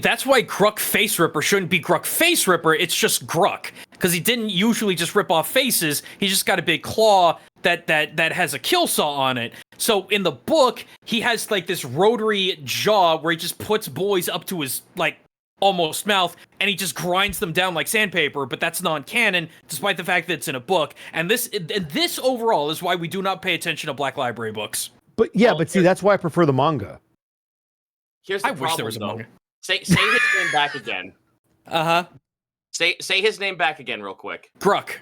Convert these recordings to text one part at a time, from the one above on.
That's why Gruk Face Ripper shouldn't be Gruk Face Ripper. It's just Gruk, because he didn't usually just rip off faces. He just got a big claw that has a kill saw on it. So in the book, he has like this rotary jaw where he just puts boys up to his like almost mouth, and he just grinds them down like sandpaper. But that's non-canon, despite the fact that it's in a book. And this overall is why we do not pay attention to Black Library books. But yeah, but see, that's why I prefer the manga. Here's the problem, wish there was a though. manga. Say his name back again. Uh-huh. Say his name back again real quick. Gruk.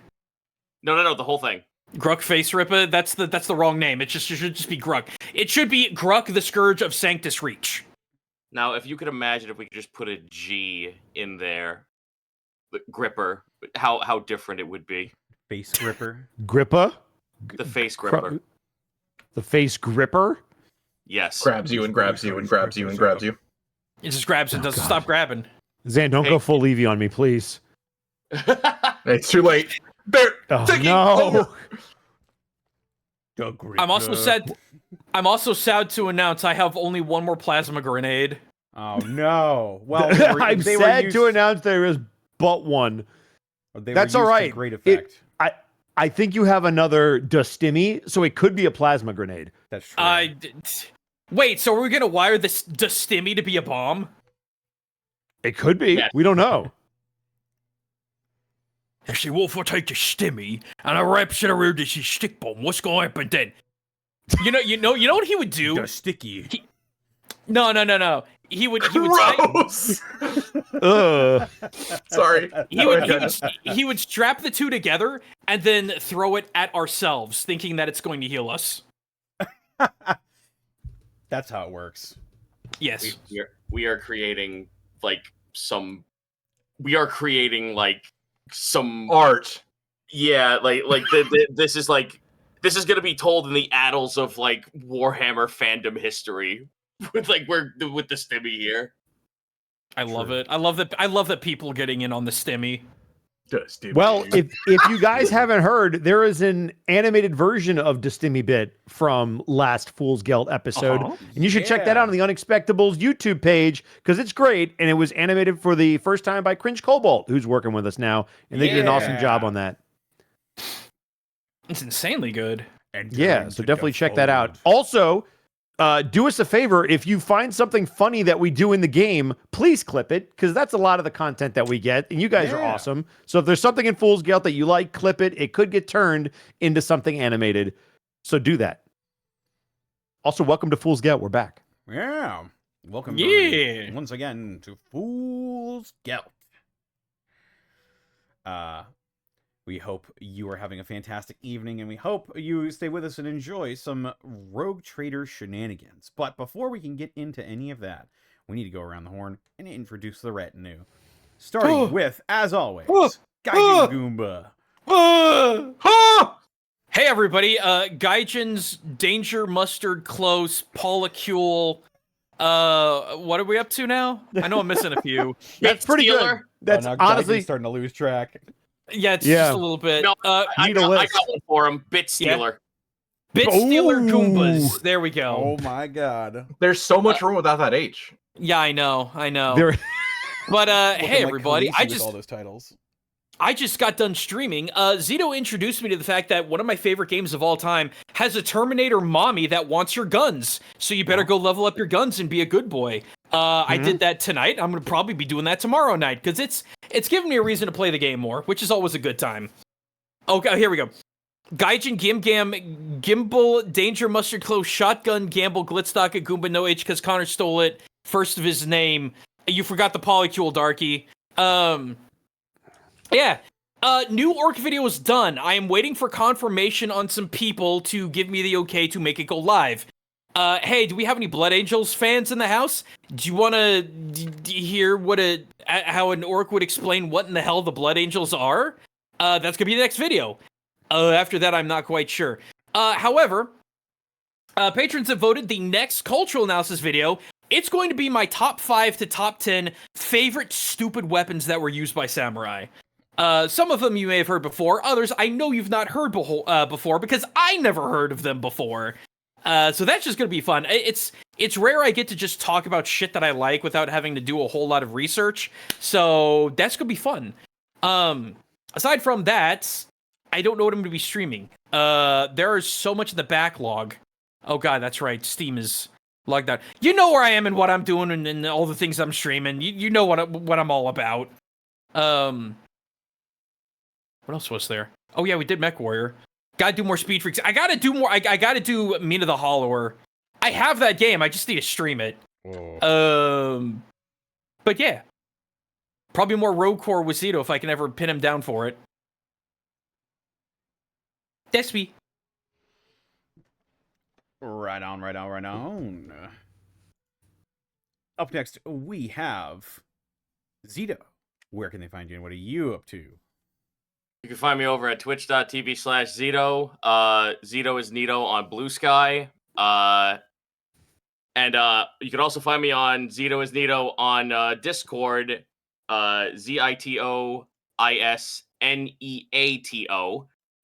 No, the whole thing. Gruk Face Ripper, that's the wrong name. It should just be Gruk. It should be Gruk the Scourge of Sanctus Reach. Now, if you could imagine if we could just put a G in there, the gripper, how different it would be. Face gripper. Grippa? The face gripper. The face gripper? Yes. Grabs you and grabs you and grabs you and grabs you. It just grabs and doesn't stop grabbing. Zan, don't go full Levy on me, please. It's too late. Bear, Oh, no. I'm also sad to announce I have only one more plasma grenade. Oh no! Well, I'm sad to announce there is but one. That's all right. Great effect. I think you have another Dustimmy, so it could be a plasma grenade. That's true. Wait, so are we gonna wire this Dustimmy to be a bomb? It could be. Yeah. We don't know. If she wolf will take the stimmy and I wraps it around this stick bomb, what's gonna happen then? You know what he would do? The sticky. No. He would Gross. Sorry. He would strap the two together and then throw it at ourselves, thinking that it's going to heal us. That's how it works. Yes. We are creating some art. Yeah, this is gonna be told in the annals of Warhammer fandom history. With the stimmy here. I love it. I love that people are getting in on the stimmy. Well, if you guys haven't heard, there is an animated version of the Stimmy bit from last Fool's Gelt episode. And you should check that out on the Unexpectables YouTube page, because it's great, and it was animated for the first time by Cringe Cobalt, who's working with us now, and they did an awesome job on that. It's insanely good. Yeah, so definitely check that out. Also, do us a favor, if you find something funny that we do in the game, please clip it, because that's a lot of the content that we get, and you guys are awesome. So if there's something in Fool's Gelt that you like, clip it. It could get turned into something animated, so do that. Also, welcome to Fool's Gelt. We're back. Yeah. Welcome once again to Fool's Gelt. We hope you are having a fantastic evening, and we hope you stay with us and enjoy some Rogue Trader shenanigans. But before we can get into any of that, we need to go around the horn and introduce the retinue. Starting with, as always, Gaijin Goomba. Hey everybody, Gaijin's Danger Mustard Close, Polycule. What are we up to now? I know I'm missing a few. That's pretty good. That's honestly starting to lose track. Yeah, it's just a little bit. No, I got one for him. Bit Stealer. Yeah. Bit Stealer Goombas. There we go. Oh my god. There's so much room without that H. Yeah, I know. But hey everybody, all those titles. I just got done streaming. Zito introduced me to the fact that one of my favorite games of all time has a Terminator mommy that wants your guns. So you better go level up your guns and be a good boy. I did that tonight. I'm going to probably be doing that tomorrow night, because it's giving me a reason to play the game more, which is always a good time. Okay, here we go. Gaijin Gimbal, Danger Mustard Close, Shotgun, Gamble, Glitstock, a Goomba, no H, because Connor stole it. First of his name. You forgot the Polycule, Darky. Yeah. New orc video is done. I am waiting for confirmation on some people to give me the okay to make it go live. Hey, do we have any Blood Angels fans in the house? Do you want to hear how an orc would explain what in the hell the Blood Angels are? That's gonna be the next video. After that, I'm not quite sure. However, patrons have voted the next cultural analysis video. It's going to be my top 5 to top 10 favorite stupid weapons that were used by samurai. Some of them you may have heard before. Others I know you've not heard before, because I never heard of them before. So that's just gonna be fun. It's rare I get to just talk about shit that I like without having to do a whole lot of research. So that's gonna be fun. Aside from that, I don't know what I'm gonna be streaming. There is so much in the backlog. Oh god, that's right. Steam is logged out. You know where I am and what I'm doing and all the things I'm streaming. You know what I'm all about. What else was there? Oh yeah, we did Mech Warrior. Gotta do more Speed Freaks. I gotta do more. I gotta do Mina the Hollower. I have that game. I just need to stream it. But yeah, probably more Rogue Core with Zito if I can ever pin him down for it. That's me. Right on. Up next, we have Zito. Where can they find you and what are you up to? You can find me over at twitch.tv/Zito. Zito is Nito on Blue Sky. And you can also find me on Zito is Nito on Discord. ZITOISNEATO.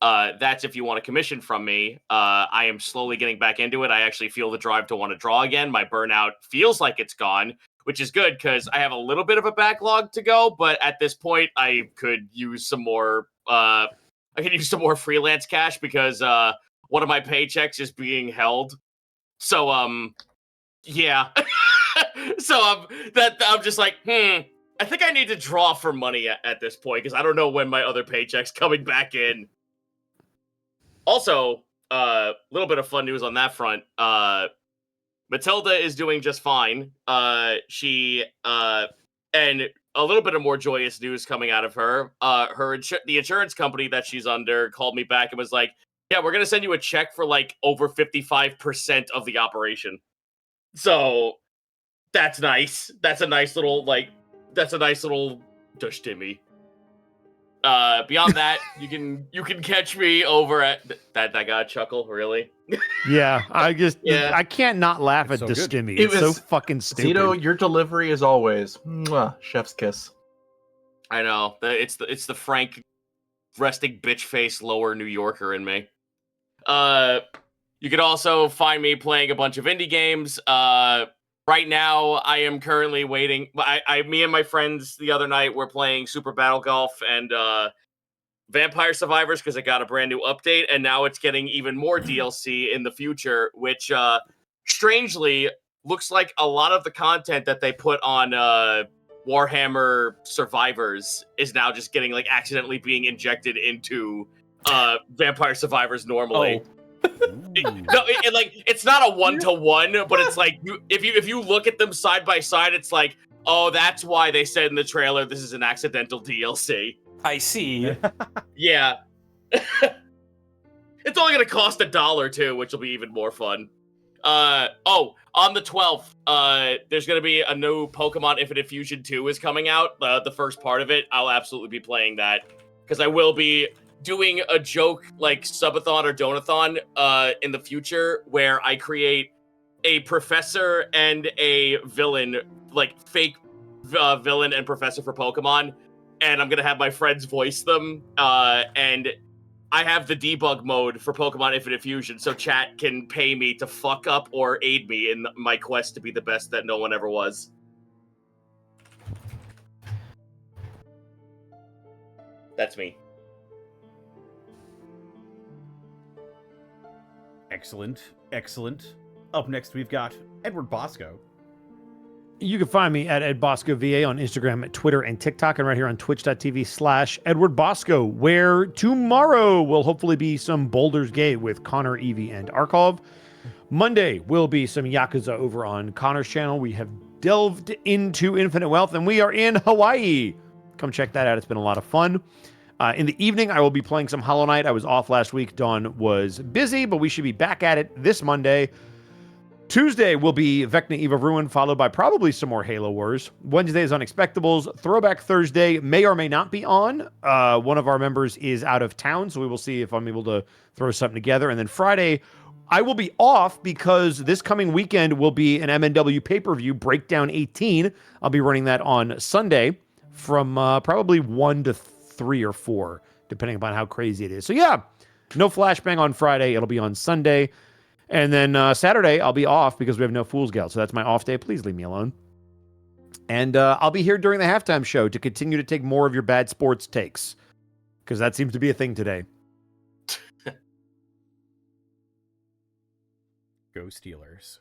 That's if you want a commission from me. I am slowly getting back into it. I actually feel the drive to want to draw again. My burnout feels like it's gone, which is good because I have a little bit of a backlog to go. But at this point, I could use some more. I could use some more freelance cash because one of my paychecks is being held. So yeah. So I'm just like, I think I need to draw for money at this point because I don't know when my other paycheck's coming back in. Also, a little bit of fun news on that front. Matilda is doing just fine. She and a little bit of more joyous news coming out of her. The insurance company that she's under called me back and was like, "Yeah, we're gonna send you a check for like over 55% of the operation." So that's nice. That's a nice little dush Timmy. Beyond that, you can catch me over at that got a chuckle, really? Yeah, Yeah. I can't not laugh at So the good. stimmy. It It's so was- fucking stupid. Zito, your delivery is always mwah, chef's kiss. I know. It's the frank resting bitch face lower New Yorker in me. You could also find me playing a bunch of indie games. Right now, I am currently waiting. Me and my friends the other night were playing Super Battle Golf and Vampire Survivors because it got a brand new update, and now it's getting even more DLC in the future, which strangely looks like a lot of the content that they put on Warhammer Survivors is now just getting like accidentally being injected into Vampire Survivors normally. It's not a 1-to-1, but it's like if you look at them side by side, it's like, oh, that's why they said in the trailer this is an accidental DLC. I see. Yeah. It's only gonna cost $1 too, which will be even more fun. On the 12th, there's gonna be a new Pokemon Infinite Fusion 2 is coming out. The first part of it, I'll absolutely be playing that because I will be doing a joke like subathon or donathon in the future where I create a professor and a villain, like fake villain and professor for Pokemon, and I'm gonna have my friends voice them, and I have the debug mode for Pokemon Infinite Fusion, so chat can pay me to fuck up or aid me in my quest to be the best that no one ever was. That's me. Excellent. Up next, we've got Edward Bosco. You can find me at EdBoscoVA on Instagram, Twitter, and TikTok, and right here on twitch.tv/Edward Bosco, where tomorrow will hopefully be some Baldur's Gate with Connor, Evie, and Arkov. Monday will be some Yakuza over on Connor's channel. We have delved into Infinite Wealth, and we are in Hawaii. Come check that out. It's been a lot of fun. In the evening, I will be playing some Hollow Knight. I was off last week. Dawn was busy, but we should be back at it this Monday. Tuesday will be Vecna Eve of Ruin, followed by probably some more Halo Wars. Wednesday is Unexpectables. Throwback Thursday may or may not be on. One of our members is out of town, so we will see if I'm able to throw something together. And then Friday, I will be off because this coming weekend will be an MNW pay-per-view, Breakdown 18. I'll be running that on Sunday from probably 1 to 3 or 4, depending upon how crazy it is. So yeah, no flashbang on Friday. It'll be on Sunday. And then Saturday, I'll be off because we have no Fool's Gelt. So that's my off day. Please leave me alone. And I'll be here during the halftime show to continue to take more of your bad sports takes. Because that seems to be a thing today. Go Steelers.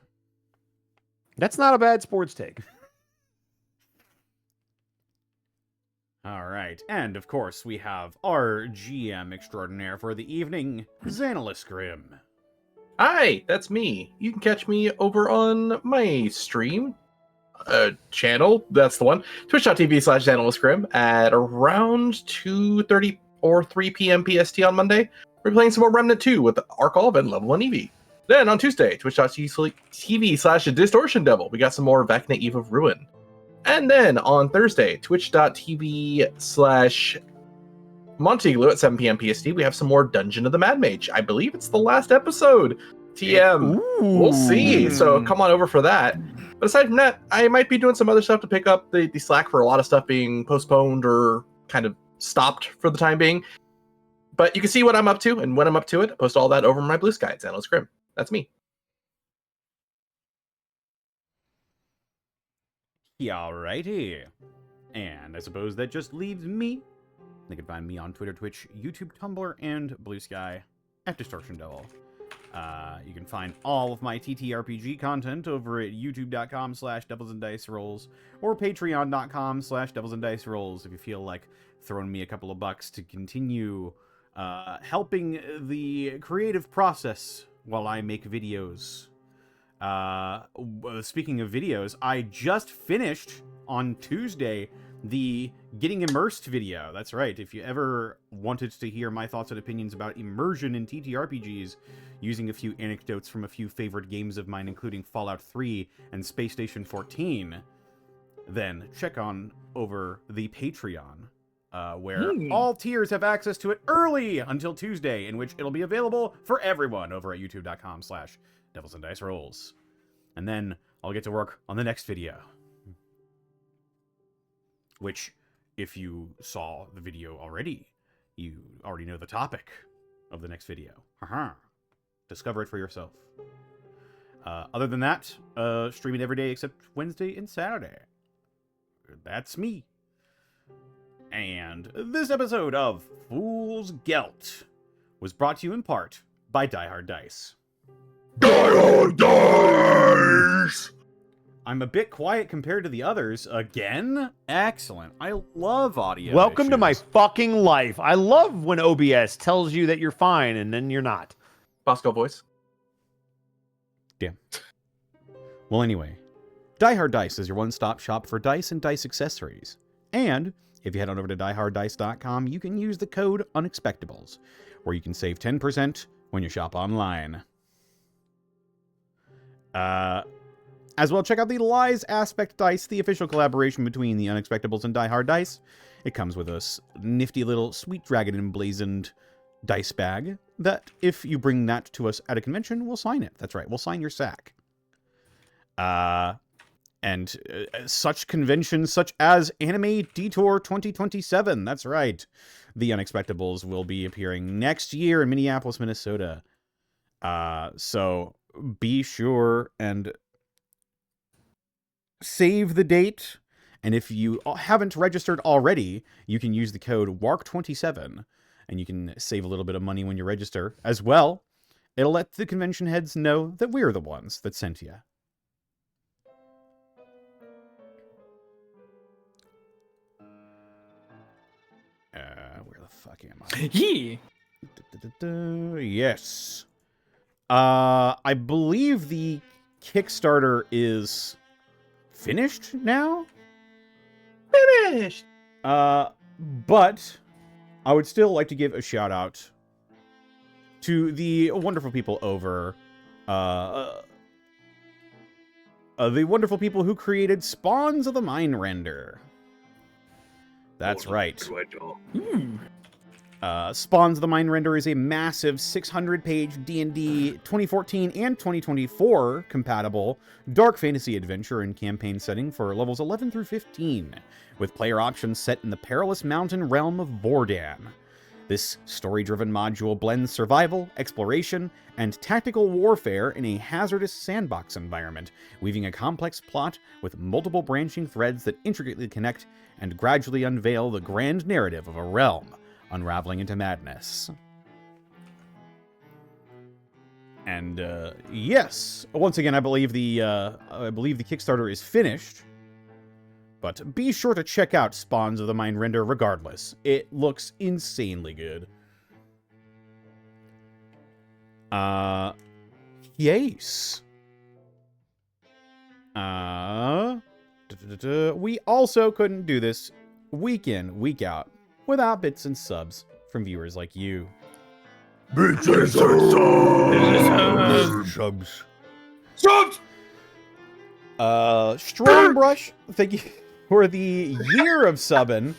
That's not a bad sports take. All right. And, of course, we have our GM extraordinaire for the evening, Xanalis Grim. Hi, that's me. You can catch me over on my stream channel. That's the one. Twitch.tv/AnalystGrim at around 2:30 or 3 p.m. PST on Monday. We're playing some more Remnant 2 with Arcov and Level 1 Eevee. Then on Tuesday, Twitch.tv/Distortion Devil. We got some more Vecna Eve of Ruin. And then on Thursday, Twitch.tv/Montiglu at 7 p.m. PST. We have some more Dungeon of the Mad Mage. I believe it's the last episode. TM. We'll see. So come on over for that. But aside from that, I might be doing some other stuff to pick up the slack for a lot of stuff being postponed or kind of stopped for the time being. But you can see what I'm up to, and when I'm up to it, I post all that over my Blue Sky. It's Analyst Grim. That's me. Alrighty. And I suppose that just leaves me. They can find me on Twitter, Twitch, YouTube, Tumblr, and Blue Sky at Distortion Devil. You can find all of my TTRPG content over at youtube.com/DevilsAndDiceRolls or patreon.com/DevilsAndDiceRolls if you feel like throwing me a couple of bucks to continue helping the creative process while I make videos. Speaking of videos, I just finished on Tuesday the Getting Immersed video. That's right. If you ever wanted to hear my thoughts and opinions about immersion in TTRPGs, using a few anecdotes from a few favorite games of mine, including Fallout 3 and Space Station 14, then check on over the Patreon, where all tiers have access to it early until Tuesday, in which it'll be available for everyone over at youtube.com/DevilsAndDiceRolls. And then I'll get to work on the next video, which, if you saw the video already, you already know the topic of the next video. Discover it for yourself. Other than that, streaming every day except Wednesday and Saturday. That's me. And this episode of Fool's Gelt was brought to you in part by Die Hard Dice. Die Hard Dice! I'm a bit quiet compared to the others. Again? Excellent. I love audio. Welcome to my issues. fucking life. I love when OBS tells you that you're fine and then you're not. Bosco voice. Damn. Well, anyway, Die Hard Dice is your one-stop shop for dice and dice accessories. And if you head on over to dieharddice.com, you can use the code Unexpectables, where you can save 10% when you shop online. As well, check out the Lies Aspect Dice, the official collaboration between the Unexpectables and Die Hard Dice. It comes with a nifty little Sweet Dragon emblazoned dice bag that, if you bring that to us at a convention, we'll sign it. That's right, we'll sign your sack. And such conventions such as Anime Detour 2027. That's right. The Unexpectables will be appearing next year in Minneapolis, Minnesota. So be sure and save the date. And if you haven't registered already, you can use the code WARK27 and you can save a little bit of money when you register. As well, it'll let the convention heads know that we're the ones that sent you. Where the fuck am I? Yeah. Yes. I believe the Kickstarter is finished now? Finished! But I would still like to give a shout out to the wonderful people over, the wonderful people who created Spawns of the Mind Render. That's right. Spawns of the Mind Render is a massive 600-page D&D 2014 and 2024 compatible dark fantasy adventure and campaign setting for levels 11 through 15, with player options set in the perilous mountain realm of Bordan. This story-driven module blends survival, exploration, and tactical warfare in a hazardous sandbox environment, weaving a complex plot with multiple branching threads that intricately connect and gradually unveil the grand narrative of a realm, unraveling into madness. And yes, once again, I believe the Kickstarter is finished. But be sure to check out Spawns of the Mind render regardless. It looks insanely good. Yes. We also couldn't do this week in, week out, without bits and subs from viewers like you. Bits and subs. Subs! Strongbrush, thank you for the year of subbing.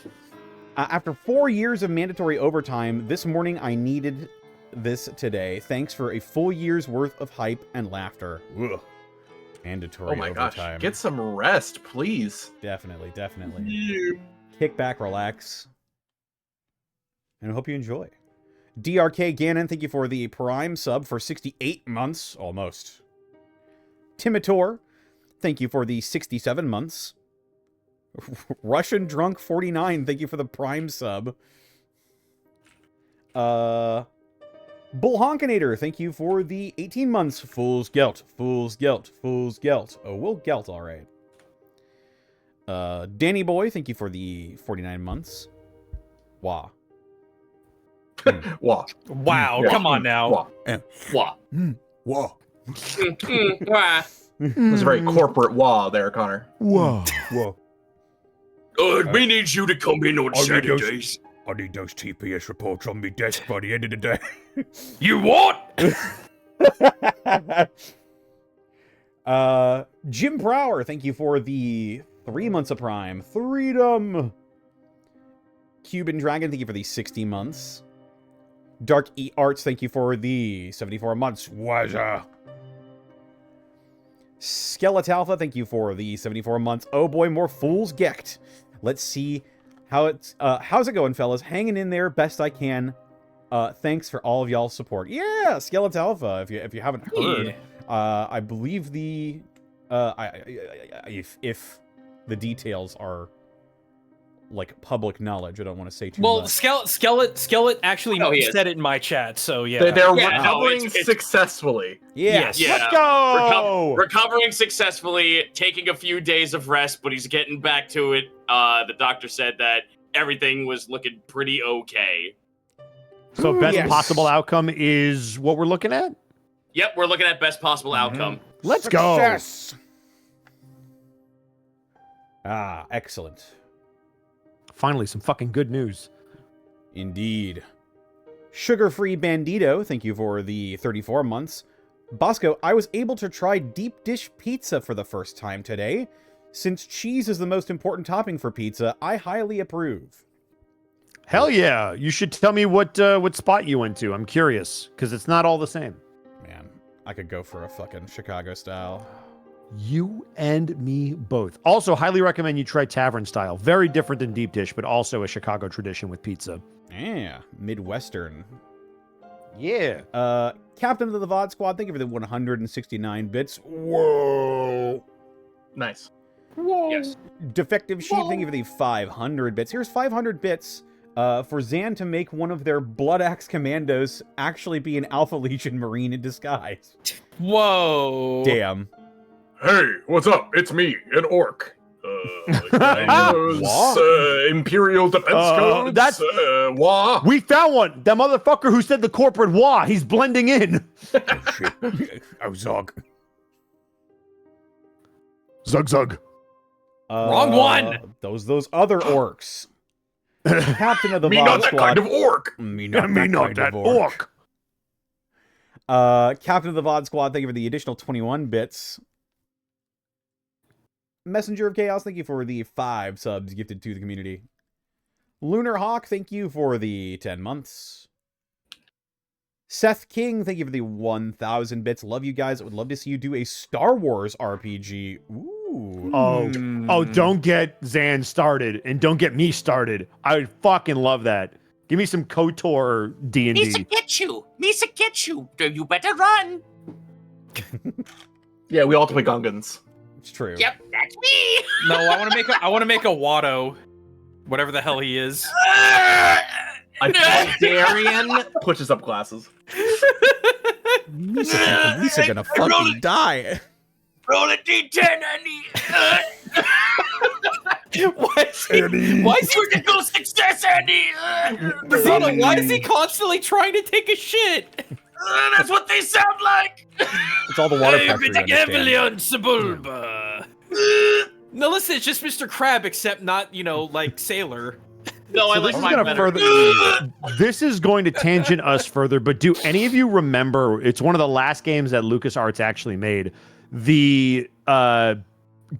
After 4 years of mandatory overtime, this morning I needed this today. Thanks for a full year's worth of hype and laughter. Ugh. Mandatory Oh my overtime. gosh, get some rest, please. Definitely. Kick back, relax, and I hope you enjoy. DRK Gannon, thank you for the Prime sub for 68 months, almost. Timitor, thank you for the 67 months. Russian Drunk 49, thank you for the Prime sub. Bull Honkinator, thank you for the 18 months. Fool's Gelt. Oh, we'll Gelt, all right. Danny Boy, thank you for the 49 months. Wah. Wah. Wow, Yeah. come on now. Wah. Wah. Whoa. Wah. It was a very corporate wah there, Connor. Whoa. We need you to come in on Saturdays. I need those TPS reports on my desk by the end of the day. You what? Jim Brower, thank you for the 3 months of Prime. Freedom! Cuban Dragon, thank you for the 60 months. Dark E Arts, thank you for the 74 months. Wazza. Skeletalpha, thank you for the 74 months. Oh boy, more fools gecked. Let's see how it's how's it going, fellas? Hanging in there best I can. Thanks for all of y'all's support. Yeah, Skeletalpha, if you haven't heard. I believe the if the details are like public knowledge, I don't want to say too Well, much. Skelet actually Oh, he is. said it in my chat, so yeah. They're Yeah, no, recovering it's- successfully. Yes. Yeah. Let's go! Recovering successfully, taking a few days of rest, but he's getting back to it. The doctor said that everything was looking pretty okay. So best Yes. possible outcome is what we're looking at? Yep, we're looking at best possible outcome. Let's go! Success. Ah, excellent. Finally, some fucking good news. Indeed. Sugar-free Bandito, thank you for the 34 months. Bosco, I was able to try deep dish pizza for the first time today. Since cheese is the most important topping for pizza, I highly approve. Hell yeah! You should tell me what spot you went to. I'm curious, because it's not all the same. Man, I could go for a fucking Chicago style. You and me both. Also, highly recommend you try tavern style. Very different than deep dish, but also a Chicago tradition with pizza. Yeah, Midwestern. Yeah. Captain of the VOD Squad, thank you for the 169 bits. Whoa. Nice. Yes. Defective Sheep, thank you for the 500 bits. Here's 500 bits for Zan to make one of their Blood Axe commandos actually be an Alpha Legion Marine in disguise. Whoa. Damn. Hey, what's up? It's me, an orc. Imperial Defense Codes. that's- Wah. We found one. That motherfucker who said the corporate wah. He's blending in. Oh, shit. Oh, Zog. Zug. Wrong one! Those other orcs. Captain of the Me VOD not that Squad. kind of orc. Me I mean, not kind of that orc. Captain of the VOD Squad, thank you for the additional 21 bits. Messenger of Chaos, thank you for the 5 subs gifted to the community. Lunar Hawk, thank you for the 10 months. Seth King, thank you for the 1,000 bits. Love you guys. I would love to see you do a Star Wars RPG. Ooh. Oh, don't get Zan started, and don't get me started. I would fucking love that. Give me some KOTOR D&D. Misa get you. You better run. Yeah, we all play Gungans. It's true. Yep, that's me. No, I want to make a Watto, whatever the hell he is. Darian pushes up glasses. Lisa gonna fucking die. Roll a D10, Andy. Why is he Critical success, Andy. Zeno, why is he constantly trying to take a shit? That's what they sound like. It's all the water pressure. You understand. No, listen, it's just Mr. Crab, except not, like Sailor. No, I So like this is mine gonna better. This is going to tangent us further, but do any of you remember? It's one of the last games that LucasArts actually made. The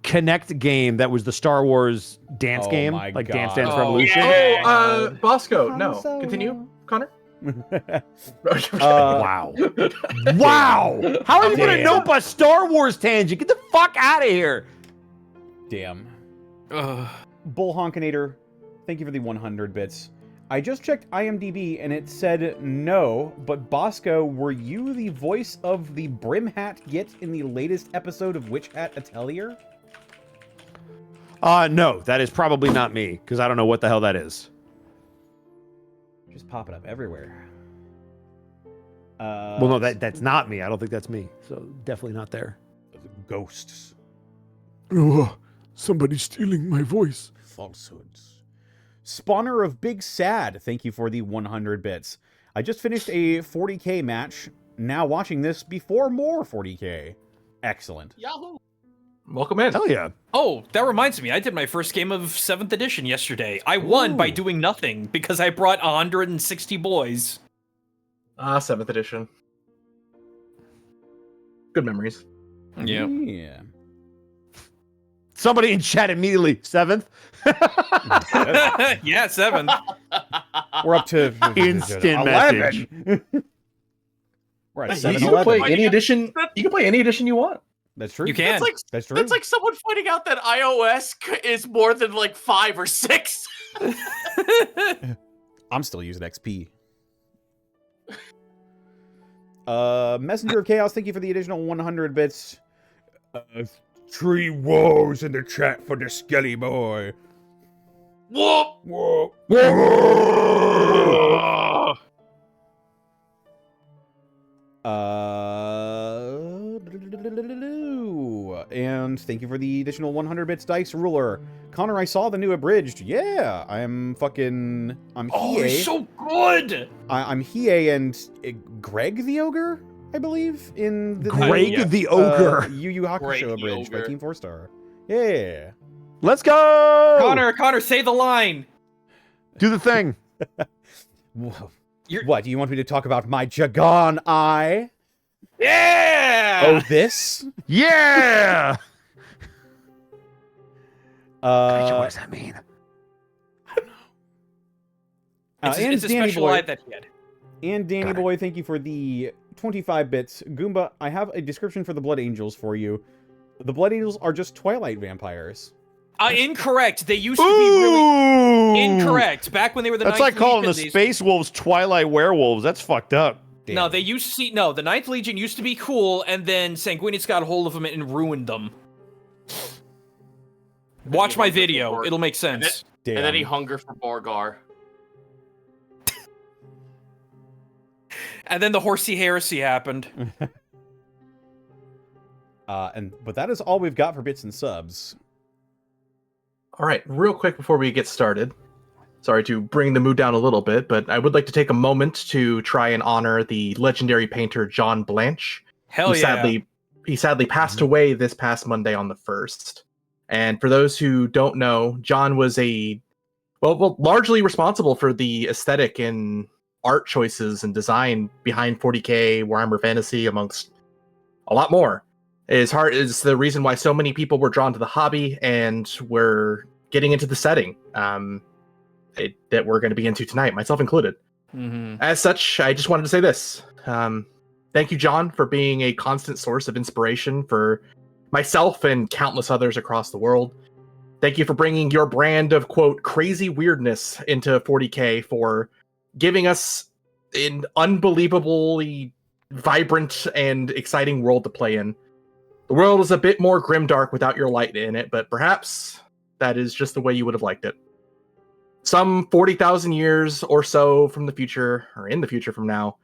Connect game that was the Star Wars dance game, my like God. Dance Dance Oh, Revolution. yeah. Bosco. No, continue, Connor. Wow. Wow. How are you going to know about Star Wars tangent? Get the fuck out of here. Damn. Ugh. Bull Honkinator, thank you for the 100 bits. I just checked IMDb and it said no, but Bosco, were you the voice of the Brim Hat Git in the latest episode of Witch Hat Atelier? No, that is probably not me, because I don't know what the hell that is. Just popping up everywhere. Well, no, that's not me. I don't think that's me. So definitely not there. Ghosts. Oh, somebody's stealing my voice. Falsehoods. Spawner of Big Sad, thank you for the 100 bits. I just finished a 40k match. Now watching this before more 40k. Excellent. Yahoo. Welcome in. Hell yeah. Oh, that reminds me. I did my first game of 7th edition yesterday. I won by doing nothing because I brought 160 boys. 7th edition. Good memories. Yeah. Yeah. Somebody in chat immediately. 7th. Yeah, 7. We're up to Instant 11. We're at You can 7-11. play any edition. You can play any edition you want. That's true. You can. That's true. That's like someone finding out that iOS is more than like 5 or 6. I'm still using XP. Messenger of Chaos, thank you for the additional 100 bits. 3 woes in the chat for the Skelly boy. Whoop. Whoa. And thank you for the additional 100 bits, Dice Ruler. Connor, I saw the new abridged. Yeah, I'm Oh, Hiei. it's so good. I'm Hiei and Greg the Ogre, I believe, in the Greg yeah. the Ogre. Yu Yu Hakusho Greg the abridged by Ogre. Team 4-Star. Yeah. Let's go. Connor, say the line. Do the thing. Whoa. You're- What, do you want me to talk about my Jagan eye? Yeah. Oh, this? Yeah. what Uh, does that mean? It's a Danny special Boy, eye that he had. And Danny Got it. Boy, thank you for the 25 bits. Goomba, I have a description for the Blood Angels for you. The Blood Angels are just Twilight vampires. Incorrect. They used to be really Ooh. incorrect. Back when they were the That's Ninth like calling the Legion, they- Space Wolves Twilight Werewolves. That's fucked up. Damn. No, they used to see. No, the Ninth Legion used to be cool, and then Sanguinius got a hold of them and ruined them. Watch my video; it'll make sense. Damn. And then he hunger for Borgar. And then the horsey heresy happened. But that is all we've got for bits and subs. All right, real quick before we get started. Sorry to bring the mood down a little bit, but I would like to take a moment to try and honor the legendary painter John Blanche. Hell who yeah! He sadly passed away this past Monday on the 1st. And for those who don't know, John was largely responsible for the aesthetic and art choices and design behind 40k, Warhammer Fantasy, amongst a lot more. His heart is the reason why so many people were drawn to the hobby and were getting into the setting that we're going to be into tonight, myself included. Mm-hmm. As such, I just wanted to say this. Thank you, John, for being a constant source of inspiration for myself and countless others across the world. Thank you for bringing your brand of, quote, crazy weirdness into 40k for giving us an unbelievably vibrant and exciting world to play in. The world is a bit more grimdark without your light in it, but perhaps that is just the way you would have liked it. Some 40,000 years or so from the future, or in the future from now,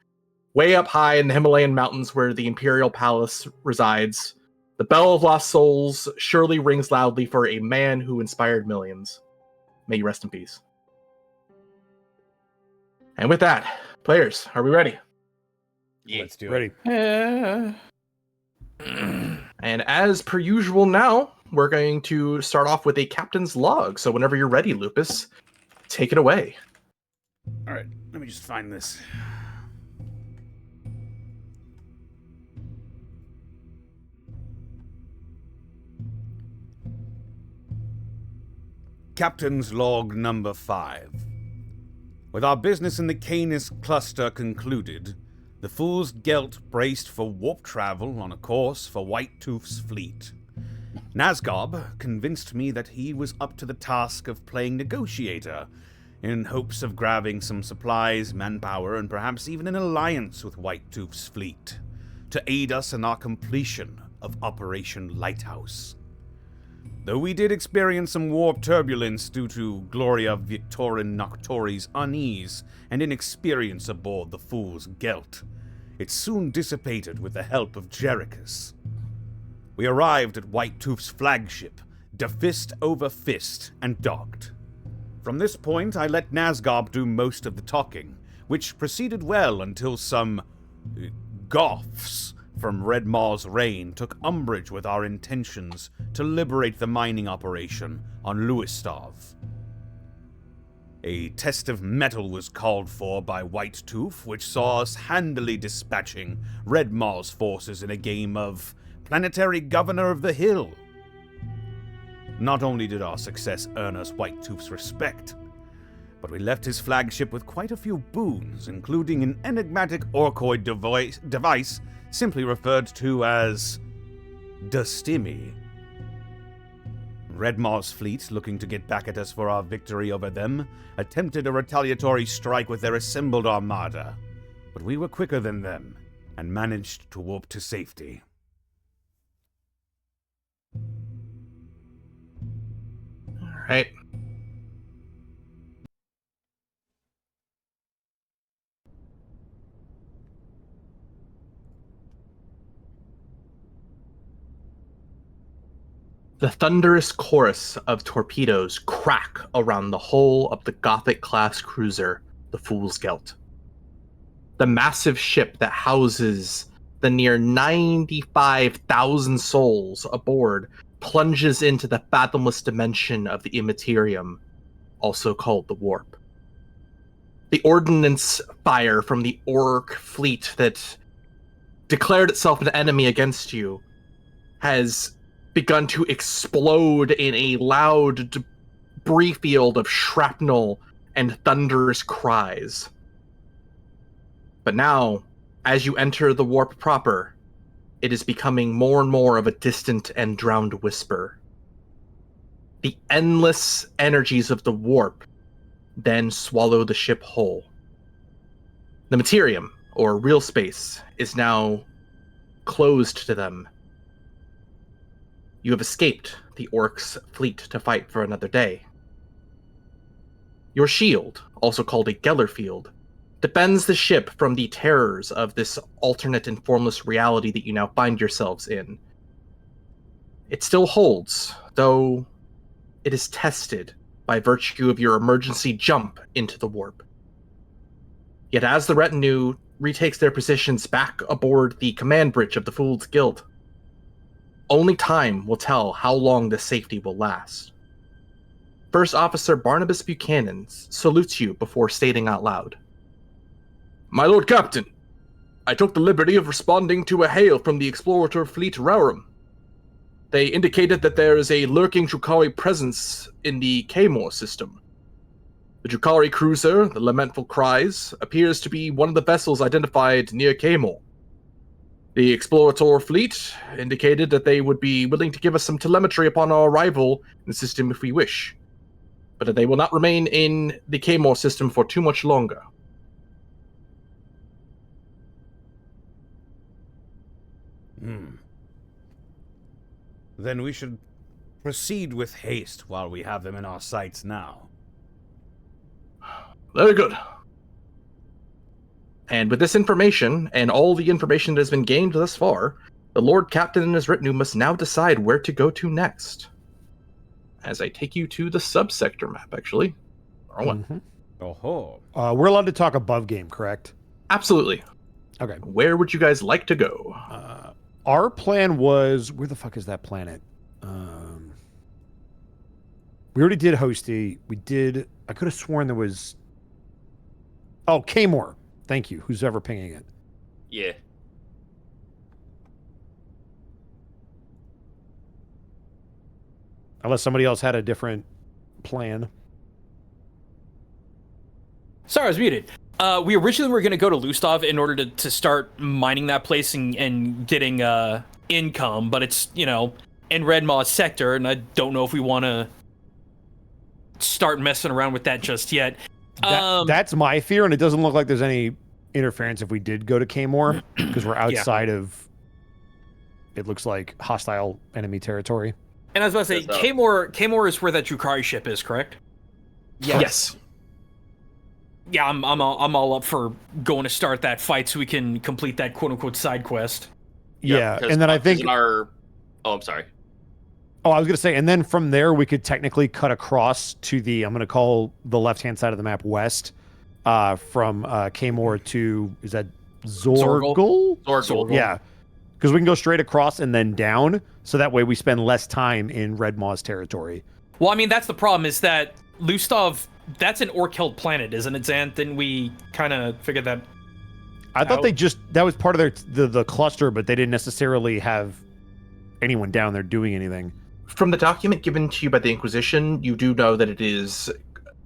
way up high in the Himalayan mountains where the Imperial Palace resides, the Bell of Lost Souls surely rings loudly for a man who inspired millions. May you rest in peace. And with that, players, are we ready? Let's do Ready. it. And as per usual now, we're going to start off with a captain's log. So whenever you're ready, Lupus, take it away. All right, let me just find this. Captain's log number 5. With our business in the Canis cluster concluded, the Fool's Gelt braced for warp travel on a course for Whitetooth's fleet. Nazgob convinced me that he was up to the task of playing negotiator, in hopes of grabbing some supplies, manpower, and perhaps even an alliance with Whitetooth's fleet, to aid us in our completion of Operation Lighthouse. Though we did experience some warp turbulence due to Gloria Victorin Noctori's unease and inexperience aboard the Fool's Gelt, it soon dissipated with the help of Jerichus. We arrived at Whitetooth's flagship, defist over fist, and docked. From this point, I let Nazgob do most of the talking, which proceeded well until some Goths from Red Maw's reign took umbrage with our intentions to liberate the mining operation on Lewistov. A test of metal was called for by Whitetooth, which saw us handily dispatching Red Maw's forces in a game of Planetary Governor of the Hill. Not only did our success earn us Whitetooth's respect, but we left his flagship with quite a few boons, including an enigmatic orcoid device simply referred to as Dustimi. Red Maw's fleet, looking to get back at us for our victory over them, attempted a retaliatory strike with their assembled armada, but we were quicker than them and managed to warp to safety. All right. The thunderous chorus of torpedoes crack around the hull of the Gothic-class cruiser, the Fool's Gelt. The massive ship that houses the near 95,000 souls aboard plunges into the fathomless dimension of the Immaterium, also called the Warp. The ordnance fire from the Orc fleet that declared itself an enemy against you has begun to explode in a loud debris field of shrapnel and thunderous cries. But now, as you enter the warp proper, it is becoming more and more of a distant and drowned whisper. The endless energies of the warp then swallow the ship whole. The Materium, or real space, is now closed to them. You have escaped the Orcs' fleet to fight for another day. Your shield, also called a Geller field, defends the ship from the terrors of this alternate and formless reality that you now find yourselves in. It still holds, though it is tested by virtue of your emergency jump into the warp. Yet as the retinue retakes their positions back aboard the command bridge of the Fool's Guild, only time will tell how long this safety will last. First Officer Barnabas Buchanan salutes you before stating out loud, "My Lord Captain, I took the liberty of responding to a hail from the explorator fleet Raurum. They indicated that there is a lurking Drukhari presence in the Kamor system. The Drukhari cruiser, the Lamentful Cries, appears to be one of the vessels identified near Kamor. The explorator fleet indicated that they would be willing to give us some telemetry upon our arrival in the system if we wish, but that they will not remain in the Kamor system for too much longer. Then we should proceed with haste while we have them in our sights now. Very good. And with this information, and all the information that has been gained thus far, the Lord Captain and his retinue must now decide where to go to next. As I take you to the subsector map, actually. Oh-ho. We're allowed to talk above game, correct? Absolutely. Okay. Where would you guys like to go? Our plan was... Where the fuck is that planet? We already did Hosty. We did... I could have sworn there was... Oh, Kaymore. Thank you. Who's ever pinging it? Yeah. Unless somebody else had a different plan. Sorry, I was muted. We originally were going to go to Lustov in order to start mining that place and getting income, but it's, you know, in Red Maw sector, and I don't know if we want to start messing around with that just yet. That's my fear, and it doesn't look like there's any interference if we did go to Kaymore, because we're outside of, it looks like, hostile enemy territory. And I was about to say, Kaymore is where that Drukhari ship is, correct? Yes. Yeah, I'm all up for going to start that fight so we can complete that quote-unquote side quest. Yeah, and then I think... Oh, I'm sorry. Oh, I was going to say, and then from there, we could technically cut across to the, I'm going to call the left-hand side of the map west, from Kaymore to, is that Zorgul? Zorgul. Yeah, because we can go straight across and then down, so that way we spend less time in Red Maw's territory. Well, I mean, that's the problem, is that Lustov, that's an orc-held planet, isn't it, Zan? Didn't we kind of figure that I thought out? they just, that was part of the cluster, but they didn't necessarily have anyone down there doing anything. From the document given to you by the Inquisition, you do know that it is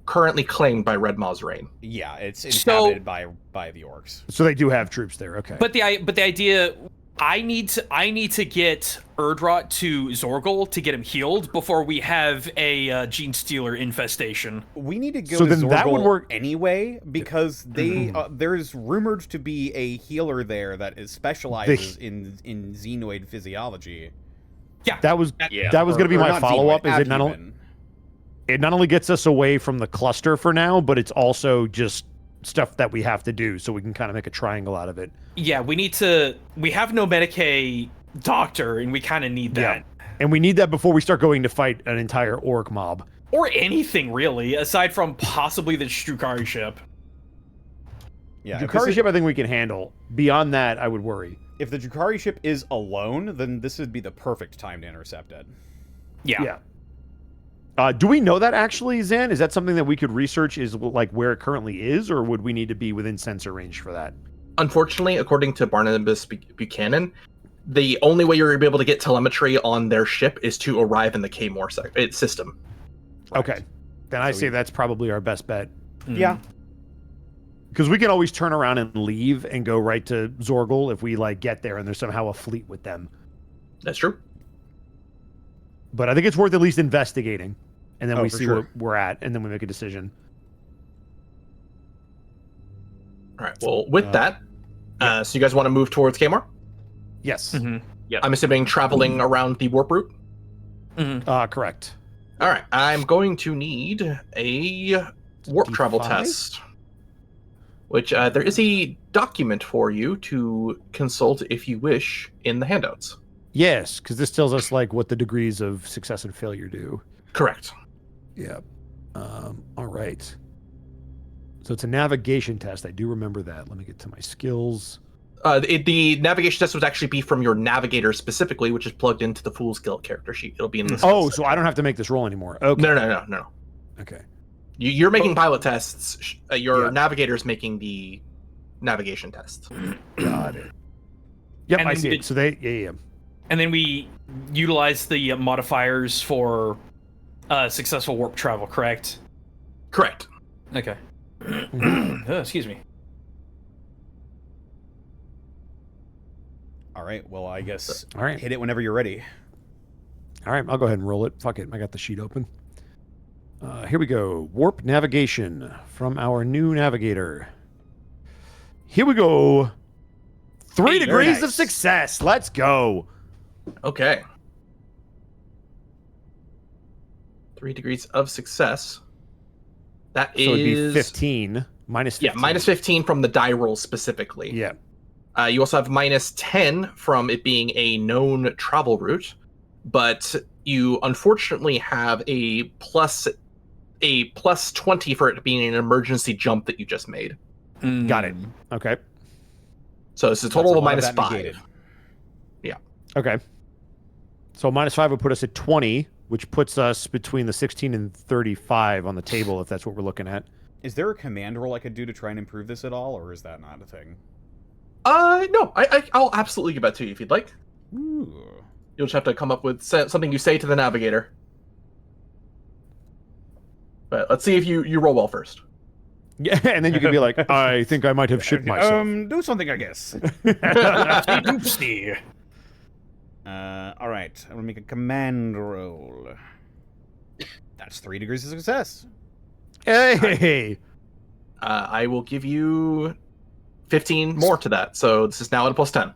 currently claimed by Red Maw's reign. Yeah, it's inhabited by the orcs. So they do have troops there, okay. But the idea, I need to get Erdrot to Zorgul to get him healed before we have a Gene Stealer infestation. We need to go So to then Zorgul that would work anyway, because they there's rumored to be a healer there that specializes in xenoid physiology. Yeah, that was Yeah. going to be my not follow-up, xenoid, is it not only gets us away from the cluster for now, but it's also just stuff that we have to do, so we can kind of make a triangle out of it. Yeah, we have no Medicaid doctor, and we kind of need that. Yeah. And we need that before we start going to fight an entire orc mob. Or anything, really, aside from possibly the Drukhari ship. Yeah, Drukhari ship I think we can handle. Beyond that, I would worry. If the Drukhari ship is alone, then this would be the perfect time to intercept it. Yeah. Do we know that actually, Zan? Is that something that we could research, is like where it currently is, or would we need to be within sensor range for that? Unfortunately, according to Barnabas Buchanan, the only way you're going to be able to get telemetry on their ship is to arrive in the Kaymore system. Right. Okay. Then I So say that's probably our best bet. Yeah. Because we can always turn around and leave and go right to Zorgul if we like get there and there's somehow a fleet with them. That's true. But I think it's worth at least investigating, and then we for see sure. where we're at, and then we make a decision. All right. Well, with that, so you guys want to move towards Kaymore? Yes. I'm assuming traveling around the warp route. Correct. All right. I'm going to need a warp travel 55? test, which there is a document for you to consult if you wish in the handouts. Yes, because this tells us like what the degrees of success and failure do. Correct. Yeah. All right. So it's a navigation test. I do remember that. Let me get to my skills. The navigation test would actually be from your navigator specifically, which is plugged into the Fool's Guild character sheet. It'll be in the Oh, so I don't have to make this roll anymore. Okay. No. Okay. You're making pilot tests. Your Yeah. navigator's making the navigation tests. Got it. Yep, And I then see it. So they, yeah. And then we utilize the modifiers for successful warp travel, correct? Correct. Okay. Excuse me. All right. Well, I guess All right. hit it whenever you're ready. All right, I'll go ahead and roll it. Fuck it. I got the sheet open. Here we go. Warp navigation from our new navigator. Here we go. 3 Hey, very degrees of nice. success. Let's go. Okay. 3 degrees of success. That So it'd be is 15 minus 15. Yeah, minus 15 from the die roll specifically. Yeah. You also have minus 10 from it being a known travel route, but you unfortunately have a plus 20 for it being an emergency jump that you just made. Got it. Okay. So it's a total That's of a lot minus that 5. negated. Okay. So minus 5 would put us at 20, which puts us between the 16 and 35 on the table, if that's what we're looking at. Is there a command roll I could do to try and improve this at all, or is that not a thing? No, I'll absolutely give that to you if you'd like. Ooh. You'll just have to come up with something you say to the navigator. But let's see if you roll well first. Yeah, and then you can be like, I think I might have shit myself. Do something, I guess. Oopsie. All right. I'm gonna make a command roll. That's 3 degrees of success. Hey! I will give you 15 more to that, so this is now at a plus 10.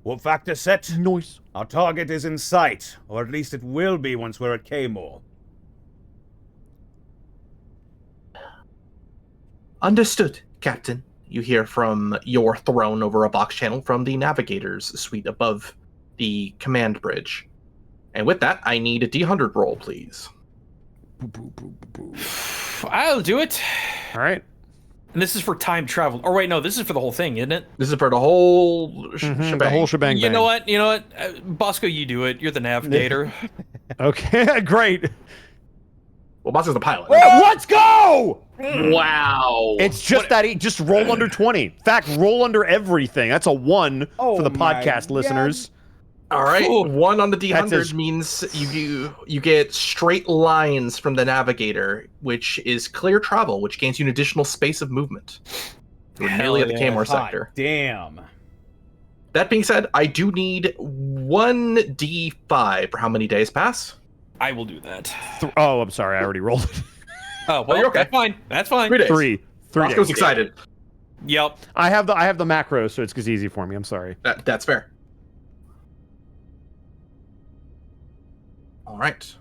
What factor set? Noise. Our target is in sight, or at least it will be once we're at Kaymore. Understood, Captain. You hear from your throne over a box channel from the navigator's suite above the command bridge. And with that, I need a D100 roll, please. I'll do it. All right. And this is for time travel. Or wait, no, this is for the whole thing, isn't it? This is for the whole shebang. The whole shebang. You know what? Bosco, you do it. You're the navigator. Okay, great. Well, Bosco's the pilot. Let's go! Wow. It's just just roll under 20. In fact, roll under everything. That's a 1 Oh for the my podcast listeners. All right, Cool. 1 on the D100 That's means you get straight lines from the navigator, which is clear travel, which gains you an additional space of movement. You're nearly at the yeah. Kaymore Hot sector. damn. That being said, I do need 1d5 for how many days pass. I will do that. Oh, I'm sorry. I already rolled it. Oh, well, you're okay. That's fine. That's fine. 3 days. 3 Bosco's days. excited. Yep. I have the macro, so it's easy for me. I'm sorry. That's fair. All right.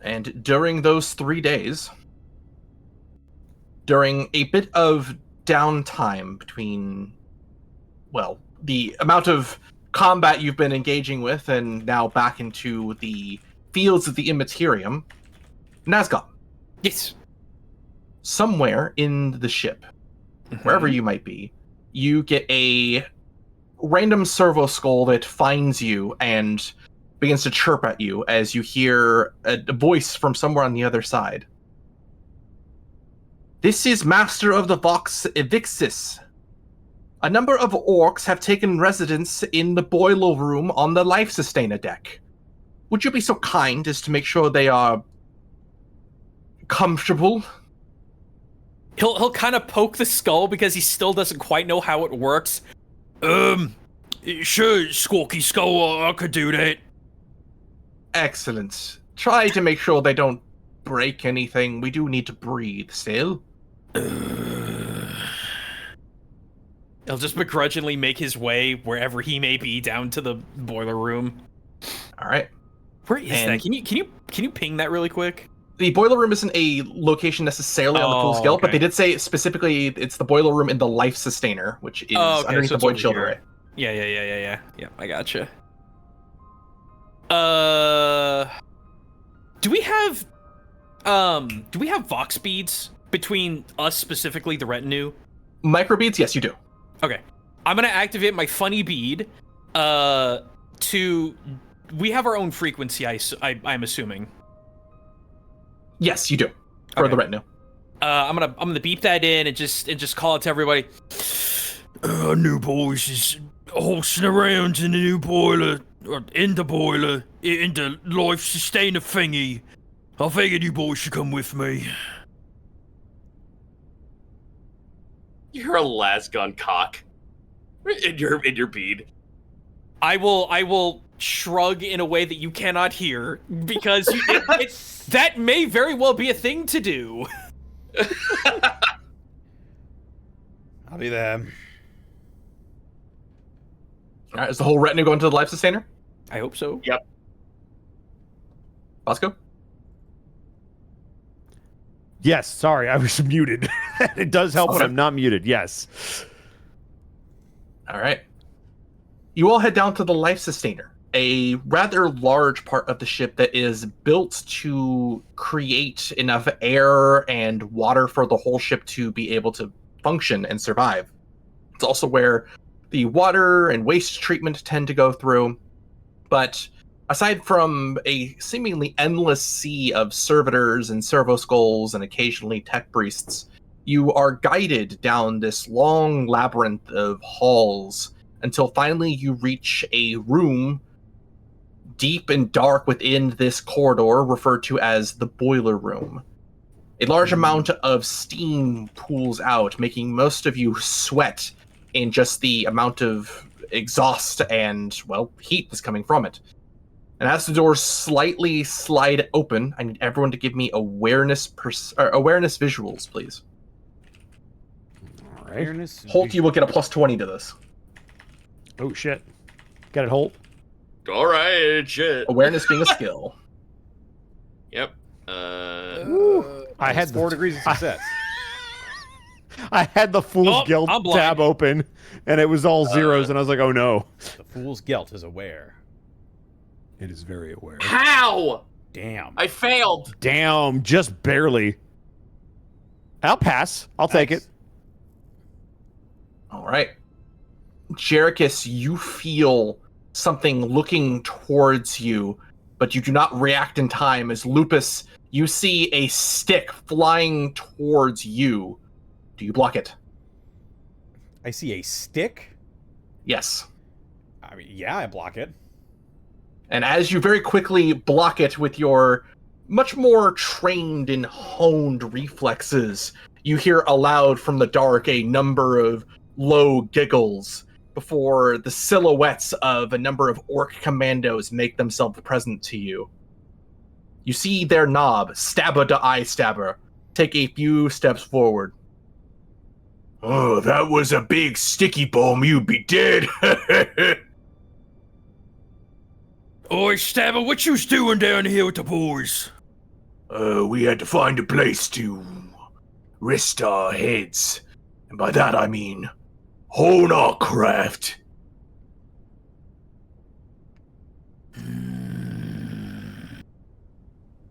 And during those 3 days, during a bit of downtime between, well, the amount of combat you've been engaging with and now back into the fields of the Immaterium, Nazgûl, Yes. somewhere in the ship, wherever you might be, you get a random servo skull that finds you and begins to chirp at you as you hear a voice from somewhere on the other side. This is Master of the Vox Evixis. A number of orcs have taken residence in the boiler room on the life sustainer deck. Would you be so kind as to make sure they are comfortable? He'll kind of poke the skull because he still doesn't quite know how it works. Sure, Squawky Skull, I could do that. Excellent. Try to make sure they don't break anything. We do need to breathe still. He'll just begrudgingly make his way wherever he may be down to the boiler room. All right. Where is And- that? Can you ping that really quick? The boiler room isn't a location necessarily on the Fool's Gelt, but okay. they did say specifically it's the boiler room in the Life Sustainer, which is Oh, okay, underneath so the it's Void over Shield here. Array. Yeah. Yeah, I gotcha. Do we have Vox beads between us, specifically the retinue? Microbeads, yes, you do. Okay. I'm gonna activate my funny bead. We have our own frequency. I'm assuming. Yes, you do. For Okay. the retinue. I'm gonna beep that in and just call it to everybody. New boys is horsing around in the new boiler, or in the boiler, in the life sustainer thingy. I figured you boys should come with me. You're a lasgun cock. In your bead. I will shrug in a way that you cannot hear because that may very well be a thing to do. I'll be there. All right, is the whole retinue going to the Life Sustainer? I hope so. Yep. Bosco? Yes, sorry, I was muted. It does help when Okay. I'm not muted. Yes. All right. You all head down to the Life Sustainer, a rather large part of the ship that is built to create enough air and water for the whole ship to be able to function and survive. It's also where the water and waste treatment tend to go through. But aside from a seemingly endless sea of servitors and servo skulls and occasionally tech priests, you are guided down this long labyrinth of halls until finally you reach a room deep and dark within this corridor referred to as the boiler room. A large amount of steam pools out, making most of you sweat in just the amount of exhaust and, well, heat that's coming from it. And as the doors slightly slide open, I need everyone to give me awareness visuals, please. All right. Awareness. Holt, you will get a plus 20 to this. Oh shit. Got it, Holt. All right, shit. Awareness being a skill. Yep. I had 4 degrees of success. I had the Fool's Oh, Guild I'm blind. tab open, and it was all zeros, and I was like, oh no. The Fool's Gelt is aware. It is very aware. How? Damn. I failed. Damn, just barely. I'll pass. I'll take it. All right. Jerichus, you feel something looking towards you, but you do not react in time. As Lupus, you see a stick flying towards you. Do you block it? I see a stick. Yes. I mean, yeah, I block it. And as you very quickly block it with your much more trained and honed reflexes, you hear aloud from the dark a number of low giggles before the silhouettes of a number of orc commandos make themselves present to you. You see their knob, stabber to eye stabber, take a few steps forward. Oh, that was a big sticky bomb. You'd be dead. Oi, Stabber, what you doing down here with the boys? We had to find a place to rest our heads. And by that I mean hone our craft.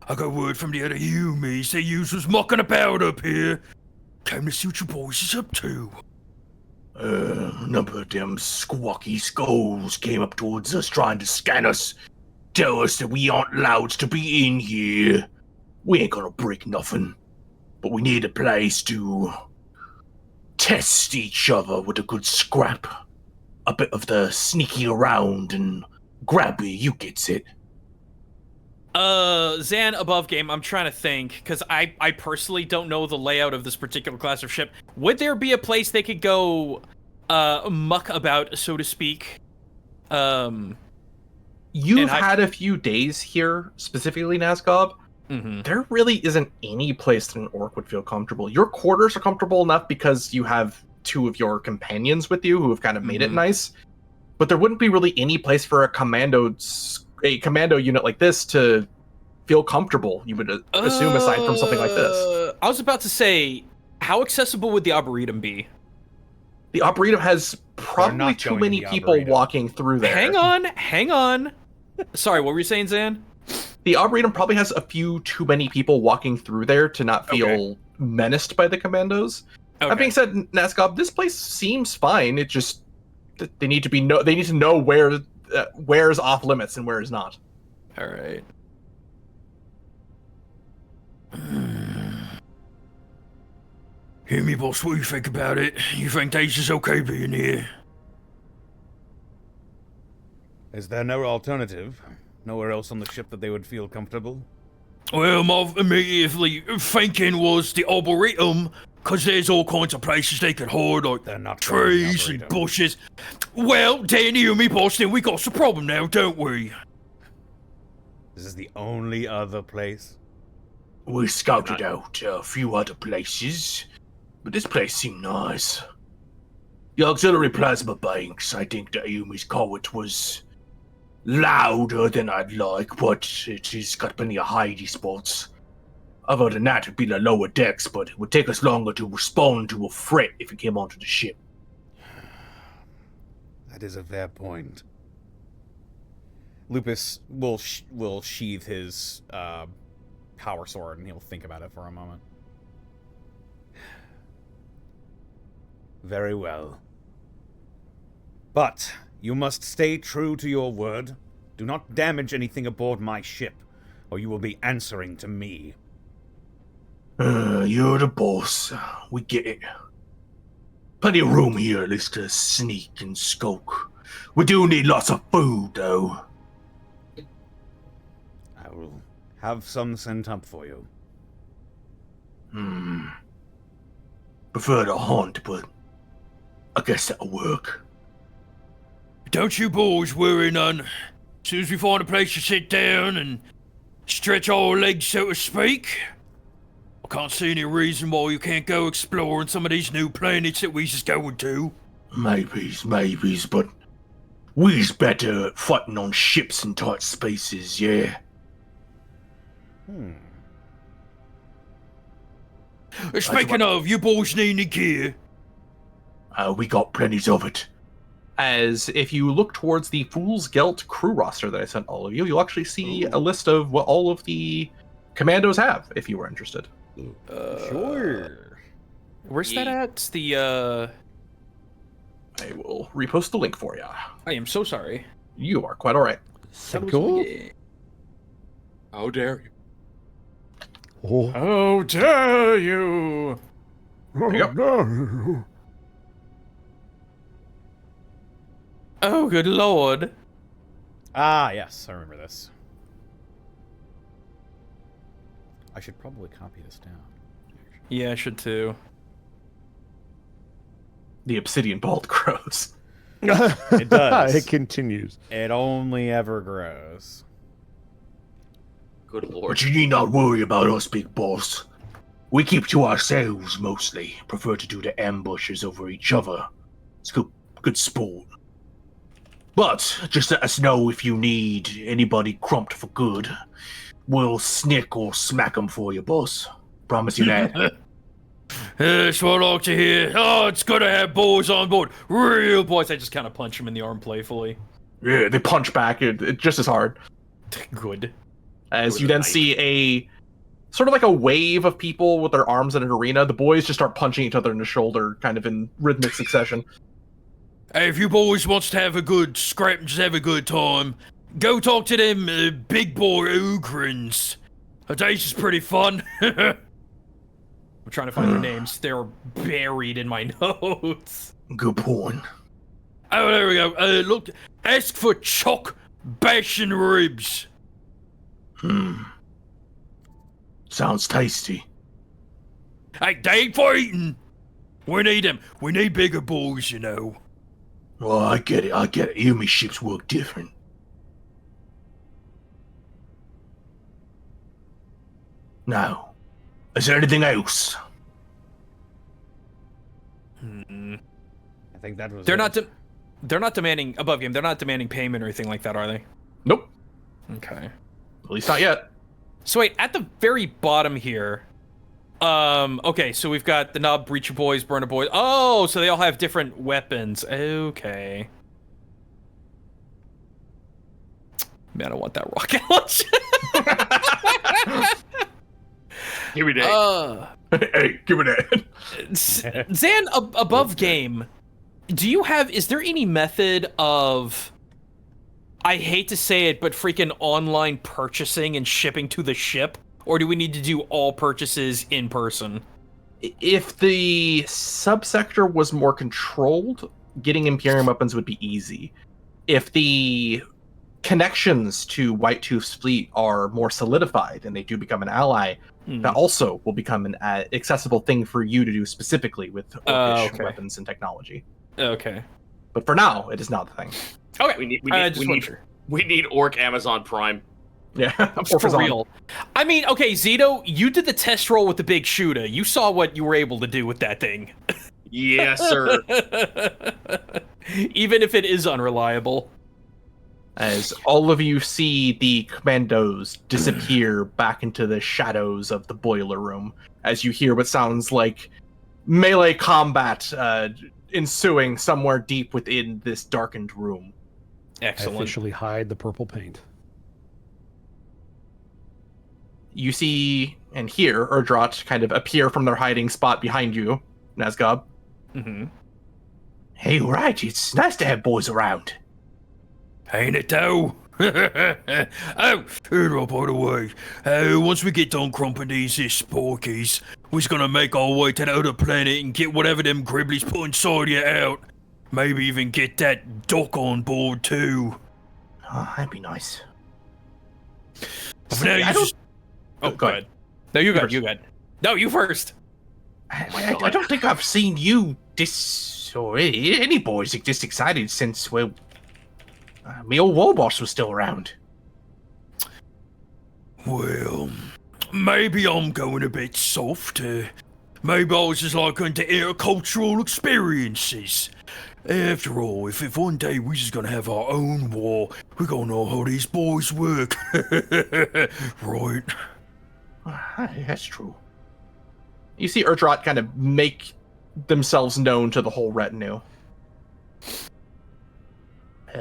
I got word from the other humans that yous was mucking about up here. Time to see what you boys is up to. A number of them squawky skulls came up towards us trying to scan us. Tell us that we aren't allowed to be in here. We ain't gonna break nothing. But we need a place to test each other with a good scrap. A bit of the sneaky around and grabby, you gets it. Zan, above game, I'm trying to think, because I personally don't know the layout of this particular class of ship. Would there be a place they could go, muck about, so to speak? You've had a few days here, specifically Nazgob. Mm-hmm. There really isn't any place that an orc would feel comfortable. Your quarters are comfortable enough because you have two of your companions with you who have kind of made it nice. But there wouldn't be really any place for a commando unit like this to feel comfortable, you would assume, aside from something like this. I was about to say, how accessible would the Arboretum be? The Arboretum has probably not too going many to the people Arboretum. walking through there. Hang on. Sorry, what were you saying, Zan? The Arboretum probably has a few too many people walking through there to not feel menaced by the commandos. Okay. That being said, Nazgob, this place seems fine. It just they need to know where is off limits and where is not. All right. Hear me, boss. What do you think about it? You think Dace is okay being here? Is there no alternative? Nowhere else on the ship that they would feel comfortable? Well, my immediately thinking was the Arboretum, because there's all kinds of places they could hide, like They're not going to the trees and Arboretum. bushes. Well, then hear me, boss. Then we got some problem now, don't we? This is the only other place? We scouted out a few other places, but this place seemed nice. The auxiliary plasma banks, I think that Ayumi's call it, was louder than I'd like, but it's got plenty of hidey spots. Other than that, it'd be the lower decks, but it would take us longer to respond to a threat if it came onto the ship. That is a fair point. Lupus will sheathe his power sword, and he'll think about it for a moment. Very well. But you must stay true to your word. Do not damage anything aboard my ship, or you will be answering to me. You're the boss. We get it. Plenty of room here at least to sneak and skulk. We do need lots of food, though. I will have some sent up for you. Prefer to hunt, but I guess that'll work. Don't you boys worry none. As soon as we find a place to sit down and stretch our legs, so to speak, I can't see any reason why you can't go exploring some of these new planets that we just going to. Maybes, but we's better at fighting on ships in tight spaces, yeah. Speaking of, you boys need any gear? We got plenty of it. As if you look towards the Fool's Gelt crew roster that I sent all of you, you'll actually see a list of what all of the commandos have, if you were interested. Sure. Where's that at? The, I will repost the link for you. I am so sorry. You are quite alright. Cool. How dare you? Oh. How dare you! There you go. Oh, good lord. Ah, yes, I remember this. I should probably copy this down. Yeah, I should too. The obsidian vault grows. It does. It continues. It only ever grows. Good lord. But you need not worry about us, big boss. We keep to ourselves mostly. Prefer to do the ambushes over each other. It's good sport. But just let us know if you need anybody crumped for good. We'll snick or smack them for you, boss. Promise you that. That's what I like to hear. Oh, it's good to have boys on board. Real boys. I just kind of punch him in the arm playfully. Yeah, they punch back. It just as hard. Good. As you then see a sort of like a wave of people with their arms in an arena. The boys just start punching each other in the shoulder, kind of in rhythmic succession. Hey, if you boys wants to have a good scrap and just have a good time, go talk to them big boy Ugrins. Days is pretty fun. I'm trying to find their names. They're buried in my notes. Good point. Oh, there we go. Look, ask for chock bash and ribs. Sounds tasty. Hey, they ain't for eating. We need them. We need bigger boys, you know. Well, I get it. You and me ships work different. Now, is there anything else? I think that was. They're not demanding above game. They're not demanding payment or anything like that, are they? Nope. Okay. At least not yet. So wait, at the very bottom here, okay, so we've got the Knob Breacher Boys, Burner Boys. Oh, so they all have different weapons. Okay. Man, I don't want that rocket launcher. Give me that. Hey, give me that. Zan, above game, is there any method of, I hate to say it, but freaking online purchasing and shipping to the ship? Or do we need to do all purchases in person? If the subsector was more controlled, getting Imperium weapons would be easy. If the connections to White Tooth's fleet are more solidified and they do become an ally, that also will become an accessible thing for you to do specifically with Orcish weapons and technology. Okay. But for now, it is not the thing. Okay. We need Orc Amazon Prime. Yeah, for real. I mean, okay, Zito, you did the test roll with the big shooter. You saw what you were able to do with that thing. Yes, sir. Even if it is unreliable. as all of you see the commandos disappear back into the shadows of the boiler room, as you hear what sounds like melee combat ensuing somewhere deep within this darkened room. I Excellent. officially hide the purple paint. You see and hear Urdrot kind of appear from their hiding spot behind you, Nazgob. Mm-hmm. Hey, right. It's nice to have boys around. Ain't it though? Oh, by the way, once we get done crumping these here sporkies, we're gonna make our way to the other planet and get whatever them gribblies put inside you out. Maybe even get that duck on board too. Oh, that'd be nice. For now, you just... Oh, go ahead. No, you got. You got. No, you first. I don't think I've seen you this, or any boys this excited since, well, me old war boss was still around. Well, maybe I'm going a bit soft. Maybe I was just like into intercultural experiences. After all, if one day we're just gonna have our own war, we're gonna know how these boys work. Right? That's true. You see Urdrot kind of make themselves known to the whole retinue.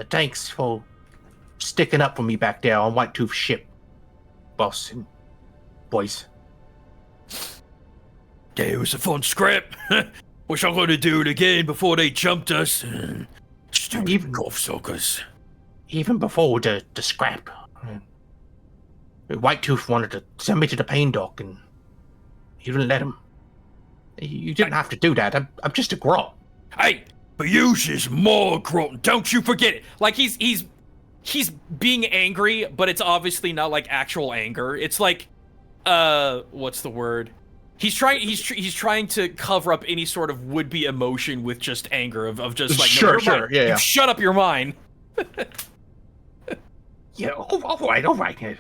Thanks for sticking up for me back there on White Tooth's ship, boss and boys. Yeah, it was a fun scrap. Wish I could have do it again before they jumped us. Stupid Even- cocksuckers. Even before the scrap, White Tooth wanted to send me to the pain dock, and you didn't let him. You didn't have to do that. I'm just a grot. Hey, but use is more grown. Don't you forget it. Like he's being angry, but it's obviously not like actual anger. It's like, what's the word? He's trying to cover up any sort of would-be emotion with just anger of just like, Sure, no, sure, mind. yeah, You yeah. shut up your mind. Yeah, all right.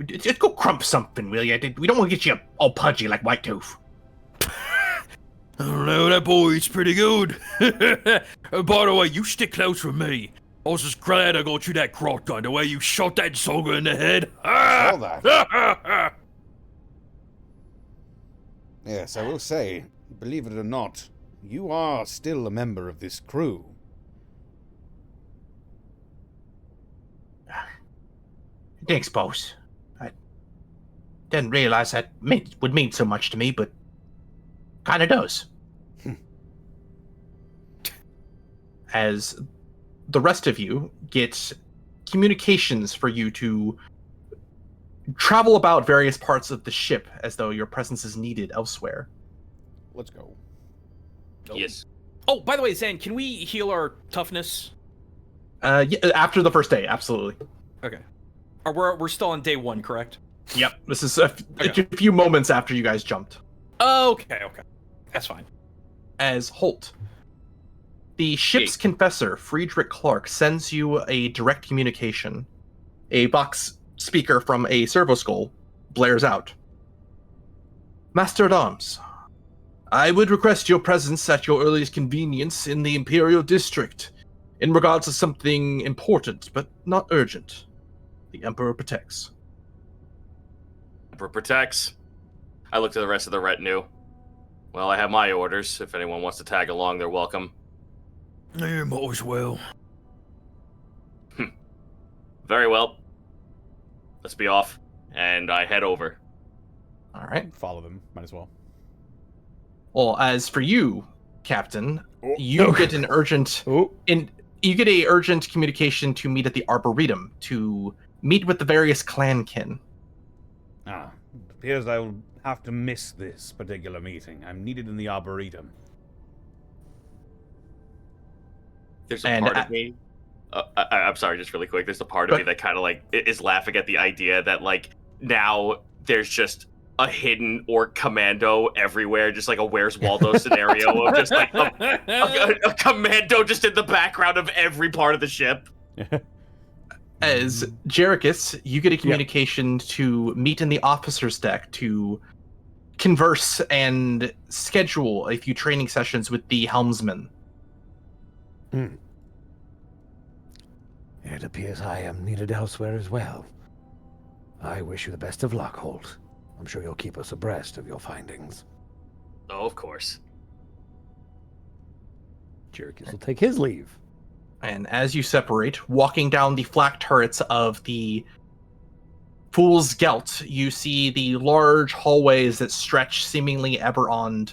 Just go crump something, will you? We don't want to get you all pudgy like White Tooth. I don't know, that boy eats pretty good. By the way, you stick close with me. I was just glad I got you that grot gun, the way you shot that soldier in the head. All that. Yes, I will say, believe it or not, you are still a member of this crew. Thanks, boss. I didn't realize that would mean so much to me, but kind of does. As the rest of you get communications for you to travel about various parts of the ship as though your presence is needed elsewhere. Let's go. Yes. Oh, by the way, Zan, can we heal our toughness? Yeah, after the first day, absolutely. Okay. Or we're still on day 1, correct? Yep, this is a Okay. few moments after you guys jumped. Okay. That's fine. As Holt, the ship's confessor, Friedrich Clark, sends you a direct communication. A box speaker from a servo skull blares out. Master at Arms, I would request your presence at your earliest convenience in the Imperial District in regards to something important, but not urgent. The Emperor protects. Emperor protects. I look to the rest of the retinue. Well, I have my orders. If anyone wants to tag along, they're welcome. Yeah, might as well. Very well. Let's be off. And I head over. All right. Follow them. Might as well. Well, as for you, Captain, you get an urgent Oh, you get a urgent communication to meet at the Arboretum to meet with the various clankin. Ah, it appears I will have to miss this particular meeting. I'm needed in the Arboretum. There's a And part of me. I'm sorry, just really quick. There's a part of me that kind of like is laughing at the idea that like now there's just a hidden orc commando everywhere, just like a Where's Waldo scenario of just like a commando just in the background of every part of the ship. As Jerichus, you get a communication to meet in the officer's deck to converse and schedule a few training sessions with the helmsman. It appears I am needed elsewhere as well. I wish you the best of luck, Holt. I'm sure you'll keep us abreast of your findings. Oh, of course. Jyrkis will take his leave. And as you separate, walking down the flak turrets of the Fool's Gelt, you see the large hallways that stretch seemingly ever on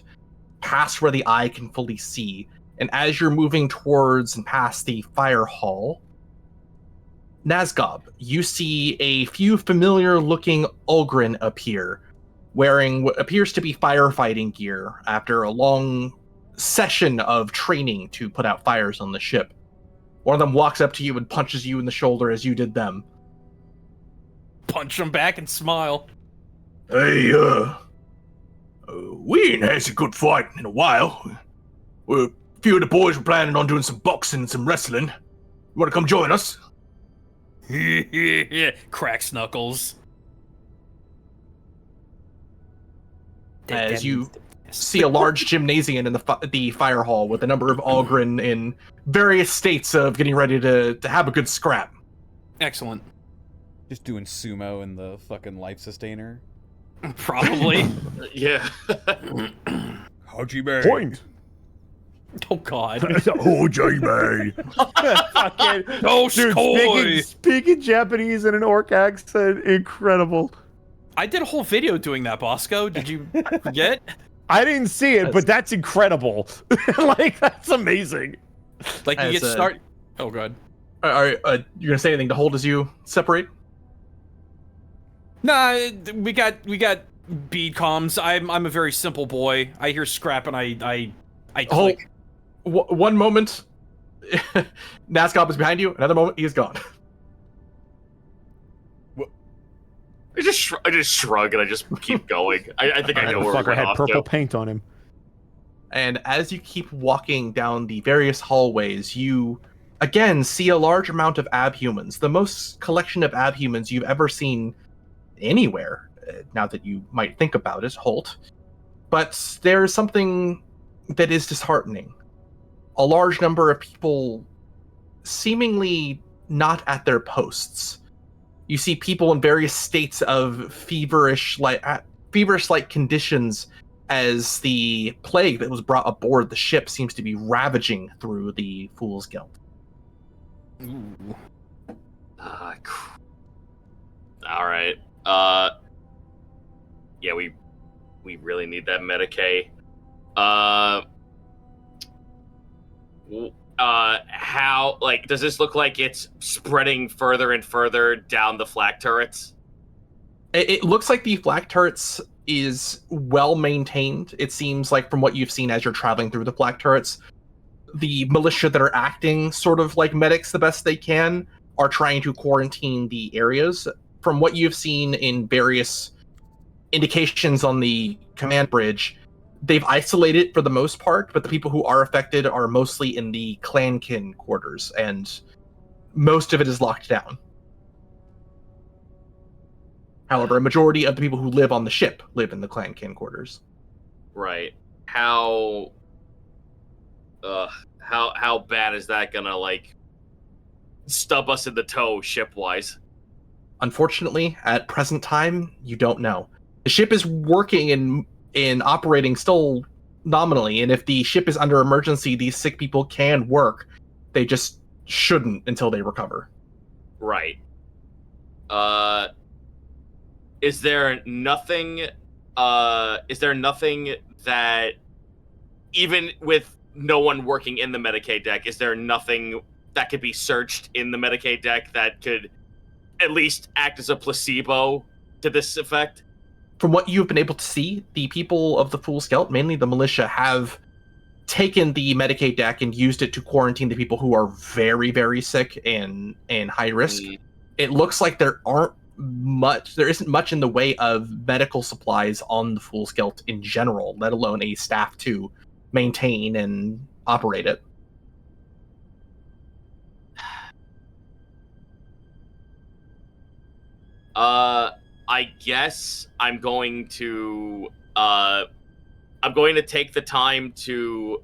past where the eye can fully see. And as you're moving towards and past the fire hall, Nazgob, you see a few familiar-looking Ulgrin appear, wearing what appears to be firefighting gear after a long session of training to put out fires on the ship. One of them walks up to you and punches you in the shoulder as you did them. Punch him back and smile. Hey, we ain't had a good fight in a while. A few of the boys were planning on doing some boxing and some wrestling. You want to come join us? Cracks knuckles. As you see a large gymnasium in the fire hall with a number of Ulgrin in various states of getting ready to have a good scrap. Excellent. Just doing sumo in the fucking life sustainer. Probably. Yeah. Hajime. Point. Oh God. Oh, Jamie. Fucking Oh, dude, Skoy. speaking Japanese in an orc accent, incredible. I did a whole video doing that, Bosco. Did you forget? I didn't see it, but that's incredible. Like, that's amazing. Like you As get a- start. Oh God. Are you gonna say anything to Hold as you separate? Nah, we got bead comms. I'm a very simple boy. I hear scrap and I Hold. click. One moment, Nazgob is behind you. Another moment, he is gone. I just shrug and I just keep going. I think I know The where we fucker went had off purple to. paint on him. And as you keep walking down the various hallways, you again see a large amount of abhumans, the most collection of abhumans you've ever seen anywhere, now that you might think about it, Holt. But there's something that is disheartening. A large number of people seemingly not at their posts. You see people in various states of feverish-like conditions as the plague that was brought aboard the ship seems to be ravaging through the Fool's Gelt. Ooh. All right. Yeah, we really need that Medicaid. How, like, does this look like it's spreading further and further down the flak turrets? It looks like the flak turrets is well maintained. It seems like from what you've seen as you're traveling through the flak turrets, the militia that are acting sort of like medics the best they can are trying to quarantine the areas. From what you've seen in various indications on the command bridge, they've isolated for the most part, but the people who are affected are mostly in the clankin quarters, and most of it is locked down. However, a majority of the people who live on the ship live in the clankin quarters. Right. How bad is that gonna, like, stub us in the toe ship-wise? Unfortunately, at present time, you don't know. The ship is working and operating still nominally, and if the ship is under emergency, these sick people can work. They just shouldn't until they recover. Right. Is there nothing that, even with no one working in the Medicaid deck, is there nothing that could be searched in the Medicaid deck that could at least act as a placebo to this effect? From what you've been able to see, the people of the Fool's Gelt, mainly the militia, have taken the Medicaid deck and used it to quarantine the people who are very, very sick and high risk. It looks like there isn't much in the way of medical supplies on the Fool's Gelt in general, let alone a staff to maintain and operate it. I guess I'm going to take the time to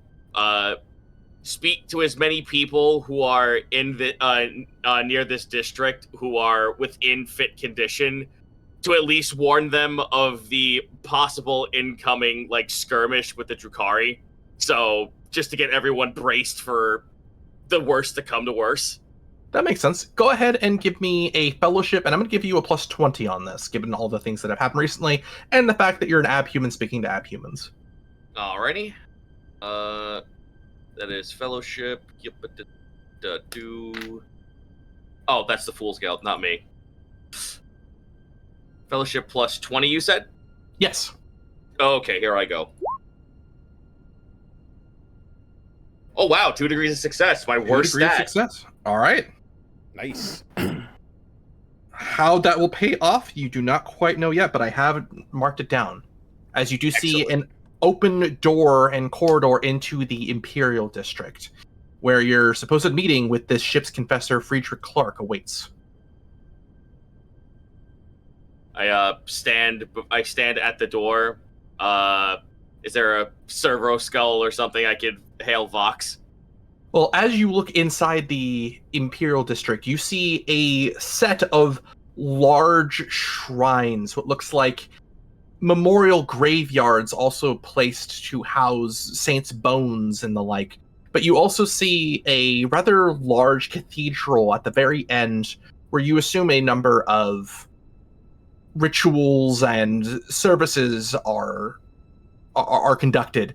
speak to as many people who are in the near this district who are within fit condition to at least warn them of the possible incoming like skirmish with the Drukhari. So just to get everyone braced for the worst to come to worse. That makes sense. Go ahead and give me a fellowship, and I'm going to give you a plus 20 on this, given all the things that have happened recently, and the fact that you're an abhuman speaking to abhumans. Alrighty. That is fellowship. Oh, that's the Fool's Gelt, not me. Fellowship plus 20, you said? Yes. Okay, here I go. Oh wow, 2 degrees of success. My worst 2 degrees of stat. success. All right. Nice. How that will pay off, you do not quite know yet, but I have marked it down. As you do see Excellent. an open door and corridor into the Imperial District, where your supposed meeting with this ship's confessor, Friedrich Clark, awaits. I stand at the door. Is there a servo skull or something I could hail Vox? Well, as you look inside the Imperial District, you see a set of large shrines, what looks like memorial graveyards also placed to house saints' bones and the like. But you also see a rather large cathedral at the very end where you assume a number of rituals and services are conducted.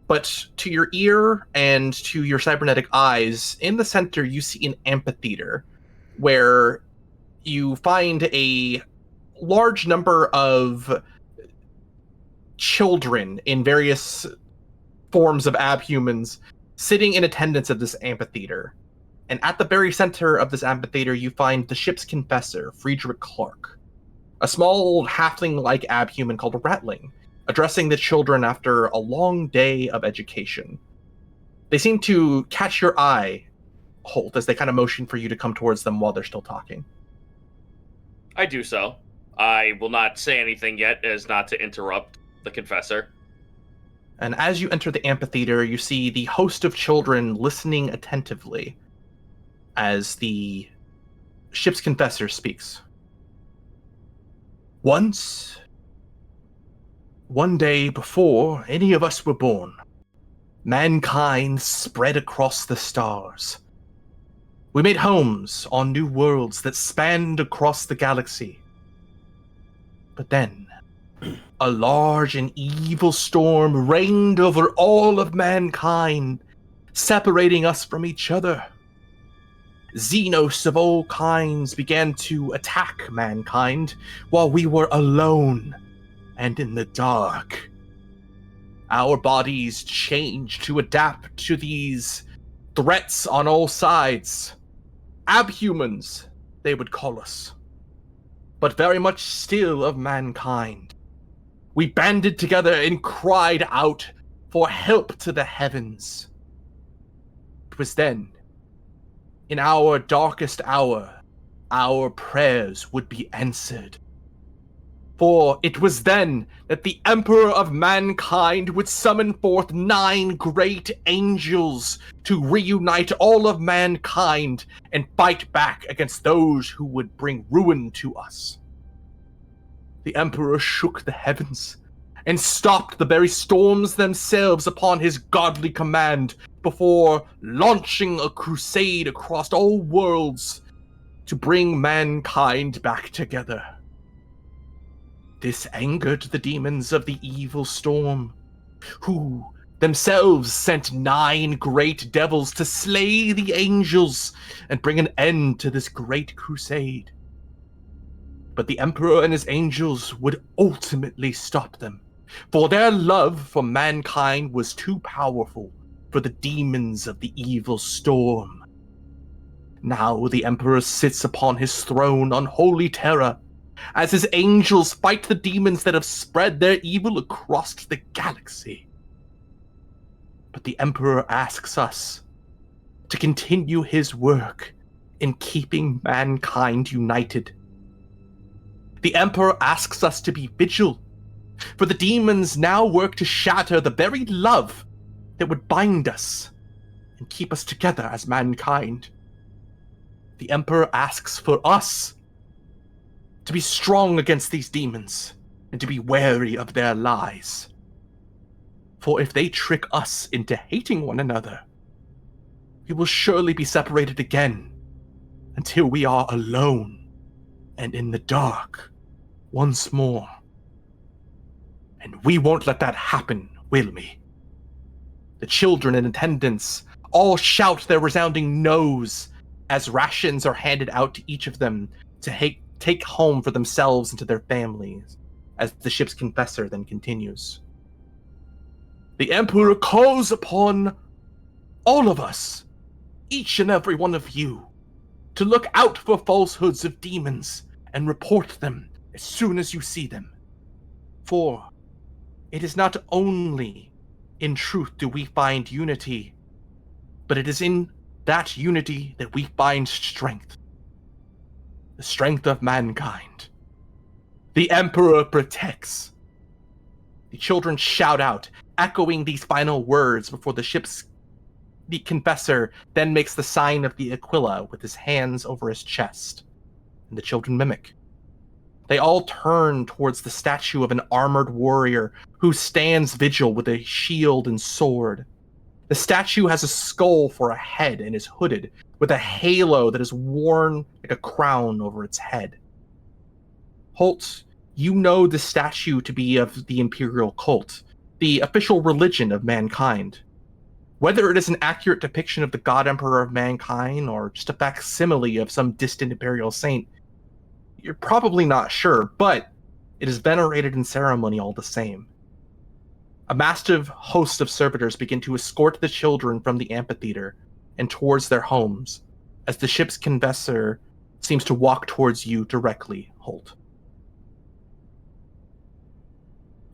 But to your ear and to your cybernetic eyes, in the center you see an amphitheater where you find a large number of children in various forms of abhumans sitting in attendance at this amphitheater. And at the very center of this amphitheater, you find the ship's confessor, Friedrich Clark, a small halfling-like abhuman called a Ratling, addressing the children after a long day of education. They seem to catch your eye, Holt, as they kind of motion for you to come towards them while they're still talking. I do so. I will not say anything yet as not to interrupt the confessor. And as you enter the amphitheater, you see the host of children listening attentively as the ship's confessor speaks. Once, one day before any of us were born, mankind spread across the stars. We made homes on new worlds that spanned across the galaxy. But then, a large and evil storm reigned over all of mankind, separating us from each other. Xenos of all kinds began to attack mankind while we were alone and in the dark. Our bodies changed to adapt to these threats on all sides. Abhumans, they would call us. But very much still of mankind. We banded together and cried out for help to the heavens. It was then, in our darkest hour, our prayers would be answered. For it was then that the Emperor of Mankind would summon forth 9 great angels to reunite all of mankind and fight back against those who would bring ruin to us. The Emperor shook the heavens and stopped the very storms themselves upon his godly command before launching a crusade across all worlds to bring mankind back together. This angered the demons of the evil storm, who themselves sent 9 great devils to slay the angels and bring an end to this great crusade. But the Emperor and his angels would ultimately stop them, for their love for mankind was too powerful for the demons of the evil storm. Now the Emperor sits upon his throne on holy terror, as his angels fight the demons that have spread their evil across the galaxy. But the Emperor asks us to continue his work in keeping mankind united. The Emperor asks us to be vigilant, for the demons now work to shatter the very love that would bind us and keep us together as mankind. The Emperor asks for us to be strong against these demons and to be wary of their lies. For if they trick us into hating one another, we will surely be separated again until we are alone and in the dark once more. And we won't let that happen, will we? The children in attendance all shout their resounding no's as rations are handed out to each of them to take home for themselves and to their families, as the ship's confessor then continues. The Emperor calls upon all of us, each and every one of you, to look out for falsehoods of demons and report them as soon as you see them. For it is not only in truth do we find unity, but it is in that unity that we find strength. The strength of mankind. The Emperor protects. The children shout out, echoing these final words before the confessor then makes the sign of the Aquila with his hands over his chest. And the children mimic. They all turn towards the statue of an armored warrior who stands vigil with a shield and sword. The statue has a skull for a head and is hooded, with a halo that is worn like a crown over its head. Holt, you know the statue to be of the Imperial cult, the official religion of mankind. Whether it is an accurate depiction of the God Emperor of mankind or just a facsimile of some distant Imperial saint, you're probably not sure, but it is venerated in ceremony all the same. A massive host of servitors begin to escort the children from the amphitheater and towards their homes, as the ship's confessor seems to walk towards you directly, Holt.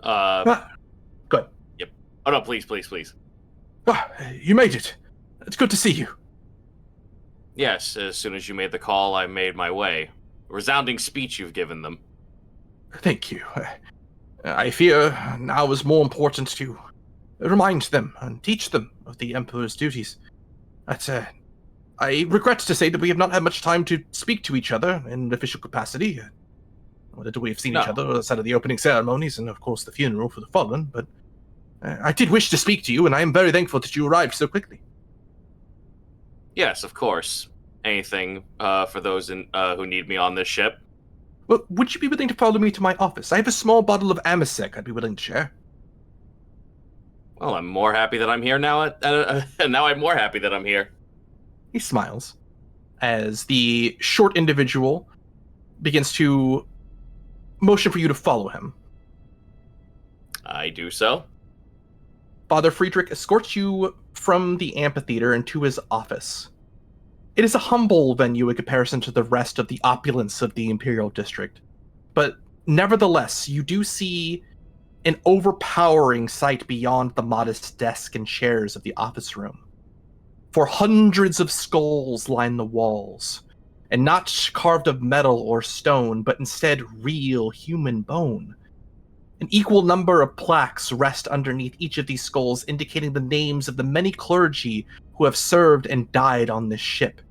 Good. Yep. Oh no, please. You made it. It's good to see you. Yes, as soon as you made the call, I made my way. A resounding speech you've given them. Thank you. I fear now is more important to remind them and teach them of the Emperor's duties. I regret to say that we have not had much time to speak to each other in an official capacity. Whether we have seen each other outside of the opening ceremonies and, of course, the funeral for the fallen, but I did wish to speak to you, and I am very thankful that you arrived so quickly. Yes, of course. Anything for those who need me on this ship. Well, would you be willing to follow me to my office? I have a small bottle of Amasec I'd be willing to share. Well, I'm more happy that I'm here now. Now I'm more happy that I'm here. He smiles as the short individual begins to motion for you to follow him. I do so. Father Friedrich escorts you from the amphitheater into his office. It is a humble venue in comparison to the rest of the opulence of the Imperial District, but nevertheless, you do see an overpowering sight beyond the modest desk and chairs of the office room. For hundreds of skulls line the walls, and not carved of metal or stone, but instead real human bone. An equal number of plaques rest underneath each of these skulls, indicating the names of the many clergy who have served and died on this ship,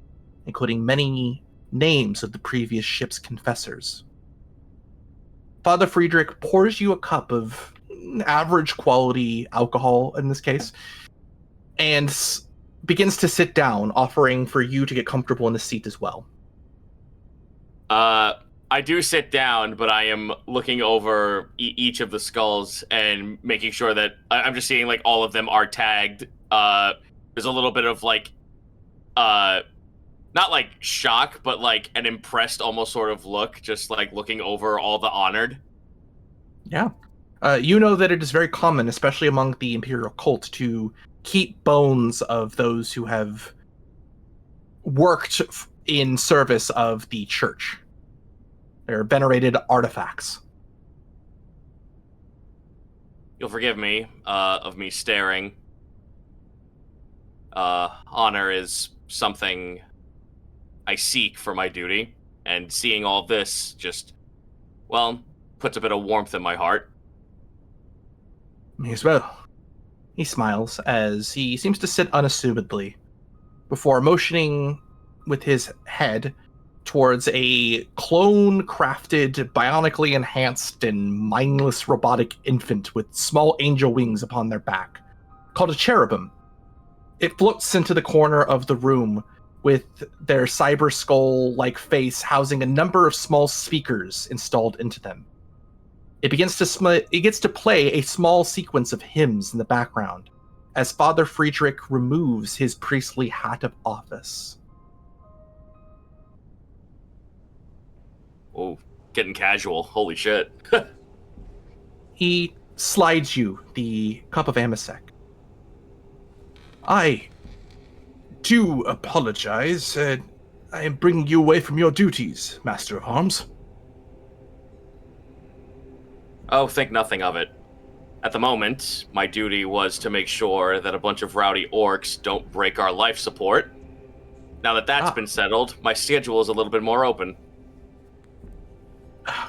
including many names of the previous ship's confessors. Father Friedrich pours you a cup of average quality alcohol, in this case, and begins to sit down, offering for you to get comfortable in the seat as well. I do sit down, but I am looking over each of the skulls and making sure that I'm just seeing like all of them are tagged. There's a little bit of like, not like shock, but like an impressed almost sort of look, just like looking over all the honored. Yeah. You know that it is very common, especially among the Imperial cult, to keep bones of those who have worked in service of the church. They're venerated artifacts. You'll forgive me of me staring. Honor is something I seek for my duty, and seeing all this just, well, puts a bit of warmth in my heart. Me as well. He smiles as he seems to sit unassumedly before motioning with his head towards a clone-crafted, bionically enhanced, and mindless robotic infant with small angel wings upon their back, called a cherubim. It floats into the corner of the room with their cyber skull-like face housing a number of small speakers installed into them. It gets to play a small sequence of hymns in the background as Father Friedrich removes his priestly hat of office. Oh, getting casual. Holy shit. He slides you the cup of Amasec. I do apologize. I am bringing you away from your duties, Master of Arms. Oh, think nothing of it. At the moment, my duty was to make sure that a bunch of rowdy orcs don't break our life support. Now that that's been settled, my schedule is a little bit more open.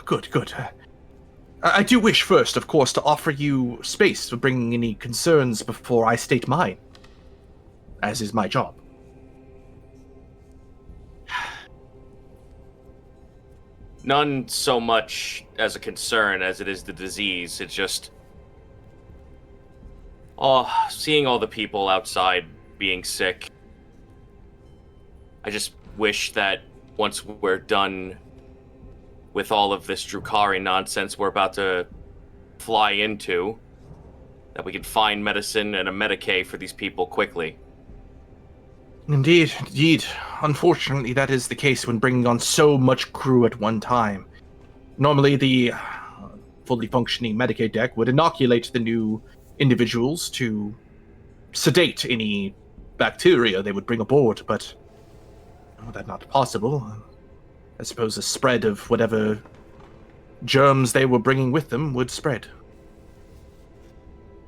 Good. I do wish first, of course, to offer you space for bringing any concerns before I state mine, as is my job. None so much as a concern as it is the disease. It's just... seeing all the people outside being sick. I just wish that once we're done with all of this Drukhari nonsense we're about to fly into, that we can find medicine and a Medicae for these people quickly. Indeed. Unfortunately, that is the case when bringing on so much crew at one time. Normally, the fully functioning Medicaid deck would inoculate the new individuals to sedate any bacteria they would bring aboard, but that's not possible. I suppose the spread of whatever germs they were bringing with them would spread.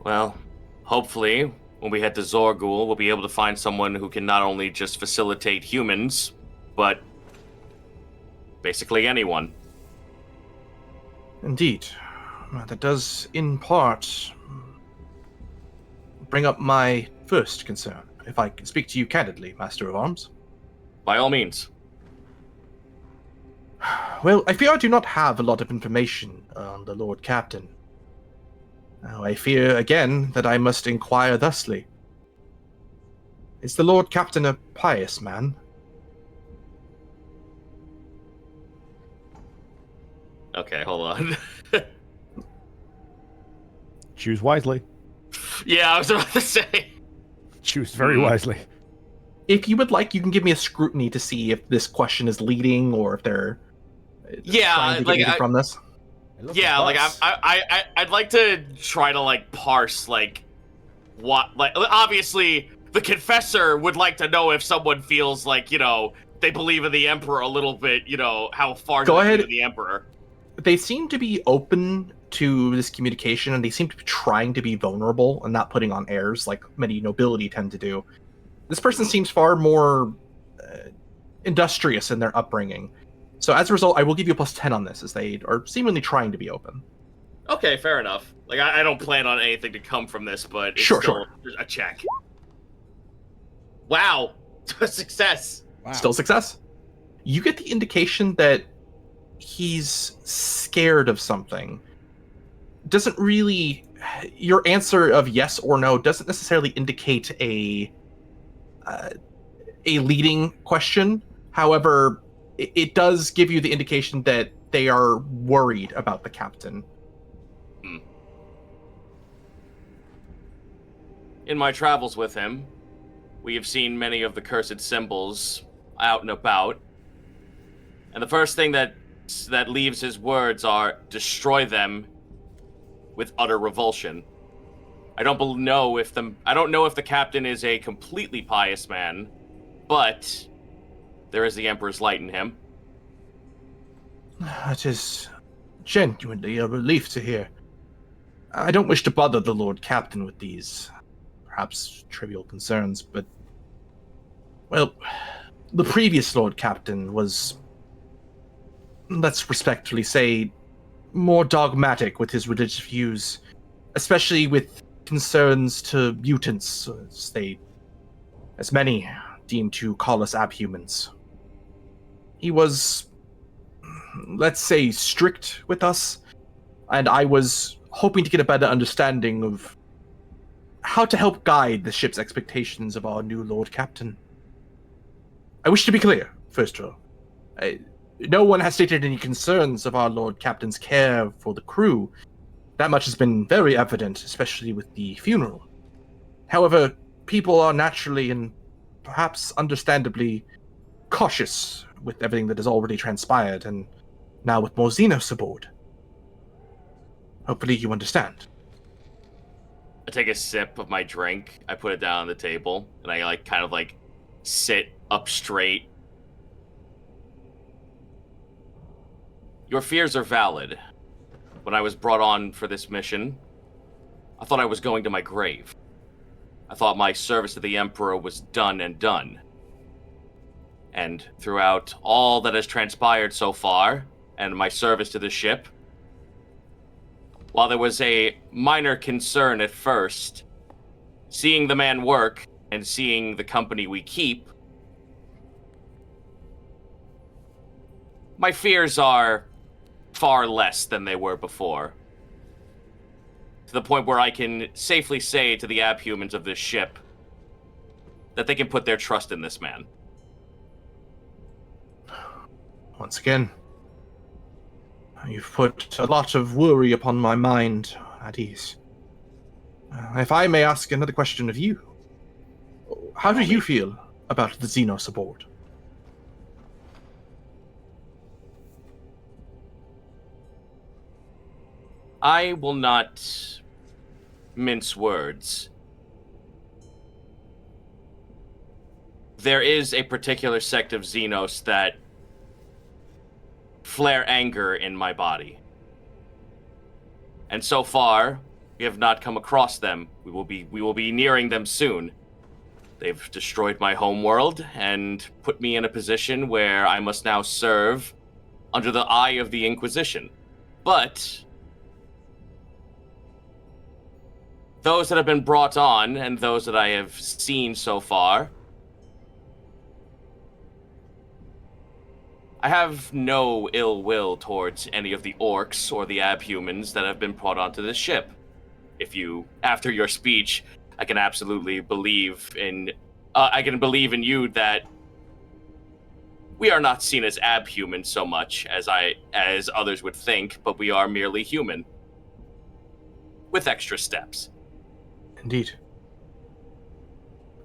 Well, hopefully, when we head to Zorgul, we'll be able to find someone who can not only just facilitate humans, but basically anyone. Indeed. That does, in part, bring up my first concern, if I can speak to you candidly, Master of Arms. By all means. Well, I fear I do not have a lot of information on the Lord Captain. Now, I fear, again, that I must inquire thusly. Is the Lord Captain a pious man? Okay, hold on. Choose wisely. Yeah, I was about to say. Choose very wisely. If you would like, you can give me a scrutiny to see if this question is leading or if they're trying to get anything from this. Yeah, like I'd like to try to like parse like what, like, obviously the confessor would like to know if someone feels like, you know, they believe in the emperor a little bit, you know, how far do they believe in the emperor. They seem to be open to this communication, and they seem to be trying to be vulnerable and not putting on airs like many nobility tend to do. This person seems far more industrious in their upbringing. So as a result, I will give you a +10 on this, as they are seemingly trying to be open. Okay, fair enough. Like, I don't plan on anything to come from this, but it's Sure. a check. Wow. A success. Wow. Still success. You get the indication that he's scared of something. Doesn't really... Your answer of yes or no doesn't necessarily indicate a leading question. However, it does give you the indication that they are worried about the captain. In my travels with him, we have seen many of the cursed symbols out and about. And the first thing that leaves his words are, destroy them with utter revulsion. I don't know if the captain is a completely pious man, but there is the Emperor's light in him. That is genuinely a relief to hear. I don't wish to bother the Lord Captain with these perhaps trivial concerns, but... Well, the previous Lord Captain was, let's respectfully say, more dogmatic with his religious views, especially with concerns to mutants, as many deemed to call us abhumans. He was, let's say, strict with us, and I was hoping to get a better understanding of how to help guide the ship's expectations of our new Lord Captain. I wish to be clear, first of all. No one has stated any concerns of our Lord Captain's care for the crew. That much has been very evident, especially with the funeral. However, people are naturally and perhaps understandably cautious with everything that has already transpired, and now with more Xenos aboard. Hopefully you understand. I take a sip of my drink, I put it down on the table, and I kind of sit up straight. Your fears are valid. When I was brought on for this mission, I thought I was going to my grave. I thought my service to the Emperor was done and done. And throughout all that has transpired so far, and my service to the ship, while there was a minor concern at first, seeing the man work and seeing the company we keep, my fears are far less than they were before. To the point where I can safely say to the abhumans of this ship that they can put their trust in this man. Once again, you've put a lot of worry upon my mind at ease. If I may ask another question of you, how do you feel about the Xenos aboard? I will not mince words. There is a particular sect of Xenos that flare anger in my body. And so far, we have not come across them. We will be nearing them soon. They've destroyed my homeworld and put me in a position where I must now serve under the eye of the Inquisition. But those that have been brought on and those that I have seen so far, I have no ill will towards any of the orcs or the abhumans that have been brought onto this ship. After your speech, I can absolutely believe in you that we are not seen as abhuman so much as others would think, but we are merely human. With extra steps. Indeed.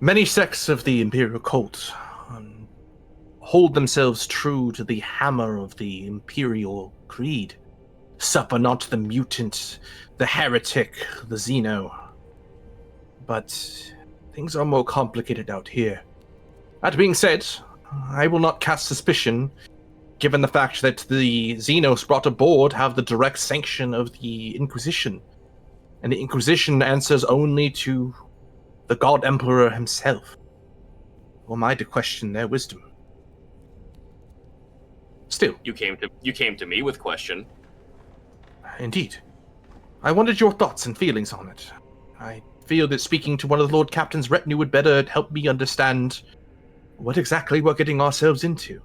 Many sects of the Imperial cult hold themselves true to the hammer of the Imperial creed. Suffer not the mutant, the heretic, the Xeno. But things are more complicated out here. That being said, I will not cast suspicion, given the fact that the Xenos brought aboard have the direct sanction of the Inquisition. And the Inquisition answers only to the God Emperor himself. Who am I to question their wisdom? Still. You came to me with question. Indeed. I wanted your thoughts and feelings on it. I feel that speaking to one of the Lord Captain's retinue would better help me understand what exactly we're getting ourselves into.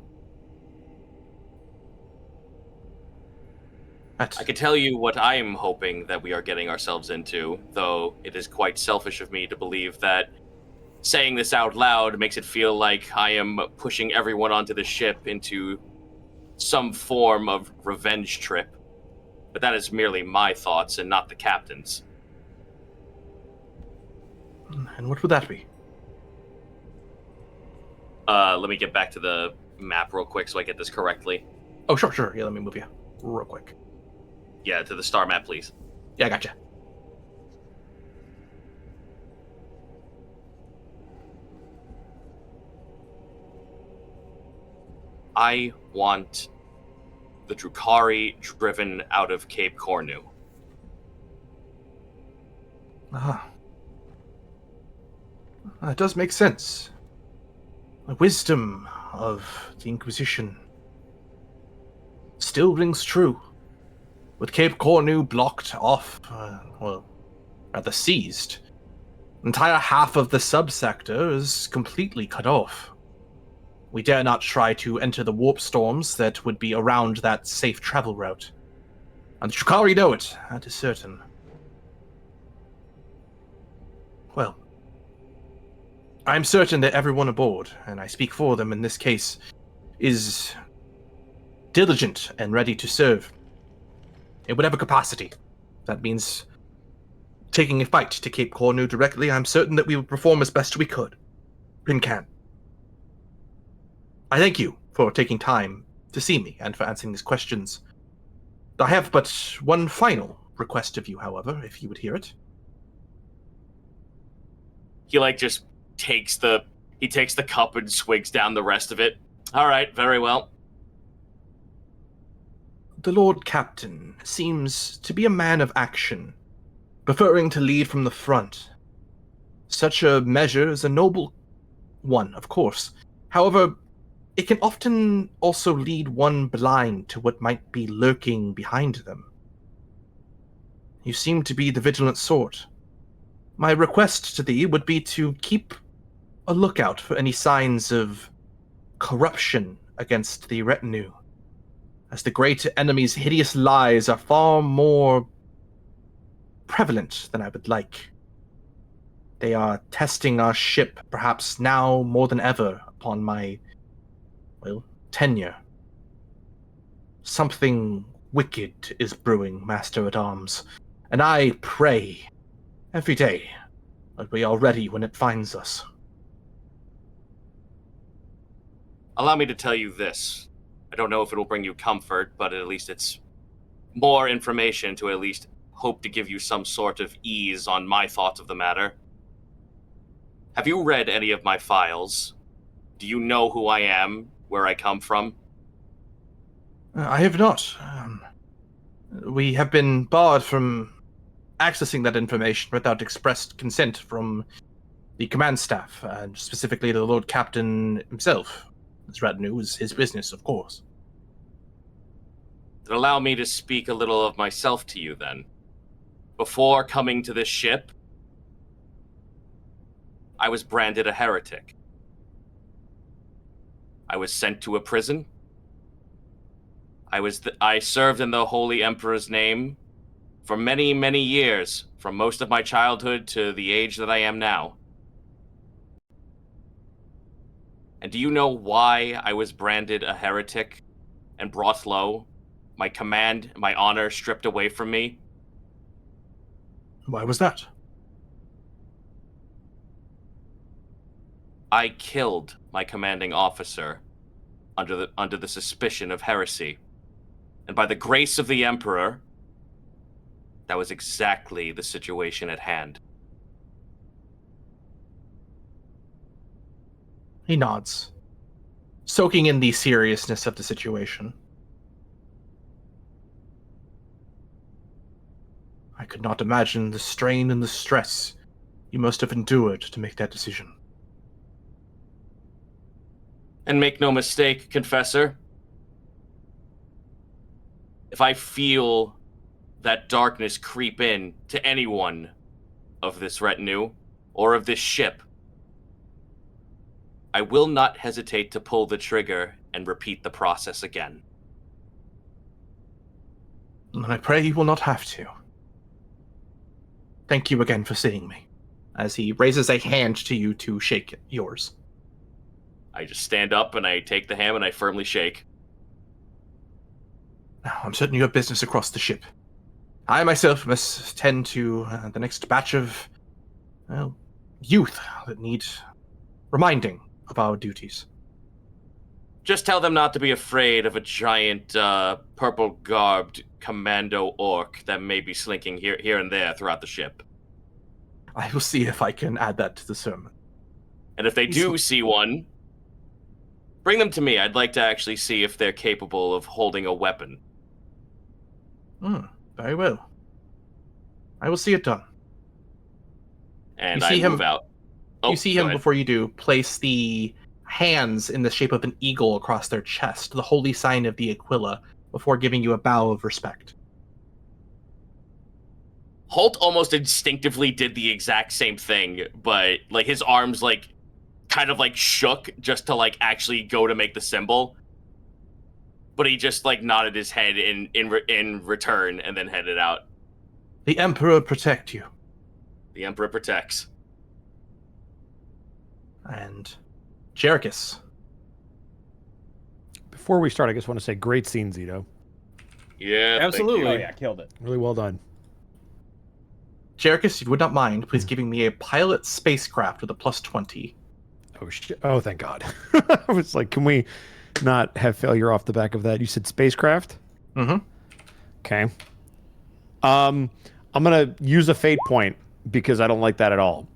I can tell you what I'm hoping that we are getting ourselves into, though it is quite selfish of me to believe that saying this out loud makes it feel like I am pushing everyone onto the ship into some form of revenge trip. But that is merely my thoughts and not the captain's. And what would that be? Let me get back to the map real quick so I get this correctly. Oh, sure. Yeah, let me move you real quick. Yeah, to the star map, please. Yeah, I gotcha. I want the Drukhari driven out of Cape Cornu. It does make sense. The wisdom of the Inquisition still rings true. With Cape Cornu blocked off, rather seized, Entire half of the subsector is completely cut off. We dare not try to enter the warp storms that would be around that safe travel route. And the Chukari know it, that is certain. Well, I'm certain that everyone aboard, and I speak for them in this case, is diligent and ready to serve in whatever capacity. That means taking a fight to Cape Cornu directly. I'm certain that we will perform as best we could and can. I thank you for taking time to see me and for answering these questions. I have but one final request of you, however, if you would hear it. He just takes the cup and swigs down the rest of it. All right, very well. The Lord Captain seems to be a man of action, preferring to lead from the front. Such a measure is a noble one, of course. However, it can often also lead one blind to what might be lurking behind them. You seem to be the vigilant sort. My request to thee would be to keep a lookout for any signs of corruption against the retinue, as the great enemy's hideous lies are far more prevalent than I would like. They are testing our ship, perhaps now more than ever, upon my, tenure. Something wicked is brewing, Master-at-Arms, and I pray every day that we are ready when it finds us. Allow me to tell you this. I don't know if it'll bring you comfort, but at least it's more information to at least hope to give you some sort of ease on my thoughts of the matter. Have you read any of my files? Do you know who I am, where I come from? I have not. We have been barred from accessing that information without expressed consent from the command staff, and specifically the Lord Captain himself. His retinue is his business, of course. Allow me to speak a little of myself to you, then. Before coming to this ship, I was branded a heretic. I was sent to a prison. I served in the Holy Emperor's name for many, many years, from most of my childhood to the age that I am now. And do you know why I was branded a heretic and brought low? My command, my honor stripped away from me? Why was that? I killed my commanding officer under the suspicion of heresy. And by the grace of the Emperor, that was exactly the situation at hand. He nods, soaking in the seriousness of the situation. I could not imagine the strain and the stress you must have endured to make that decision. And make no mistake, Confessor, if I feel that darkness creep in to anyone of this retinue or of this ship, I will not hesitate to pull the trigger and repeat the process again. And I pray you will not have to. Thank you again for seeing me, as he raises a hand to you to shake yours. I just stand up and I take the hand and I firmly shake. Now, I'm certain you have business across the ship. I myself must tend to the next batch of youth that need reminding of our duties. Just tell them not to be afraid of a giant, purple-garbed commando orc that may be slinking here and there throughout the ship. I will see if I can add that to the sermon. And if they do see one, bring them to me. I'd like to actually see if they're capable of holding a weapon. Very well. I will see it done. And you see I move out. Oh, you see him before you do place the hands in the shape of an eagle across their chest, the holy sign of the Aquila, before giving you a bow of respect. Holt almost instinctively did the exact same thing, but like his arms like kind of like shook just to like actually go to make the symbol. But he just like nodded his head in return and then headed out. The Emperor protect you. The Emperor protects. And Jerichus. Before we start, I just want to say great scene, Zito. Yeah, Absolutely. Oh yeah, killed it. Really well done. Jerichus, if you would not mind, please giving me a pilot spacecraft with a +20. Oh shit! Oh, thank God. I was like, can we not have failure off the back of that? You said spacecraft. Mm-hmm. Okay. I'm gonna use a fate point because I don't like that at all.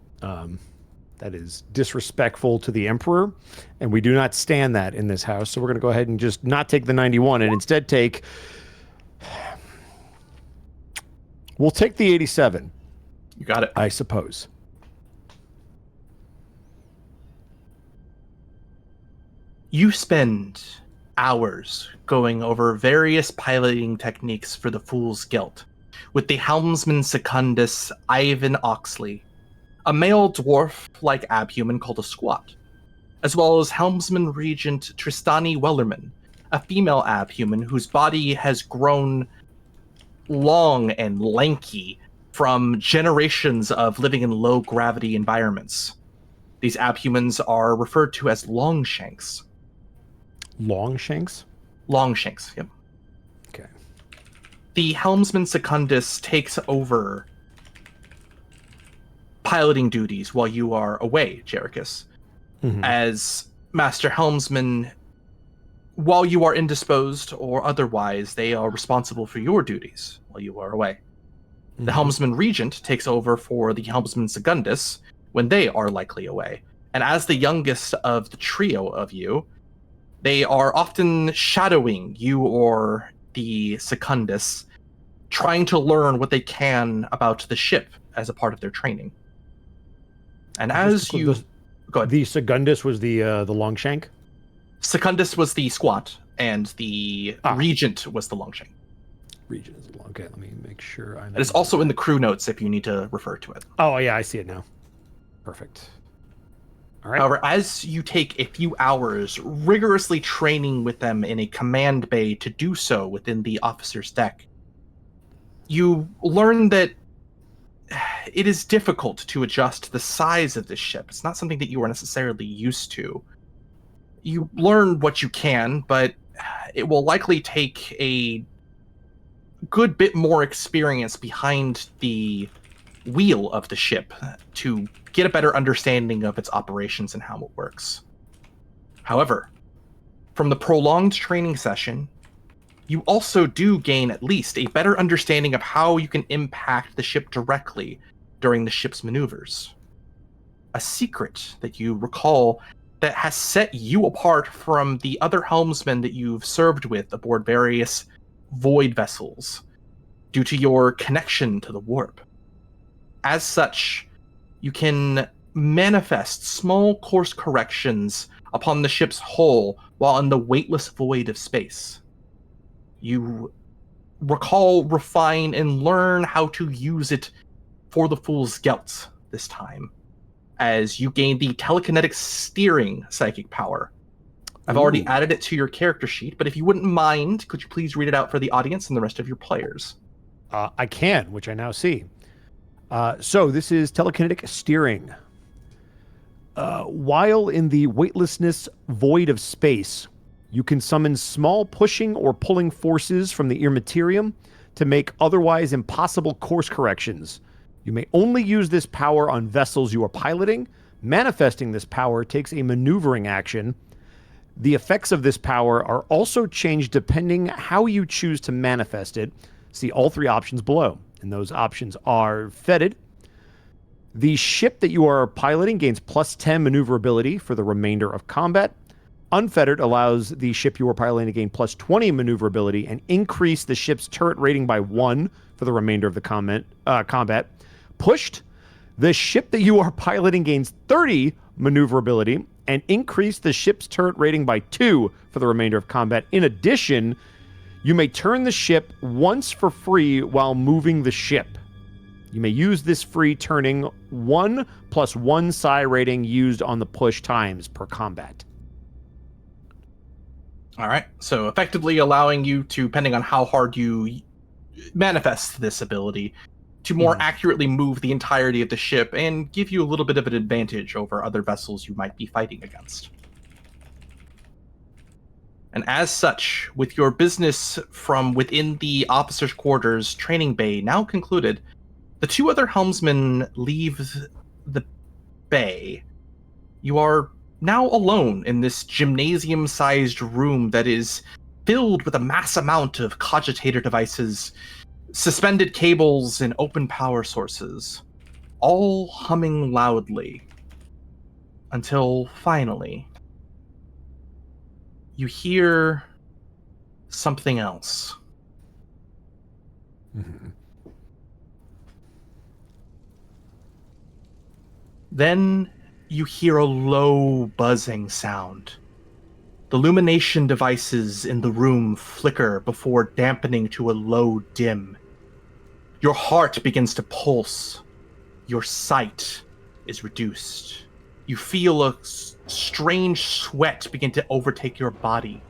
That is disrespectful to the Emperor, and we do not stand that in this house. So we're gonna go ahead and just not take the 91 and instead take. We'll take the 87. You got it. I suppose. You spend hours going over various piloting techniques for the Fool's Gelt with the helmsman Secundus Ivan Oxley, a male dwarf-like abhuman called a Squat, as well as helmsman regent Tristani Wellerman, a female abhuman whose body has grown long and lanky from generations of living in low-gravity environments. These abhumans are referred to as Longshanks. Longshanks? Longshanks, yep. Okay. The helmsman Secundus takes over piloting duties while you are away, Jerichus. Mhm. As Master Helmsman, while you are indisposed or otherwise, they are responsible for your duties while you are away. The helmsman regent takes over for the helmsman Secundus when they are likely away. And as the youngest of the trio of you, they are often shadowing you or the Secundus, trying to learn what they can about the ship as a part of their training. And as you... Go ahead. The Secundus was the Longshank? Secundus was the Squat, and the Regent was the Longshank. Regent is the long. Okay, let me make sure I know. It is also in the crew notes if you need to refer to it. Oh, yeah, I see it now. Perfect. All right. However, as you take a few hours rigorously training with them in a command bay to do so within the officer's deck, you learn that it is difficult to adjust the size of this ship. It's not something that you are necessarily used to. You learn what you can, but it will likely take a good bit more experience behind the wheel of the ship to get a better understanding of its operations and how it works. However, from the prolonged training session, you also do gain at least a better understanding of how you can impact the ship directly during the ship's maneuvers. A secret that you recall that has set you apart from the other helmsmen that you've served with aboard various void vessels due to your connection to the warp. As such, you can manifest small course corrections upon the ship's hull while in the weightless void of space. You recall, refine, and learn how to use it for the Fool's Gelt this time, as you gain the telekinetic steering psychic power. I've already added it to your character sheet, but if you wouldn't mind, could you please read it out for the audience and the rest of your players? I can, which I now see. So this is telekinetic steering. While in the weightlessness void of space, you can summon small pushing or pulling forces from the Irmaterium to make otherwise impossible course corrections. You may only use this power on vessels you are piloting. Manifesting this power takes a maneuvering action. The effects of this power are also changed depending how you choose to manifest it. See all three options below, and those options are fetid. The ship that you are piloting gains +10 maneuverability for the remainder of combat. Unfettered allows the ship you are piloting to gain +20 maneuverability and increase the ship's turret rating by 1 for the remainder of the combat. Pushed, the ship that you are piloting gains 30 maneuverability and increase the ship's turret rating by 2 for the remainder of combat. In addition, you may turn the ship once for free while moving the ship. You may use this free turning 1 + 1 psi rating used on the push times per combat. All right. So effectively allowing you to, depending on how hard you manifest this ability, to more accurately move the entirety of the ship and give you a little bit of an advantage over other vessels you might be fighting against. And as such, with your business from within the officers' quarters training bay now concluded, the two other helmsmen leave the bay. You are now alone in this gymnasium-sized room that is filled with a mass amount of cogitator devices, suspended cables, and open power sources, all humming loudly. Until finally, you hear something else. Then you hear a low buzzing sound. The illumination devices in the room flicker before dampening to a low dim. Your heart begins to pulse. Your sight is reduced. You feel a strange sweat begin to overtake your body.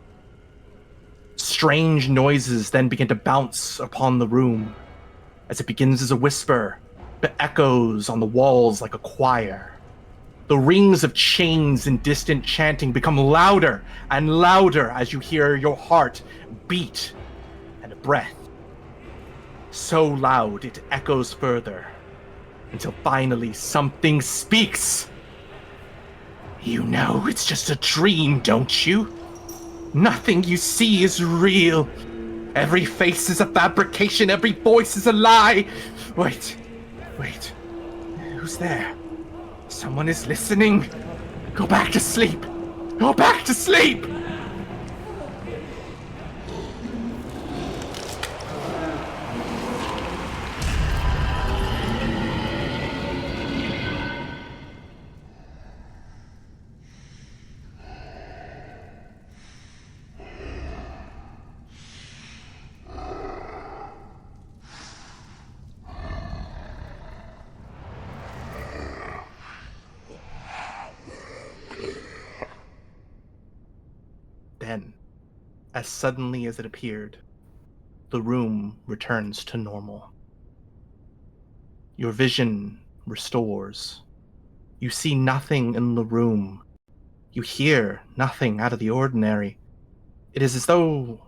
Strange noises then begin to bounce upon the room, as it begins as a whisper, but echoes on the walls like a choir. The rings of chains and distant chanting become louder and louder as you hear your heart beat and a breath. So loud it echoes further, until finally something speaks. You know it's just a dream, don't you? Nothing you see is real. Every face is a fabrication, every voice is a lie. Wait. Who's there? Someone is listening. Go back to sleep. Go back to sleep! Then, as suddenly as it appeared, the room returns to normal. Your vision restores. You see nothing in the room. You hear nothing out of the ordinary. It is as though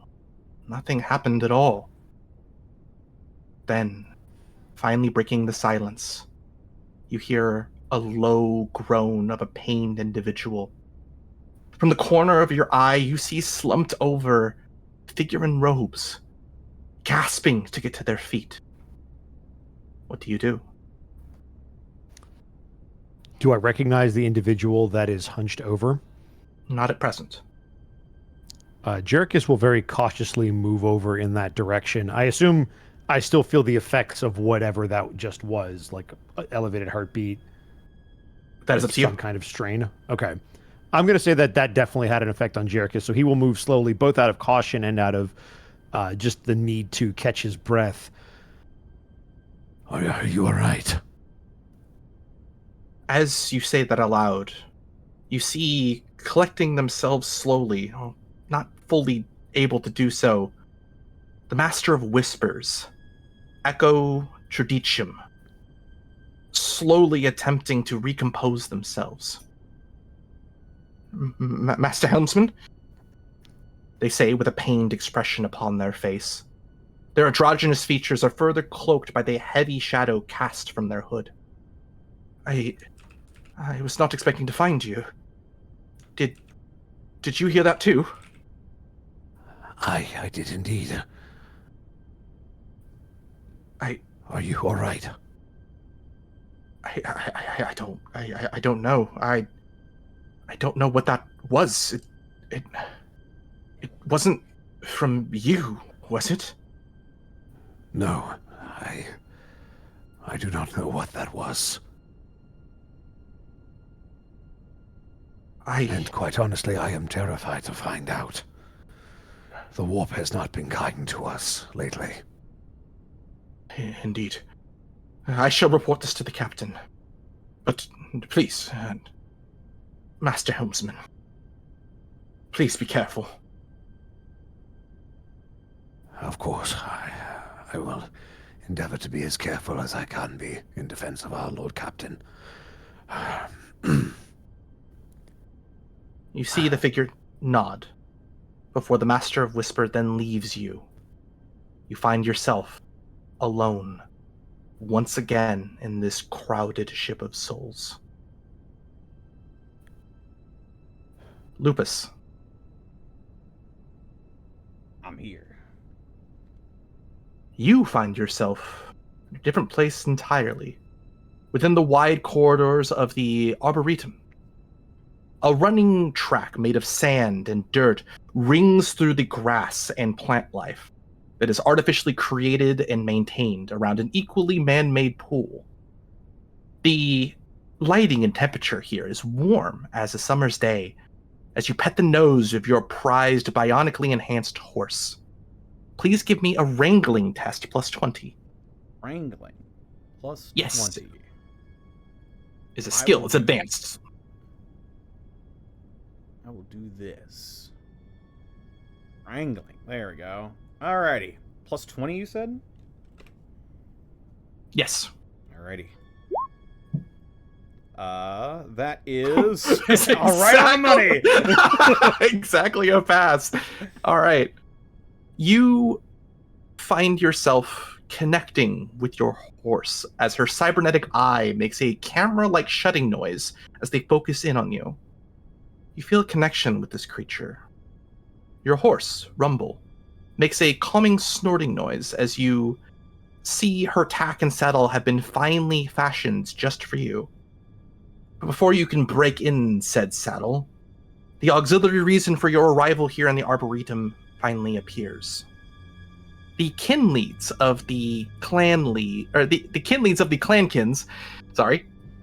nothing happened at all. Then, finally breaking the silence, you hear a low groan of a pained individual. From the corner of your eye, you see slumped over a figure in robes, gasping to get to their feet. What do you do? Do I recognize the individual that is hunched over? Not at present. Jerichus will very cautiously move over in that direction. I assume I still feel the effects of whatever that just was, like elevated heartbeat. That is up to you. Some kind of strain. Okay. I'm going to say that definitely had an effect on Jerichus, so he will move slowly, both out of caution and out of just the need to catch his breath. Are you all right? As you say that aloud, you see collecting themselves slowly, not fully able to do so, the Master of Whispers, Echo Traditium, slowly attempting to recompose themselves. Master Helmsman? They say with a pained expression upon their face. Their androgynous features are further cloaked by the heavy shadow cast from their hood. I was not expecting to find you. Did you hear that too? I did indeed. Are you all right? I don't know. I don't know what that was. It wasn't from you, was it? No, I do not know what that was. And quite honestly, I am terrified to find out. The warp has not been kind to us lately. Indeed. I shall report this to the captain. But please, Master Helmsman, please be careful. Of course, I will endeavor to be as careful as I can be in defense of our Lord Captain. You see the figure nod before the Master of Whisper then leaves you. You find yourself alone once again in this crowded ship of souls. Lupus. I'm here. You find yourself in a different place entirely, within the wide corridors of the Arboretum. A running track made of sand and dirt rings through the grass and plant life that is artificially created and maintained around an equally man-made pool. The lighting and temperature here is warm as a summer's day as you pet the nose of your prized bionically enhanced horse. Please give me a wrangling test plus 20. Wrangling. Plus Yes. 20. Is a skill. It's advanced. I will do this. Wrangling. There we go. Alrighty. Plus 20, you said? Yes. Alrighty. That is all right on the money. Exactly a pass. All right. You find yourself connecting with your horse as her cybernetic eye makes a camera-like shutting noise as they focus in on you. You feel a connection with this creature. Your horse, Rumble, makes a calming snorting noise as you see her tack and saddle have been finely fashioned just for you. But before you can break in said saddle, the auxiliary reason for your arrival here in the Arboretum finally appears. The kin leads of the clankins,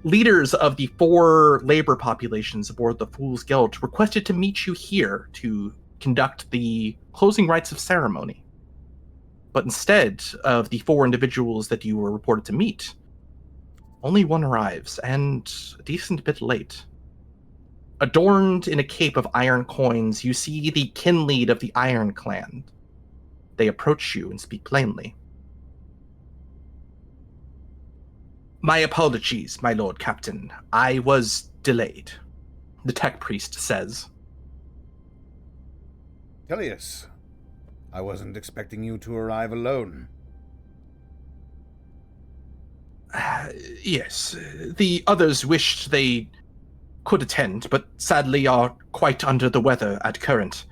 leaders of the 4 labor populations aboard the Fool's Gelt requested to meet you here to conduct the closing rites of ceremony. But instead of the 4 individuals that you were reported to meet, only one arrives, and a decent bit late. Adorned in a cape of iron coins, you see the kin lead of the Iron Clan. They approach you and speak plainly. My apologies, my Lord Captain. I was delayed, the tech priest says. Tellius, I wasn't expecting you to arrive alone. Yes, the others wished they could attend, but sadly are quite under the weather at current.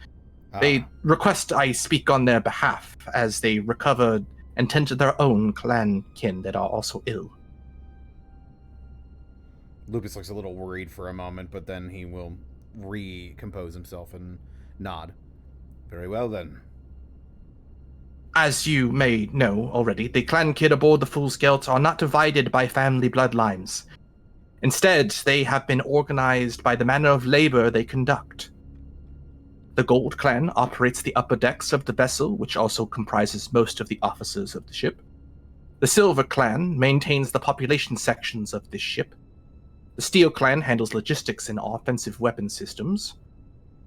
They request I speak on their behalf as they recover and tend to their own clan kin that are also ill. Lucas looks a little worried for a moment, but then he will recompose himself and nod. Very well, then. As you may know already, the clan kin aboard the Fool's Gelt are not divided by family bloodlines. Instead, they have been organized by the manner of labor they conduct. The Gold Clan operates the upper decks of the vessel, which also comprises most of the officers of the ship. The Silver Clan maintains the population sections of this ship. The Steel Clan handles logistics and offensive weapon systems.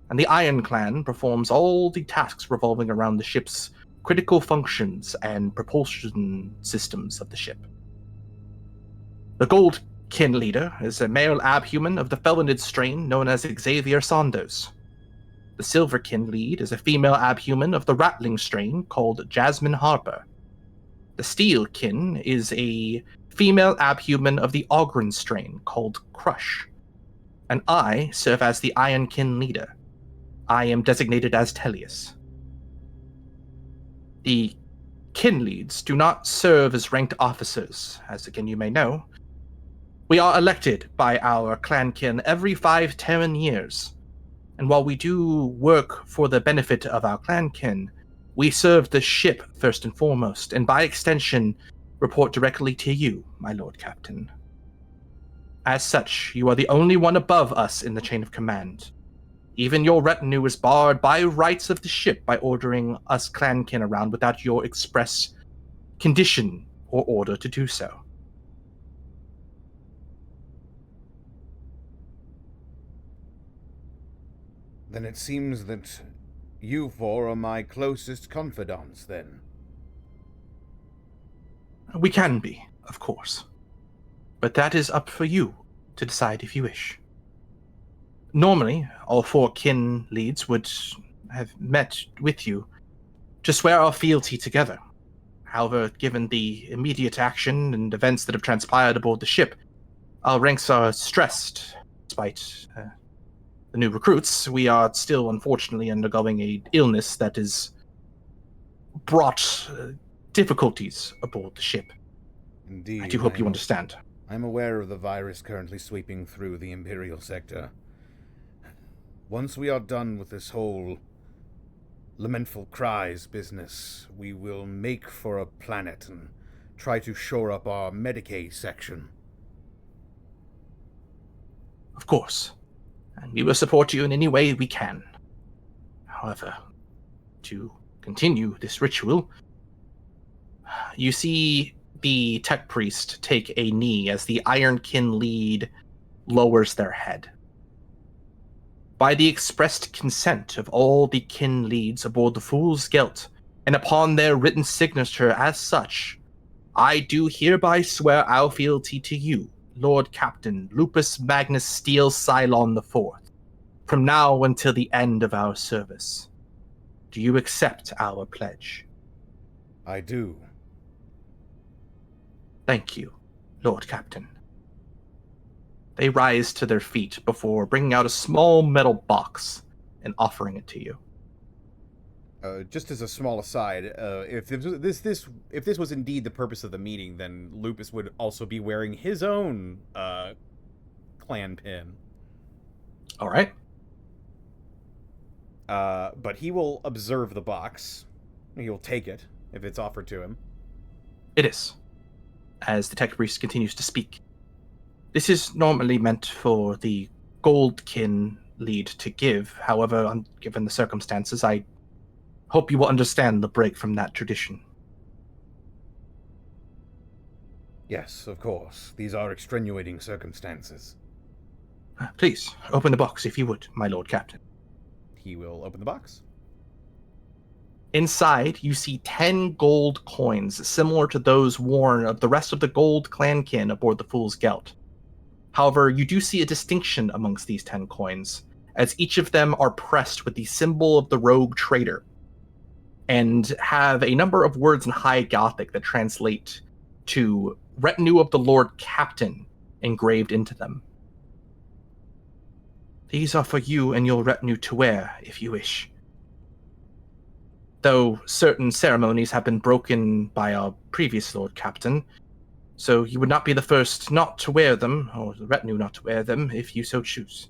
And the Iron Clan performs all the tasks revolving around the ship's critical functions and propulsion systems of the ship. The Gold Kin leader is a male abhuman of the Felonid strain known as Xavier Saunders. The Silverkin lead is a female abhuman of the Rattling strain called Jasmine Harper. The Steelkin is a female abhuman of the Ogren strain called Crush. And I serve as the Ironkin leader. I am designated as Tellius. The kin leads do not serve as ranked officers, as again you may know. We are elected by our clan kin every 5 Terran years. And while we do work for the benefit of our clan kin, we serve the ship first and foremost, and by extension, report directly to you, my Lord Captain. As such, you are the only one above us in the chain of command. Even your retinue is barred by rights of the ship by ordering us clan kin around without your express condition or order to do so. Then it seems that you four are my closest confidants, then. We can be, of course. But that is up for you to decide if you wish. Normally, all 4 kin leads would have met with you to swear our fealty together. However, given the immediate action and events that have transpired aboard the ship, our ranks are stressed. Despite the new recruits, we are still unfortunately undergoing an illness that has brought difficulties aboard the ship. Indeed. I do hope you understand. I'm aware of the virus currently sweeping through the Imperial sector. Once we are done with this whole lamentful cries business, we will make for a planet and try to shore up our Medicaid section. Of course. And we will support you in any way we can. However, to continue this ritual, you see the tech priest take a knee as the Ironkin lead lowers their head. By the expressed consent of all the kin leads aboard the Fool's Gelt, and upon their written signature as such, I do hereby swear our fealty to you, Lord Captain Lupus Magnus Steel Cylon IV, from now until the end of our service. Do you accept our pledge? I do. Thank you, Lord Captain. They rise to their feet before bringing out a small metal box and offering it to you. Just as a small aside, if this was indeed the purpose of the meeting, then Lupus would also be wearing his own clan pin. All right. But he will observe the box. He will take it if it's offered to him. It is. As the tech priest continues to speak. This is normally meant for the Goldkin lead to give. However, given the circumstances, I hope you will understand the break from that tradition. Yes, of course. These are extenuating circumstances. Please, open the box if you would, my Lord Captain. He will open the box. Inside, you see 10 gold coins, similar to those worn of the rest of the gold clankin aboard the Fool's Gelt. However, you do see a distinction amongst these 10 coins, as each of them are pressed with the symbol of the rogue trader, and have a number of words in High Gothic that translate to Retinue of the Lord Captain engraved into them. These are for you and your retinue to wear, if you wish. Though certain ceremonies have been broken by our previous Lord Captain, so you would not be the first not to wear them, or the retinue not to wear them, if you so choose.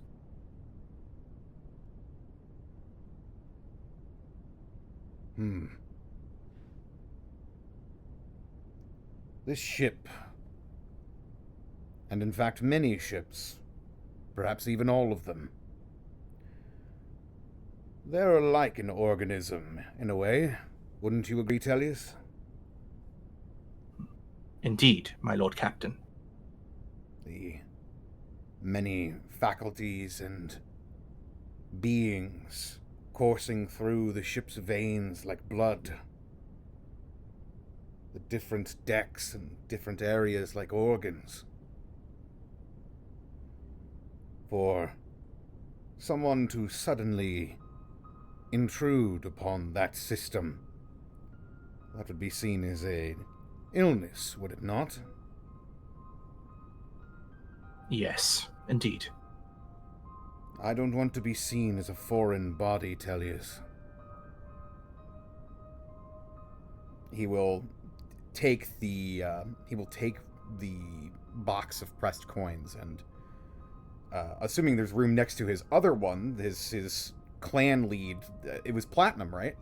This ship, and in fact many ships, perhaps even all of them, they're like an organism, in a way. Wouldn't you agree, Tellius? Indeed, my Lord Captain. The many faculties and beings coursing through the ship's veins like blood. The different decks and different areas like organs. For someone to suddenly intrude upon that system, that would be seen as an illness, would it not? Yes, indeed. I don't want to be seen as a foreign body, Tellius. He will take the box of pressed coins and, assuming there's room next to his other one, his clan lead, it was platinum, right?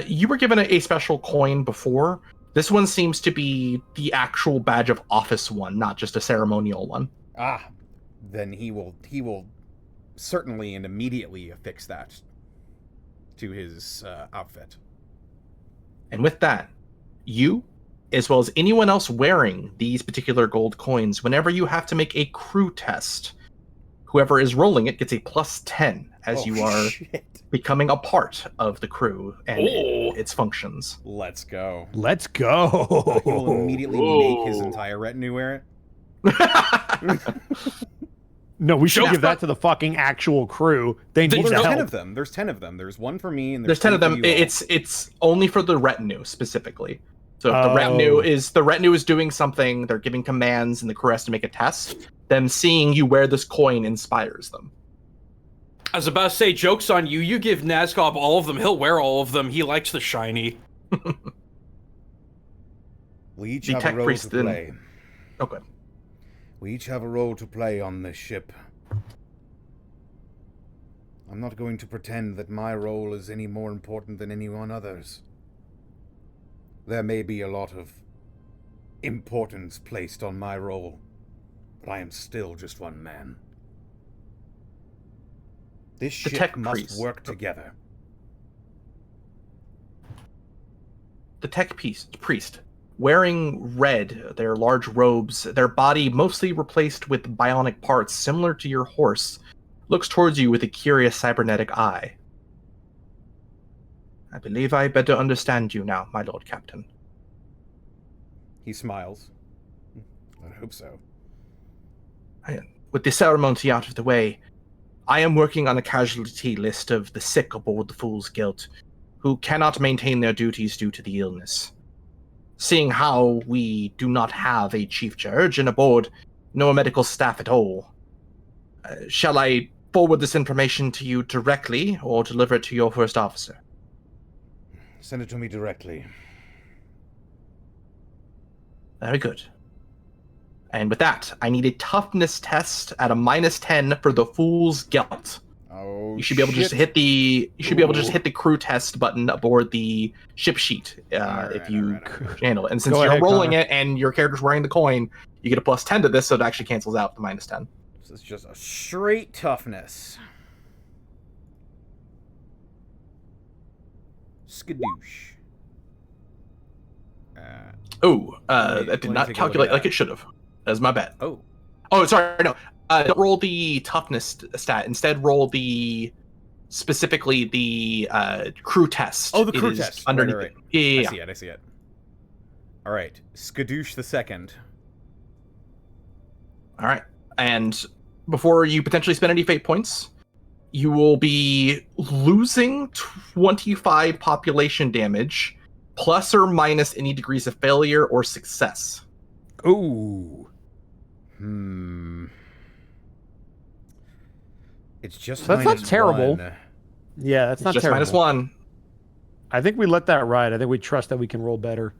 You were given a special coin before. This one seems to be the actual badge of office one, not just a ceremonial one. Ah, then he will certainly and immediately affix that to his outfit. And with that, you, as well as anyone else wearing these particular gold coins, whenever you have to make a crew test, Whoever is rolling it gets a +10 as you are shit. becoming a part of the crew and its functions. Let's go. Let's go. He will immediately make his entire retinue wear it. No, we should give that to the fucking actual crew. They need Well, to there's 10 help. of them. There's 10 of them. There's one for me, and There's 10 of two for them. you all. It's only for the retinue specifically. So if the retinue is doing something, they're giving commands, and the crew has to make a test. Them seeing you wear this coin inspires them. I was about to say, joke's on you. You give Nazgob all of them, he'll wear all of them. He likes the shiny. We each The have tech a role priest to then- play. Okay. We each have a role to play on this ship. I'm not going to pretend that my role is any more important than anyone other's. There may be a lot of importance placed on my role, but I am still just one man. This The ship tech must priest. work together. The tech priest, wearing red, their large robes, their body mostly replaced with bionic parts similar to your horse, looks towards you with a curious cybernetic eye. I believe I better understand you now, my lord captain. He smiles. I hope so. With the ceremony out of the way, I am working on a casualty list of the sick aboard the Fool's Gelt, who cannot maintain their duties due to the illness. Seeing how we do not have a chief judge and aboard no medical staff at all, shall I forward this information to you directly or deliver it to your first officer? Send it to me directly. Very good. And with that, I need a toughness test at a -10 for the Fool's Gelt. Oh, You should be able to just hit the crew test button aboard the ship sheet if you handle it. And since Go you're ahead, rolling Connor. it and your character's wearing the coin, you get a +10 to this, so it actually cancels out the -10. This is just a straight toughness. Skadoosh. That did not take a look calculate at like that. it should have. That's my bad. Oh. Oh, sorry, no. Don't roll the toughness stat. Instead, roll specifically the crew test. Oh, the It crew is test. underneath. Right. Yeah. I see it. All right. Skadoosh the second. All right. And before you potentially spend any fate points, you will be losing 25 population damage, plus or minus any degrees of failure or success. Ooh. It's just So that's not terrible. -1. Yeah, that's not Just terrible. -1. I think we let that ride. I think we trust that we can roll better.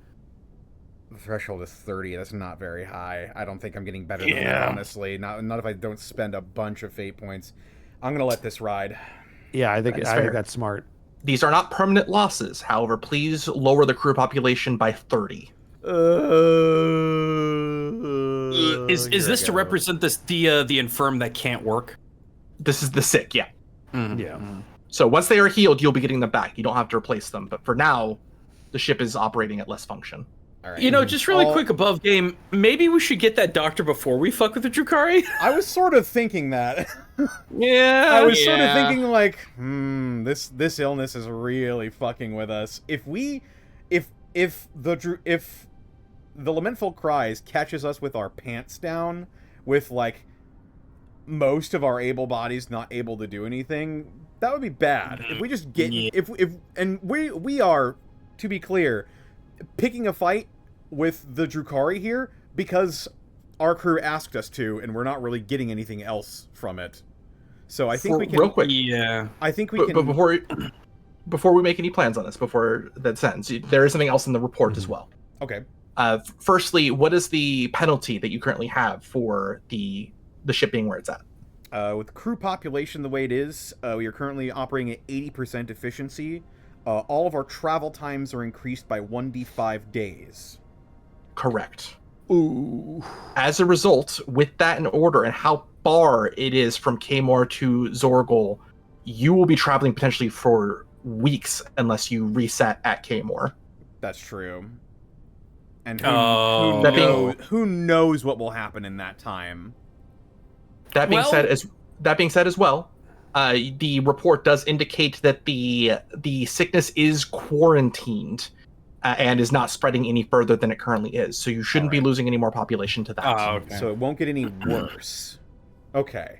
The threshold is 30. That's not very high. I don't think I'm getting better than Yeah. that, honestly. Not if I don't spend a bunch of fate points. I'm going to let this ride. Yeah, I think That's I think fair. that's smart. These are not permanent losses. However, please lower the crew population by 30. Is this to represent the infirm that can't work? This is the sick, yeah. Yeah. So once they are healed, you'll be getting them back. You don't have to replace them. But for now, the ship is operating at less function. All right. You know, just really quick above game, maybe we should get that doctor before we fuck with the Drukari? I was sort of thinking that. Yeah. I was sort of thinking like, this illness is really fucking with us. If the lamentful cries catches us with our pants down, with like most of our able bodies not able to do anything, that would be bad. If we just get we are, to be clear, picking a fight with the Drukari here because our crew asked us to, and we're not really getting anything else from it. So I think we can. Real quick, Yeah. I think we but can. before we make any plans on this, before that sentence, there is something else in the report as well. Okay. Firstly, what is the penalty that you currently have for the ship being where it's at? With crew population the way it is, we are currently operating at 80% efficiency. All of our travel times are increased by 1d5 days. Correct. Ooh. As a result, with that in order and how far it is from Kaymor to Zorgol, you will be traveling potentially for weeks unless you reset at Kaymor. That's true. And That being- who knows what will happen in that time? That being Well- said, That being said, as well, the report does indicate that the sickness is quarantined and is not spreading any further than it currently is. So you shouldn't be losing any more population to that. Oh, okay. So it won't get any worse. Okay.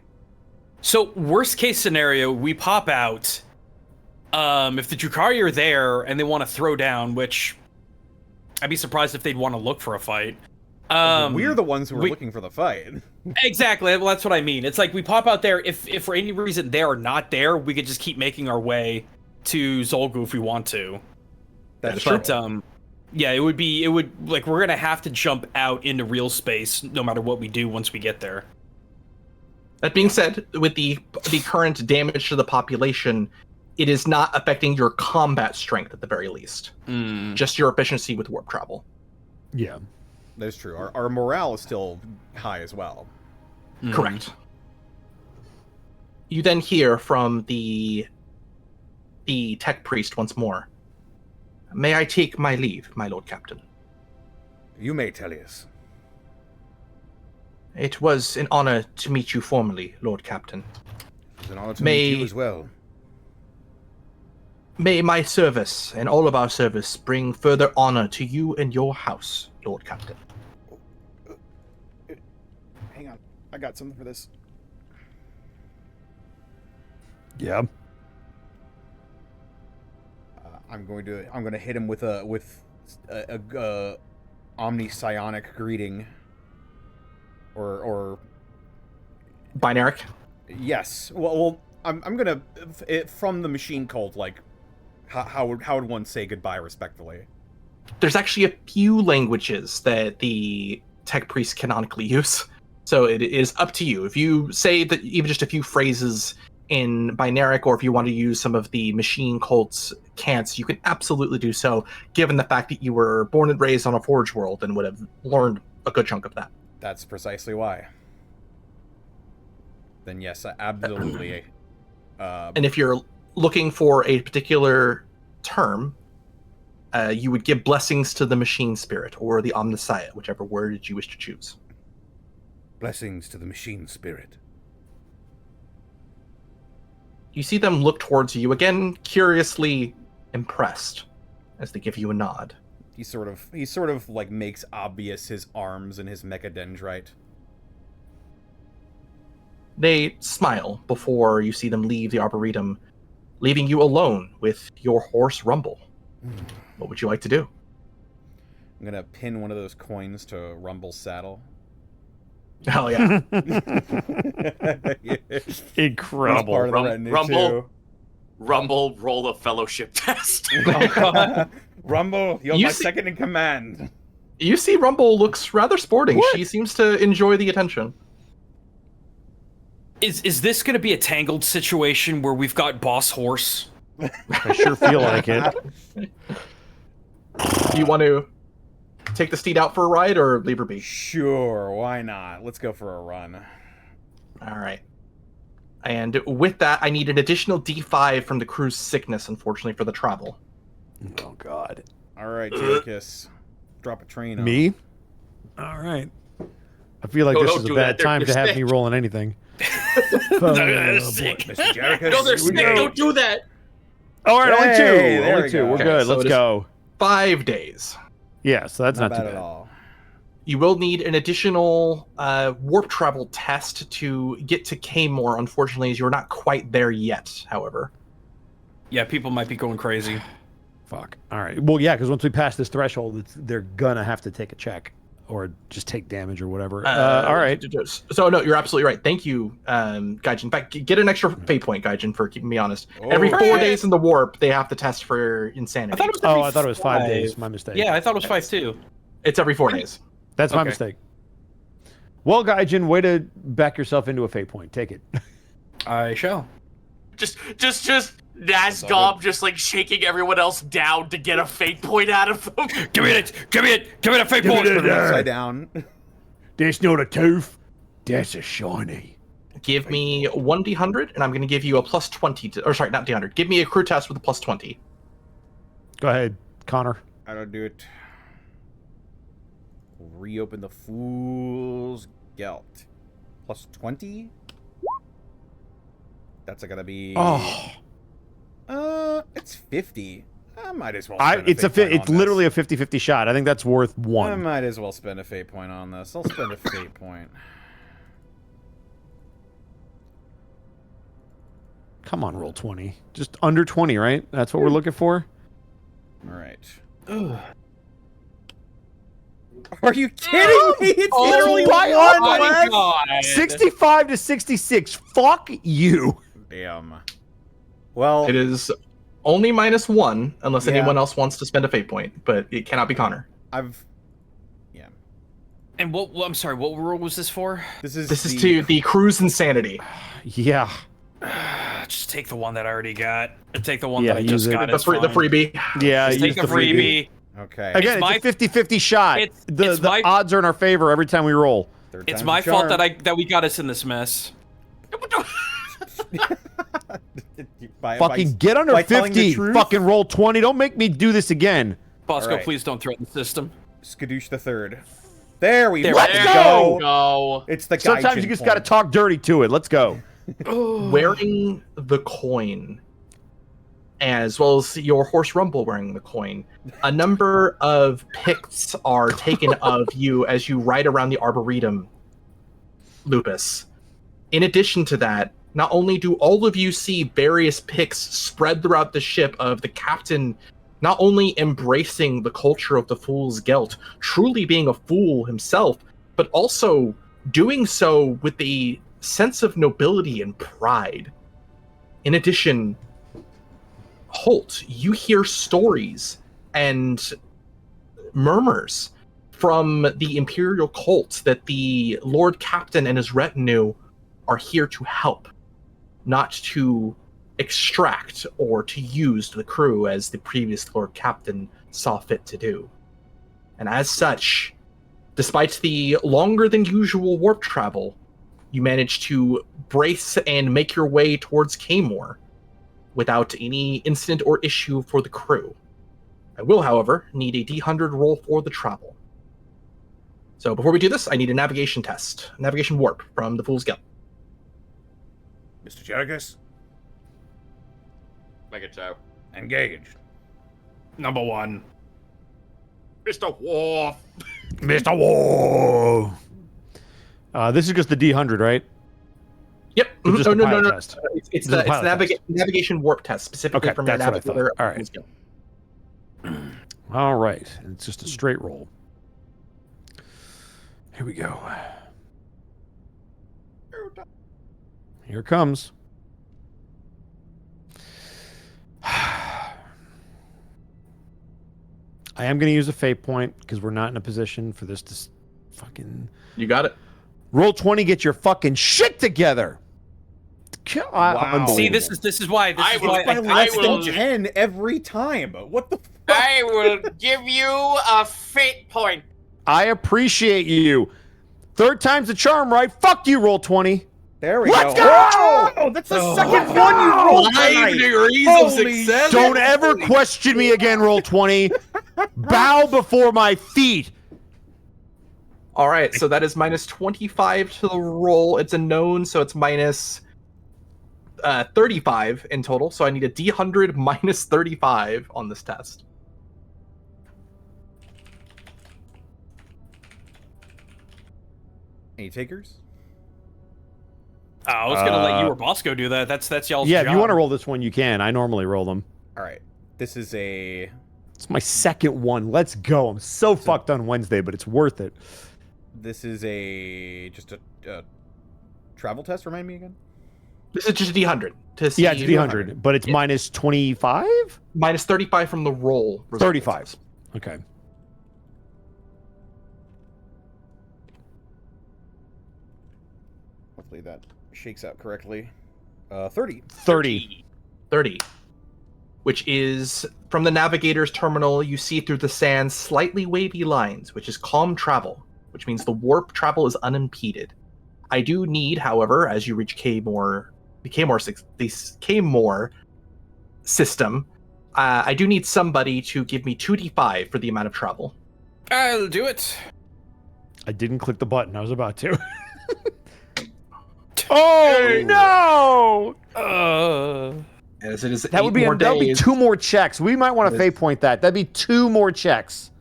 So worst case scenario, we pop out. If the Drukhari are there and they want to throw down, which I'd be surprised if they'd want to look for a fight. We're the ones who are looking for the fight. Exactly. Well, that's what I mean. It's like we pop out there. If for any reason they are not there, we could just keep making our way to Zolgu if we want to. That's but yeah, it would like we're gonna have to jump out into real space no matter what we do once we get there. That being said, with the current damage to the population, it is not affecting your combat strength at the very least. Just your efficiency with warp travel. Yeah. That's true. Our morale is still high as well. Correct. You then hear from the tech priest once more. May I take my leave, my lord captain? You may, Tellius. It was an honor to meet you formally, Lord Captain. It's an honor to meet you as well. May my service and all of our service bring further honor to you and your house, Lord Captain. Hang on. I got something for this. Yeah. I'm going to hit him with a omni-psionic greeting. Or Binaric? Yes. Well, I'm gonna from the machine cult. Like, how would one say goodbye respectfully? There's actually a few languages that the tech priest canonically use, so it is up to you. If you say that even just a few phrases in Binaric, or if you want to use some of the machine cult's cants, you can absolutely do so, given the fact that you were born and raised on a Forge world and would have learned a good chunk of that. That's precisely why. Then yes, absolutely. And if you're looking for a particular term, you would give blessings to the machine spirit or the omniscience, whichever word you wish to choose. Blessings to the machine spirit. You see them look towards you again, curiously impressed, as they give you a nod. He sort of like makes obvious his arms and his mechadendrite. They smile before you see them leave the Arboretum, leaving you alone with your horse Rumble. What would you like to do? I'm gonna pin one of those coins to Rumble's saddle. Hell yeah. Incredible. Rumble, roll a fellowship test. Rumble, you're my second in command. You see Rumble looks rather sporting. What? She seems to enjoy the attention. Is this going to be a Tangled situation where we've got Boss Horse? I sure feel like it. Do you want to take the steed out for a ride or leave her be? Sure, why not? Let's go for a run. All right. And with that, I need an additional D5 from the crew's sickness, unfortunately, for the travel. Oh, God. All right, Jacus. Drop a train on. Me? All right. I feel like this is a bad time to have me rolling anything. They're sick. Mr. Jericho. No, they're sick. Don't do that. All right, only two. There Only two. we go. We're good. So Let's go. 5 days. Yeah, so that's not too bad bad. at all. You will need an additional warp travel test to get to Kaymore, unfortunately, as you're not quite there yet, however. Yeah, people might be going crazy. Fuck. All right. Well, yeah, because once we pass this threshold, they're gonna have to take a check or just take damage or whatever. All right. So no, you're absolutely right. Thank you, Gaijin. In fact, get an extra fate point, Gaijin, for keeping me honest. Every 4 days in the warp, they have to test for insanity. I thought it was 5 days. My mistake. Yeah, I thought it was 5 too. It's every 4 days. That's my mistake. Well, Gaijin, way to back yourself into a fate point. Take it. I shall. Just Nazgob just like shaking everyone else down to get a fate point out of them. Give me it! Give me a fate point! Upside down. That's not a tooth. That's a shiny. Give me 1d100, and I'm going to give you a plus 20. Or sorry, not d100. Give me a crew test with a plus 20. Go ahead, Connor. I don't do it. Reopen the Fool's Gelt. Plus 20? That's gonna be. Oh, It's 50. I might as well. Spend it's it's literally a 50-50 shot. I think that's worth I one. might as well spend a fate point on this. I'll spend a fate point. Come on, roll 20. Just under 20, right? That's what we're looking for. All right. Are you kidding me? It's literally by one my less. God. 65 to 66. Fuck you. Damn. Well, It is only -1 unless Yeah. anyone else wants to spend a fate point, but it cannot be Connor. Yeah. And I'm sorry, what rule was this for? This is To the crew's insanity. Yeah. Just take the one that I already got. Or take the one Yeah, that I use just it. got. The It's freebie. Yeah, Just use take the freebie. Okay. Again, It's it's a 50-50 shot. it's The my- odds are in our favor every time we roll. Third It's time's my a fault charm. that we got us in this mess. Fucking get under by telling the 50. truth? Fucking roll 20. Don't make me do this again. Bosco, Alright. please don't throw the system. Skadoosh the third. There we Let's fucking go! Go. It's the Sometimes you just got to talk dirty to it. Let's go. Wearing the coin, as well as your horse Rumble wearing the coin, a number of pics are taken of you as you ride around the Arboretum, Lupus. In addition to that, not only do all of you see various pics spread throughout the ship of the captain not only embracing the culture of the Fool's Gelt, truly being a fool himself, but also doing so with a sense of nobility and pride. In addition, Holt, you hear stories and murmurs from the Imperial cult that the Lord Captain and his retinue are here to help, not to extract or to use the crew as the previous Lord Captain saw fit to do. And as such, despite the longer than usual warp travel, you manage to brace and make your way towards Kaymore without any incident or issue for the crew. I will, however, need a D100 roll for the travel. So before we do this, I need a navigation test. Navigation warp from the Fool's Gelt. Mr. Jerigus, Make it so. engaged. Number one. Mr. Worf. Mr. Whoa. This is just the D100, right? Yep. Or just No, the no, no, pilot no. test? It's Just the a pilot test. navigation warp test specifically Okay, from your that's what I thought. navigator. All right. Fool's Gelt. All right. And it's just a straight roll. Here we go. Here it comes. I am going to use a fate point because we're not in a position for this to fucking... You got it. Roll 20, get your fucking shit together. Wow. See, this is why. This I is will- why. By I less will- than 10 every time. What the fuck? I will give you a fate point. I appreciate you. Third time's the charm, right? Fuck you, roll 20. There we Let's go. go! Oh, that's the second one you rolled 5 tonight. degrees of Holy success. Don't ever question me again, roll 20. Bow before my feet. All right, so that is minus 25 to the roll. It's a known, so it's minus 35 in total. So I need a D100 minus 35 on this test. Any takers? I was gonna let you or Bosco do that. That's y'all's Yeah, job. if you want to roll this one, you can. I normally roll them. All right. This is a... It's my second one. Let's go. I'm so fucked on Wednesday, but it's worth it. This is a... Just a travel test, remind me again? This is just a D100 to see. Yeah, it's D100, but it's Yeah. minus 25? Minus 35 from the roll. result. 35. Okay. Hopefully that shakes out correctly. 30. 30. 30. Which is from the navigator's terminal, you see through the sand slightly wavy lines, which is calm travel, which means the warp travel is unimpeded. I do need, however, as you reach Kaymore, the Kaymore system, I do need somebody to give me 2d5 for the amount of travel. I'll do it. I didn't click the button. I was about to. Oh no! As it is That would be that'll be 2 more checks. We might want to fate point that. That'd be 2 more checks.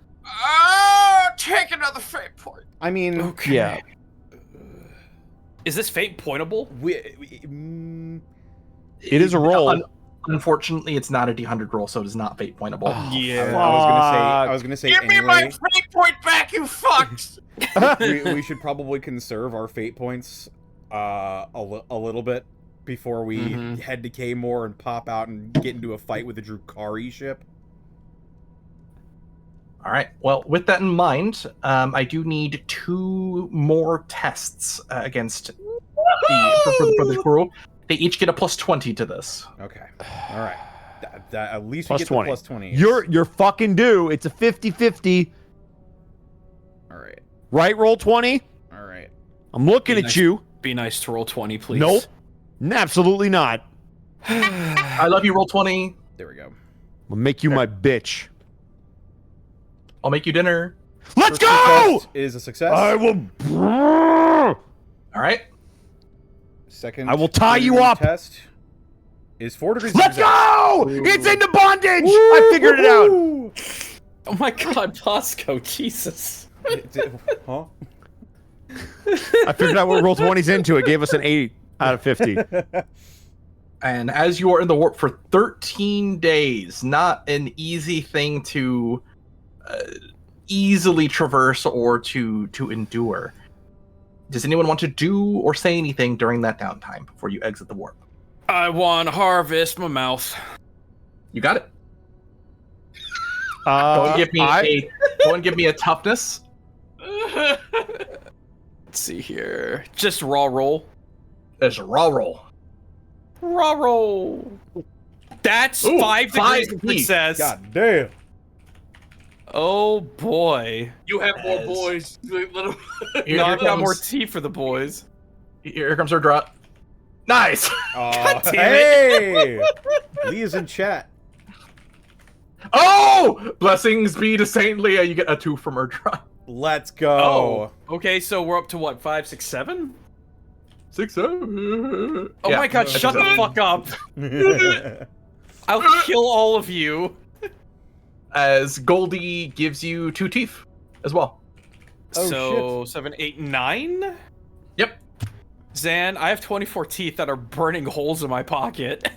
Take another fate point. I mean, Okay. Yeah. Is this fate pointable? It is a roll. Unfortunately, it's not a D100 roll, so it is not fate pointable. Yeah. I was gonna say. Give me my fate point back, you fucks! we should probably conserve our fate points a little bit before we head to K-More and pop out and get into a fight with the Drukari ship. All right. Well, with that in mind, I do need 2 more tests against for the crew. They each get a +20 to this. Okay. All right. At least Plus we get 20. the +20. You're fucking due. It's a 50-50. All right. Right, roll 20. All right. I'm looking at you. Be nice to roll 20, please. Nope. Absolutely not. I love you, roll 20. There we go. I'll make you my bitch. I'll make you dinner. Let's First go! test is a success. I will. All right. Second. I will tie you up. Test is 4 degrees. Let's success. go! It's into bondage! I figured it out. Oh my god, Bosco, Jesus. Huh? I figured out what roll 20's into. It gave us an 8 out of 50. And as you are in the warp for 13 days, not an easy thing to easily traverse or to endure. Does anyone want to do or say anything during that downtime before you exit the warp? I want to harvest my mouth. You got it. Go and give me a toughness. Let's see here. Just raw roll. There's a raw roll. Raw roll. That's Ooh, 5 degrees of indeed. success. God damn. Oh boy. You have more As- boys. No, I've got more tea for the boys. Here comes our drop. Nice. God damn Hey! Lee is in chat. Oh, blessings be to Saint Leah. You get a 2 from her drop. Let's go. Okay, so we're up to what, 5, 6, 7? 6, 7. Oh my god, shut the fuck up. I'll kill all of you. As Goldie gives you 2 teeth as well. Oh, So 7, 8, 9? Yep. Zan, I have 24 teeth that are burning holes in my pocket.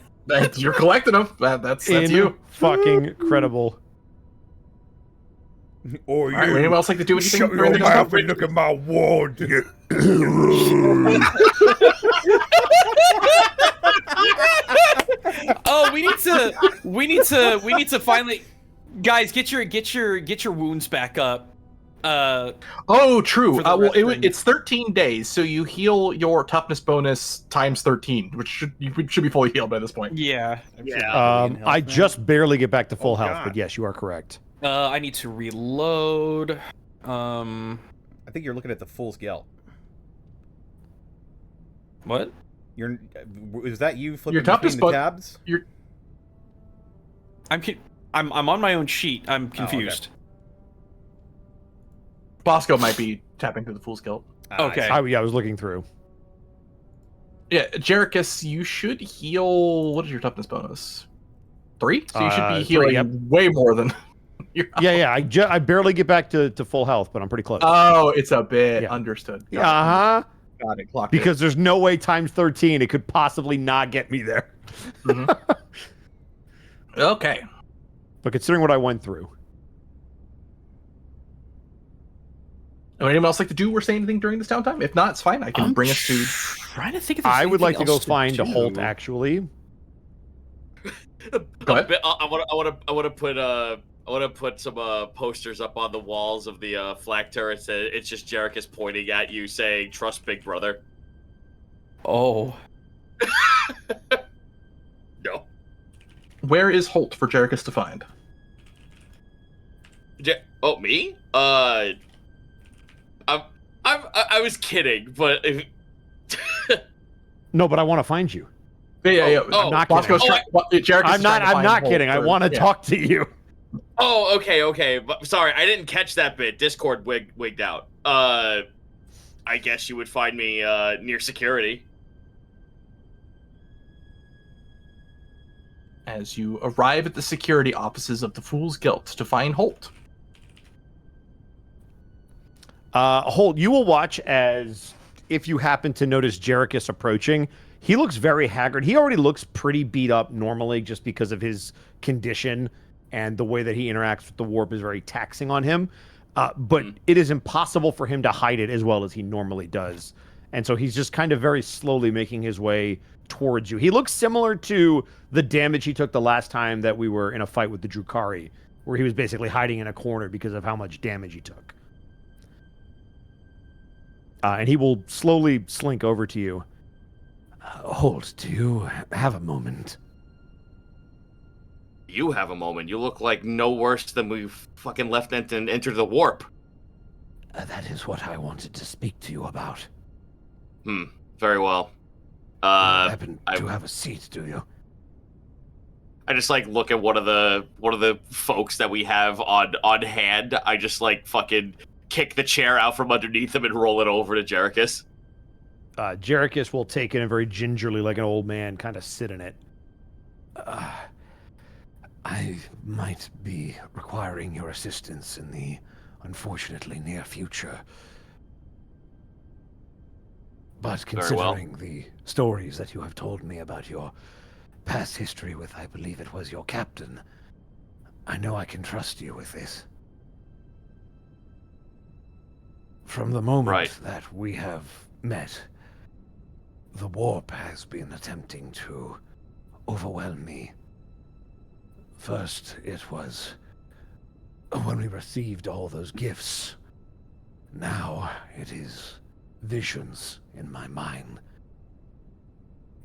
You're collecting them. That's you. Fucking incredible. Or All right, would anyone else like to do anything? shut during your the mouth downtime? and look at my wand. Oh, we need to finally, guys, get your wounds back up. Oh, true. For the Well, resting. it's 13 days, so you heal your toughness bonus times 13, which should be fully healed by this point. Yeah. I just barely get back to full Oh, health, God. but yes, you are correct. I need to reload. I think you're looking at the full Gelt. What? Is that you flipping Your toughness between the bon- tabs? I'm on my own sheet. I'm okay. confused. Bosco might be tapping through the fool's guilt. Okay. I was looking through. Yeah, Jerichus, you should heal. What is your toughness bonus? 3? So you should be 3, healing yep. way more than. Yeah. I barely get back to full health, but I'm pretty close. Oh, it's a bit Yeah. understood. Yeah, uh-huh. Got it. Clocked Because there's no way times 13 it could possibly not get me there. it. Okay. But considering what I went through. Would anyone else like to do or say anything during this downtime? If not, it's fine. I can bring us to. Trying to think if there's I would like to anything go else find a do. Holt, actually. Go ahead. I want to put some posters up on the walls of the flak turrets. It's just Jerichus pointing at you, saying, "Trust Big Brother." Oh. No. Where is Holt for Jerichus to find? Oh, me? I was kidding, but No, but I want to find you. Yeah. Oh, I'm not Bosco's kidding. Jerichus I'm is not. trying to I'm find not Holt kidding. I for- want to yeah. talk to you. oh, okay. But sorry, I didn't catch that bit. Discord wigged out. I guess you would find me near security. as you arrive at the security offices of the Fool's Gelt to find Holt. Holt, you will watch as, if you happen to notice Jerichus approaching, he looks very haggard. He already looks pretty beat up normally just because of his condition, and the way that he interacts with the warp is very taxing on him. But it is impossible for him to hide it as well as he normally does. And so he's just kind of very slowly making his way towards you. He looks similar to the damage he took the last time that we were in a fight with the Drukhari, where he was basically hiding in a corner because of how much damage he took. And he will slowly slink over to you. Holt, do you have a moment? You have a moment. You look like no worse than we fucking left and entered the warp. That is what I wanted to speak to you about. Very well. You happen to have a seat, do you? I just like look at one of the folks that we have on hand. I just like fucking kick the chair out from underneath him and roll it over to Jerichus. Jerichus will take it and very gingerly, like an old man, kind of sit in it. I might be requiring your assistance in the unfortunately near future. But considering the stories that you have told me about your past history with, I believe it was your captain, I know I can trust you with this. From the moment that we have met, the warp has been attempting to overwhelm me. First, it was when we received all those gifts. Now, it is visions in my mind.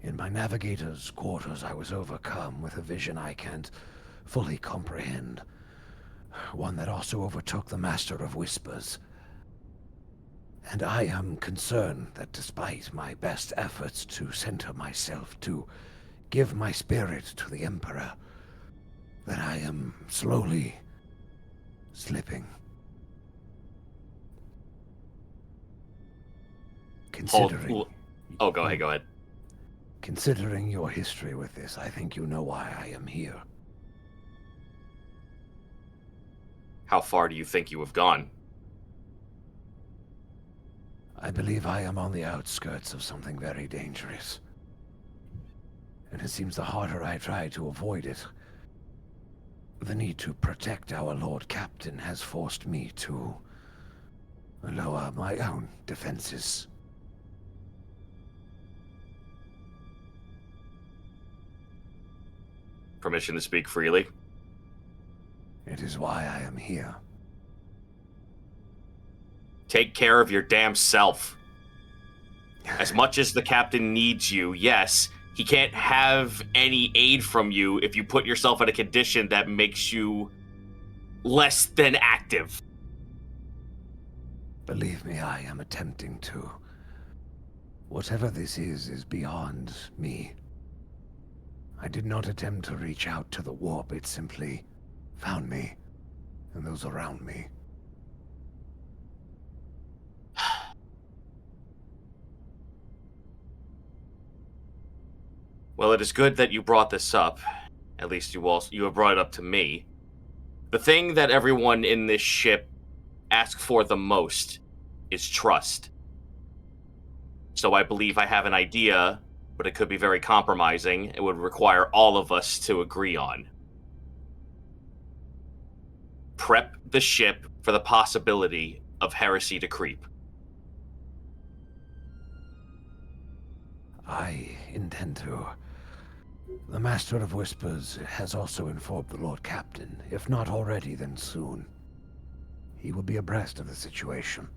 In my navigator's quarters, I was overcome with a vision I can't fully comprehend. One that also overtook the Master of Whispers. And I am concerned that despite my best efforts to center myself, to give my spirit to the Emperor, that I am slowly slipping. Considering... Oh, go ahead. Considering your history with this, I think you know why I am here. How far do you think you have gone? I believe I am on the outskirts of something very dangerous. And it seems the harder I try to avoid it, the need to protect our Lord Captain has forced me to lower my own defenses. Permission to speak freely? It is why I am here. Take care of your damn self. As much as the captain needs you, yes, he can't have any aid from you if you put yourself in a condition that makes you less than active. Believe me, I am attempting to. Whatever this is beyond me. I did not attempt to reach out to the warp, it simply found me and those around me. Well, it is good that you brought this up. At least you have brought it up to me. The thing that everyone in this ship asks for the most is trust. So I believe I have an idea, but it could be very compromising. It would require all of us to agree on. Prep the ship for the possibility of heresy to creep. I intend to. The Master of Whispers has also informed the Lord Captain. If not already, then soon. He will be abreast of the situation.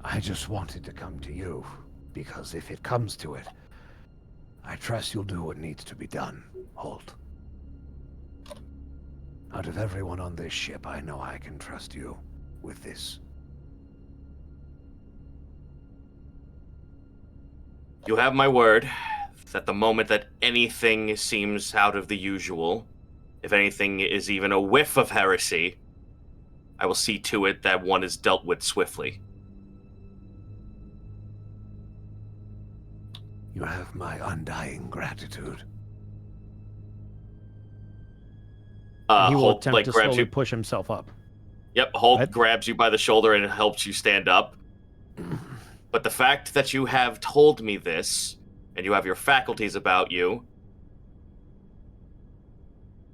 I just wanted to come to you, because if it comes to it, I trust you'll do what needs to be done, Holt. Out of everyone on this ship, I know I can trust you with this. You have my word that the moment that anything seems out of the usual, if anything is even a whiff of heresy, I will see to it that one is dealt with swiftly. You have my undying gratitude. He will Holt attempt like to grabs slowly you. push himself up. Yep, Holt What? grabs you by the shoulder and helps you stand up. But the fact that you have told me this, and you have your faculties about you,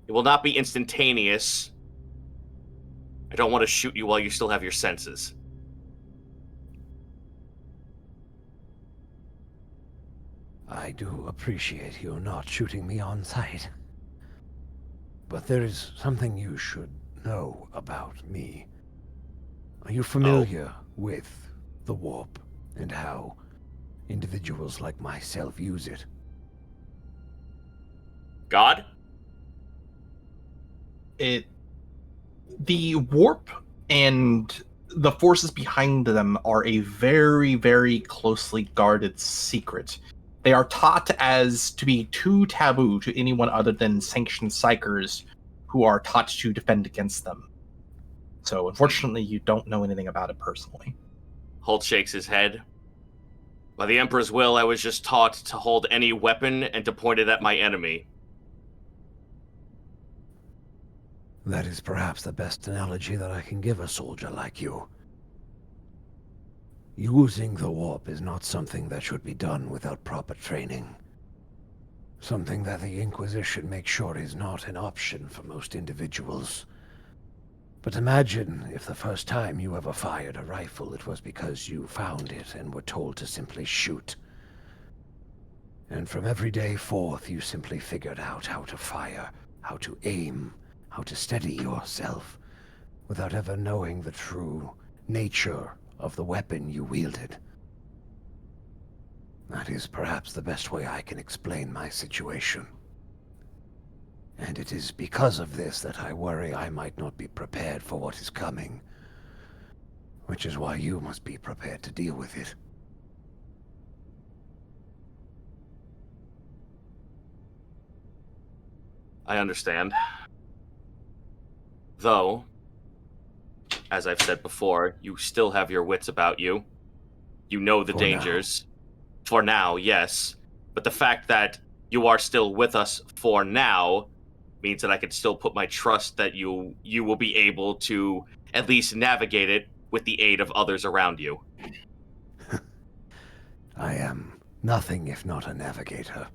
it will not be instantaneous. I don't want to shoot you while you still have your senses. I do appreciate you not shooting me on sight. But there is something you should know about me. Are you familiar with the warp and how individuals like myself use it? God? The warp and the forces behind them are a very, very closely guarded secret. They are taught as to be too taboo to anyone other than sanctioned psychers who are taught to defend against them. So unfortunately, you don't know anything about it personally. Holt shakes his head. By the Emperor's will, I was just taught to hold any weapon and to point it at my enemy. That is perhaps the best analogy that I can give a soldier like you. Using the warp is not something that should be done without proper training. Something that the Inquisition makes sure is not an option for most individuals. But imagine if the first time you ever fired a rifle, it was because you found it and were told to simply shoot. And from every day forth, you simply figured out how to fire, how to aim, how to steady yourself, without ever knowing the true nature of the weapon you wielded. That is perhaps the best way I can explain my situation. And it is because of this that I worry I might not be prepared for what is coming. Which is why you must be prepared to deal with it. I understand. Though, as I've said before, you still have your wits about you. You know the For dangers. For now, yes. But the fact that you are still with us for now means that I can still put my trust that you will be able to at least navigate it with the aid of others around you. I am nothing if not a navigator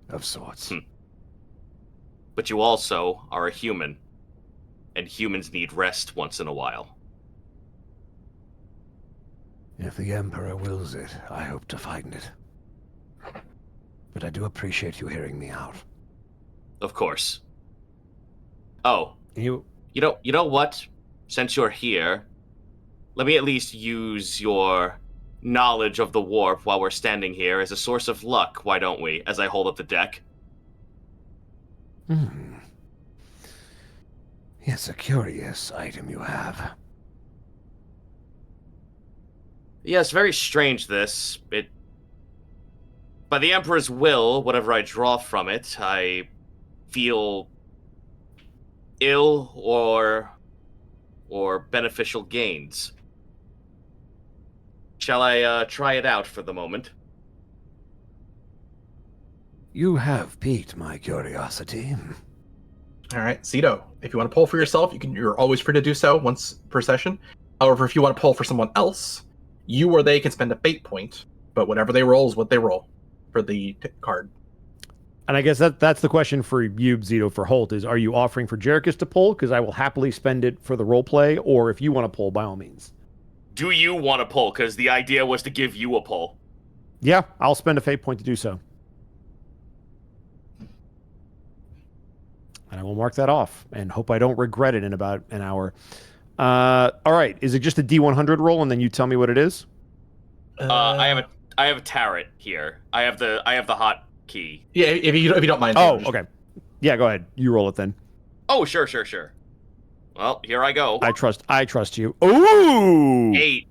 of sorts. But you also are a human, and humans need rest once in a while. If the Emperor wills it, I hope to find it. But I do appreciate you hearing me out. Of course. Oh, You you know what? Since you're here, let me at least use your knowledge of the warp while we're standing here as a source of luck, why don't we? As I hold up the deck. Yes, a curious item you have. Yes, very strange this. By the Emperor's will, whatever I draw from it, I feel ill or beneficial gains. Shall I try it out for the moment? You have piqued my curiosity. All right, Zito, if you want to pull for yourself, you're always free to do so once per session. However, if you want to pull for someone else, you or they can spend a fate point, but whatever they roll is what they roll for the card. And I guess that's the question for you, Zito, for Holt, is are you offering for Jerichus to pull? Because I will happily spend it for the role play, or if you want to pull, by all means. Do you want to pull? Because the idea was to give you a pull. Yeah, I'll spend a fate point to do so. And I will mark that off and hope I don't regret it in about an hour. All right, is it just a D100 roll and then you tell me what it is? I have a tarot here. I have the hot key. Yeah, if you don't mind. Oh, okay. Yeah, go ahead. You roll it then. Oh, sure. Well, here I go. I trust you. Ooh! 8.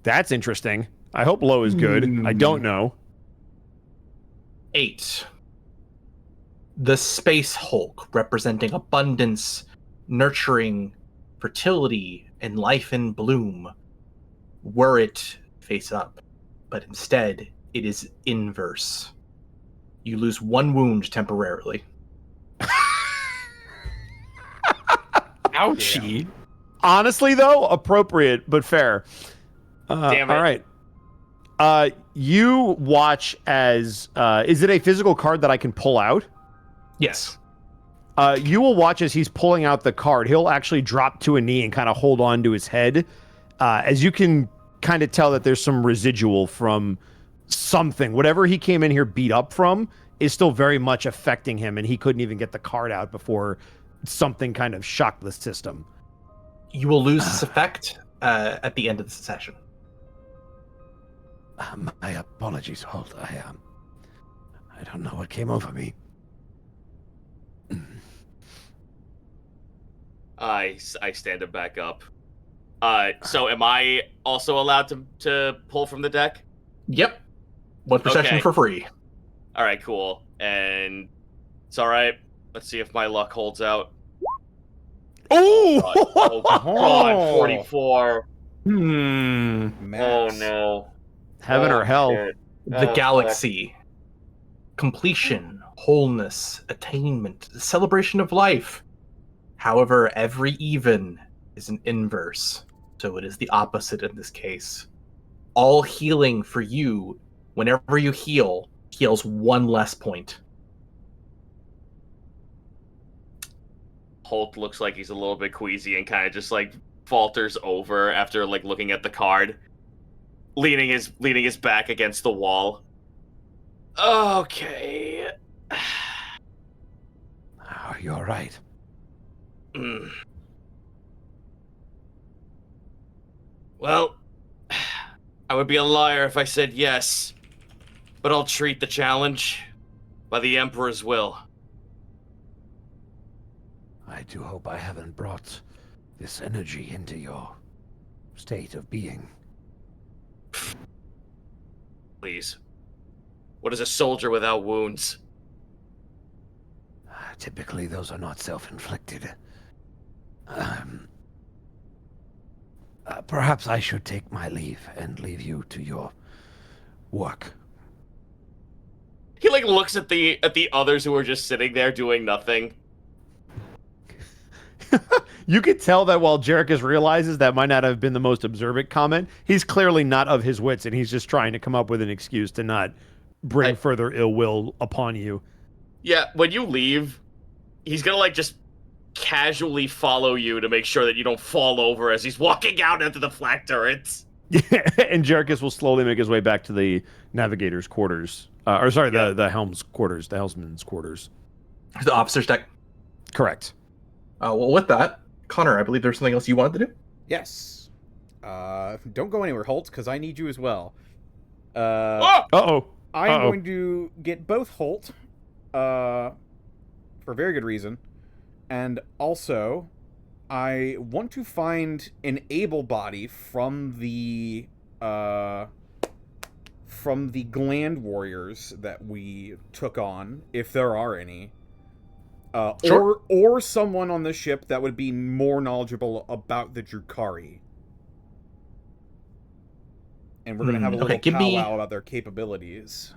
That's interesting. I hope low is good. I don't know. 8. The Space Hulk, representing abundance, nurturing, fertility, and life in bloom, were it face up. But instead, it is inverse. You lose 1 wound temporarily. Ouchie. Honestly, though, appropriate but fair. Damn it. All right. You watch as is it a physical card that I can pull out? Yes. You will watch as he's pulling out the card. He'll actually drop to a knee and kind of hold on to his head. As you can kind of tell that there's some residual from something. Whatever he came in here beat up from is still very much affecting him, and he couldn't even get the card out before something kind of shocked the system. You will lose this effect at the end of the session. My apologies, Holt. I don't know what came over me. I stand him back up. So am I also allowed to pull from the deck? Yep. 1 per session Okay. for free. All right, cool. And it's all right. Let's see if my luck holds out. Oh! Oh God, 44. Hmm. Oh Max. no. Heaven or hell. shit. The Oh, galaxy. Completion, wholeness, attainment, the celebration of life. However, every even is an inverse, so it is the opposite in this case. All healing for you, whenever you heal, heals 1 less point. Holt looks like he's a little bit queasy and kind of just like falters over after like looking at the card, leaning his back against the wall. Okay. Oh, you're right. Mm. Well, I would be a liar if I said yes, but I'll treat the challenge by the Emperor's will. I do hope I haven't brought this energy into your state of being. Please. What is a soldier without wounds? Typically, those are not self-inflicted. Perhaps I should take my leave and leave you to your work. He like looks at the others who are just sitting there doing nothing. You could tell that while Jerichus realizes that might not have been the most observant comment, he's clearly not of his wits, and he's just trying to come up with an excuse to not bring further ill will upon you. Yeah, when you leave, he's gonna like just casually follow you to make sure that you don't fall over as he's walking out into the flak turrets. And Jerichus will slowly make his way back to the navigator's quarters. The helm's quarters, the helmsman's quarters. The officer's deck. Correct. Well, with that, Connor, I believe there's something else you wanted to do? Yes. Don't go anywhere, Holt, because I need you as well. Uh-oh. I'm going to get both Holt, for a very good reason, and also, I want to find an able body from the Gland Warriors that we took on, if there are any. Sure. Or someone on the ship that would be more knowledgeable about the Drukhari. And we're going to have a little powwow about their capabilities.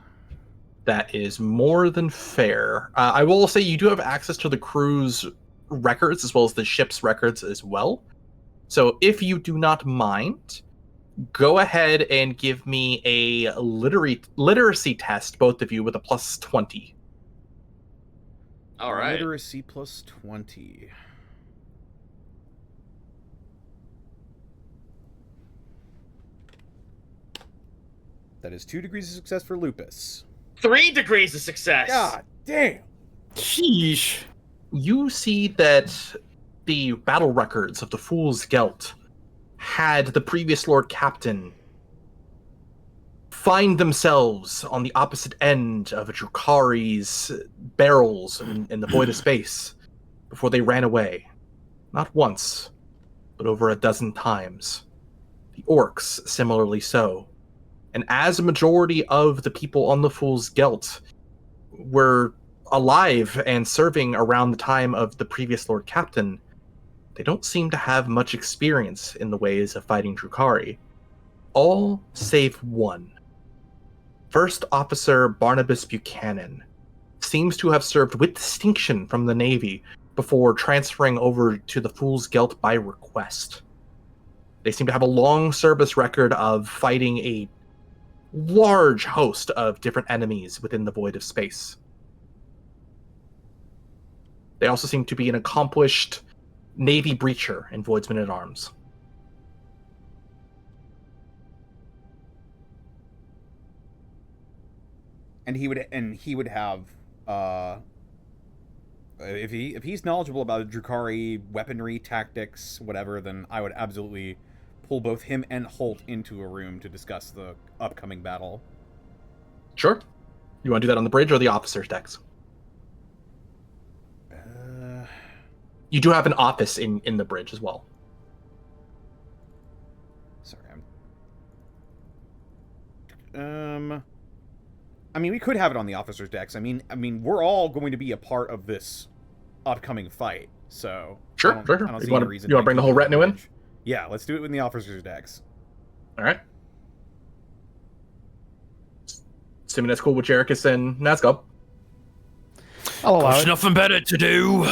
That is more than fair. I will say you do have access to the crew's records as well as the ship's records as well. So if you do not mind, go ahead and give me a literacy test, both of you, with a plus 20. All right. Literacy plus 20. That is 2 degrees of success for Lupus. 3 degrees of success. God damn. Sheesh. You see that the battle records of the Fool's Gelt had the previous Lord Captain find themselves on the opposite end of a Drukhari's barrels in the void of space before they ran away. Not once, but over a dozen times. The orcs similarly so. And as a majority of the people on the Fool's Gelt were alive and serving around the time of the previous Lord Captain, they don't seem to have much experience in the ways of fighting Drukhari. All save one. First Officer Barnabas Buchanan, seems to have served with distinction from the Navy before transferring over to the Fool's Gelt by request. They seem to have a long service record of fighting a large host of different enemies within the void of space. They also seem to be an accomplished Navy breacher and Voidsman at Arms. And he would have if he's knowledgeable about Drukhari weaponry, tactics, whatever, then I would absolutely pull both him and Holt into a room to discuss the upcoming battle. Sure. You want to do that on the bridge or the officers' decks? You do have an office in the bridge as well. Sorry, I mean, we could have it on the officers' decks. I mean, we're all going to be a part of this upcoming fight, so Sure. I don't see any reason. You want to bring the whole retinue in? Yeah, let's do it with the officers' decks. All right. Assuming that's cool with Jerichus and Nazgul. I'll allow There's it. nothing better to do.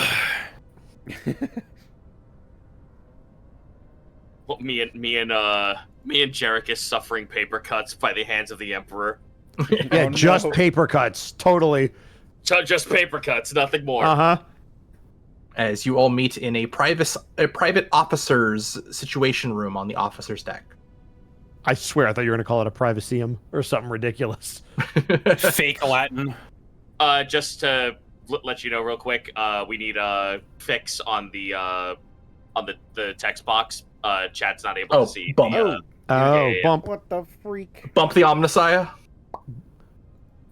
Well, me and Jerichus suffering paper cuts by the hands of the Emperor. Yeah, Oh, just no. paper cuts. Totally. Just paper cuts, nothing more. Uh-huh. As you all meet in a private officer's situation room on the officer's deck. I swear I thought you were going to call it a privaceum or something ridiculous. Fake Latin. Just to let you know real quick, we need a fix on the text box. Chat's not able to see. Bump. Oh, yeah. bump. What the freak? Bump the Omnissiah.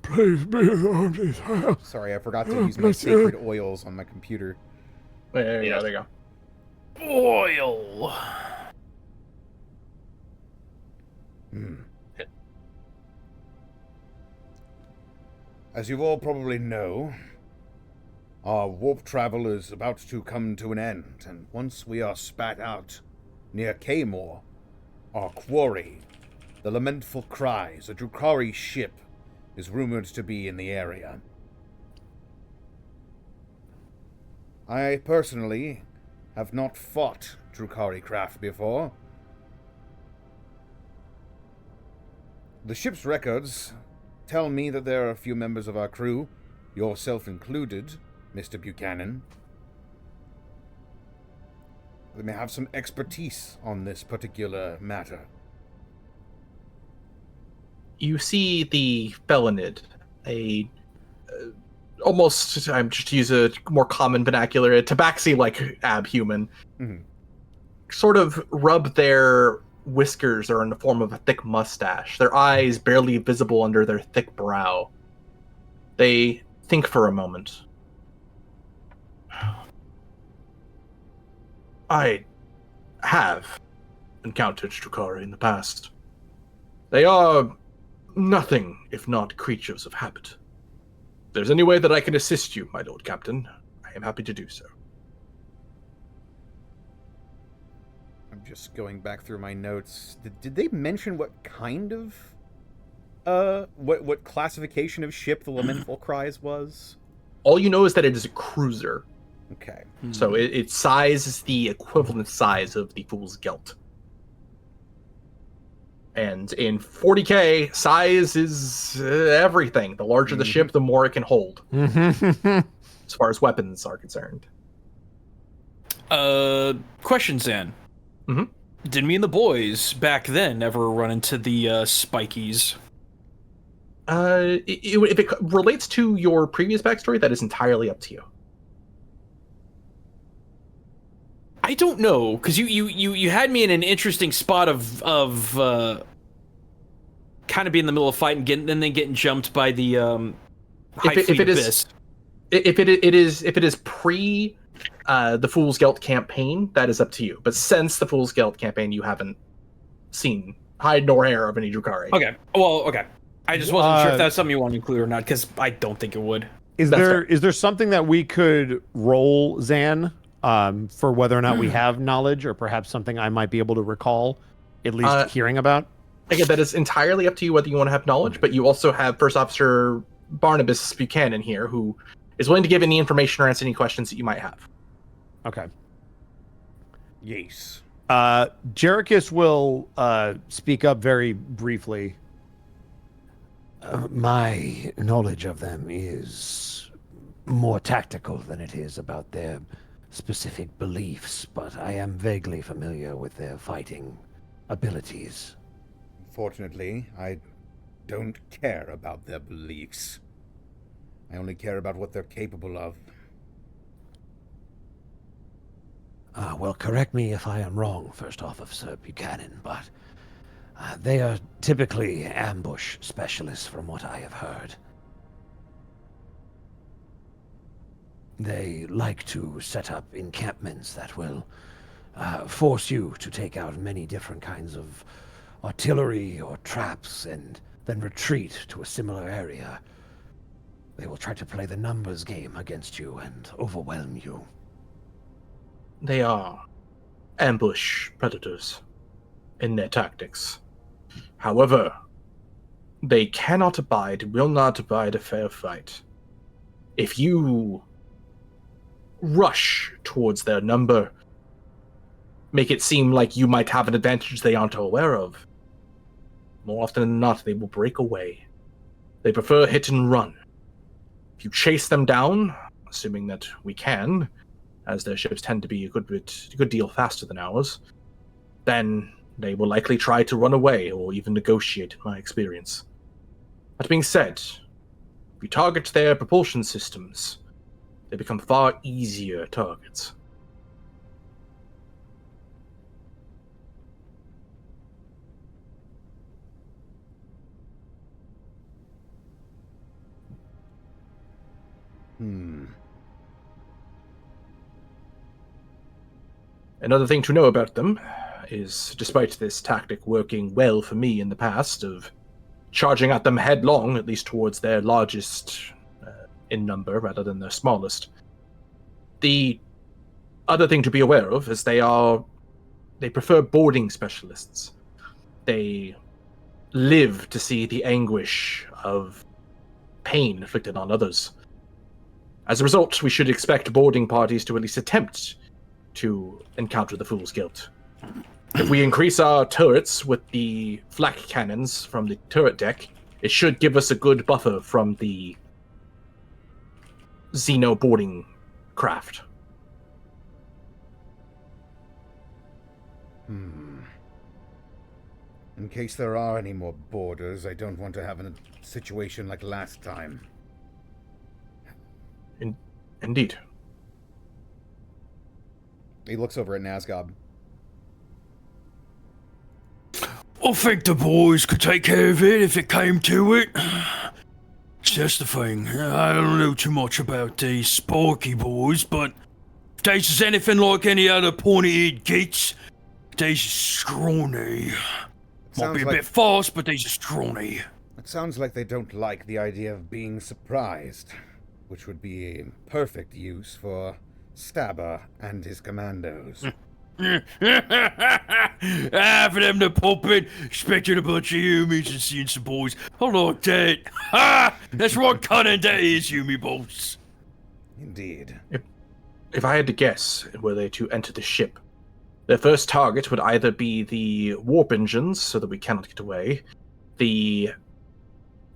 Please be on this house. Sorry, I forgot to use my sacred oils on my computer. There you Yes. go. There you go. Oil. As you all probably know, our warp travel is about to come to an end, and once we are spat out near Kaymor, our quarry, the Lamentful Cries, a Drukhari ship, is rumored to be in the area. I personally have not fought Drukhari craft before. The ship's records tell me that there are a few members of our crew, yourself included, Mr. Buchanan. They may have some expertise on this particular matter. You see the Felonid, a almost, I'm just to use a more common vernacular, a tabaxi-like abhuman, sort of rub their whiskers are in the form of a thick mustache, their eyes barely visible under their thick brow. They think for a moment. I have encountered Drukhari in the past. They are nothing if not creatures of habit. If there's any way that I can assist you, my Lord Captain, I am happy to do so. I'm just going back through my notes. Did they mention what kind of what classification of ship the Lamentful Cries was? All you know is that it is a cruiser. Okay. So its size is the equivalent size of the Fool's Gelt. And in 40k, size is everything. The larger the ship, the more it can hold, as far as weapons are concerned. Question, Zan. Mhm. Did me and the boys back then ever run into the spikies? If it relates to your previous backstory, that is entirely up to you. I don't know, because you had me in an interesting spot of kind of being in the middle of fight and then getting jumped by the high fleet abyss. If it is pre the Fool's Gelt campaign, that is up to you. But since the Fool's Gelt campaign, you haven't seen hide nor hair of any Drukhari. Okay. Well, okay. I just wasn't sure if that's something you want to include or not, because I don't think it would. Is That's there something that we could roll, Zan, for whether or not we have knowledge, or perhaps something I might be able to recall, at least hearing about? Again, that is entirely up to you whether you want to have knowledge, but you also have First Officer Barnabas Buchanan here, who is willing to give any information or answer any questions that you might have. Okay. Yes. Jerichus will speak up very briefly. My knowledge of them is more tactical than it is about their specific beliefs, but I am vaguely familiar with their fighting abilities. Fortunately, I don't care about their beliefs. I only care about what they're capable of. Well, correct me if I am wrong, First Officer Buchanan, but they are typically ambush specialists from what I have heard. They like to set up encampments that will force you to take out many different kinds of artillery or traps and then retreat to a similar area. They will try to play the numbers game against you and overwhelm you. They are ambush predators in their tactics. However, they cannot abide, will not abide a fair fight. If you rush towards their number, make it seem like you might have an advantage they aren't aware of, more often than not, they will break away. They prefer hit and run. If you chase them down, assuming that we can, as their ships tend to be a good deal faster than ours, then they will likely try to run away or even negotiate, in my experience. That being said, if you target their propulsion systems, they become far easier targets. Another thing to know about them is, despite this tactic working well for me in the past of charging at them headlong, at least towards their largest in number rather than their smallest, the other thing to be aware of is they prefer boarding specialists. They live to see the anguish of pain inflicted on others. As a result, we should expect boarding parties to at least attempt to encounter the Fool's Guilt. If we increase our turrets with the flak cannons from the turret deck, it should give us a good buffer from the Xeno boarding craft. In case there are any more boarders, I don't want to have a situation like last time. Indeed. He looks over at Nazgob. I think the boys could take care of it if it came to it. It's just the thing. I don't know too much about these Sparky boys, but if these is anything like any other pointy-eared geeks, these is scrawny. Might be a bit fast, but these are scrawny. It sounds like they don't like the idea of being surprised, which would be a perfect use for Stabber and his commandos. For them to pop in, expecting a bunch of humies and seeing some boys. I like that. Ha! That's what kind of that is, humie boys. Indeed. If I had to guess, were they to enter the ship, their first target would either be the warp engines, so that we cannot get away, the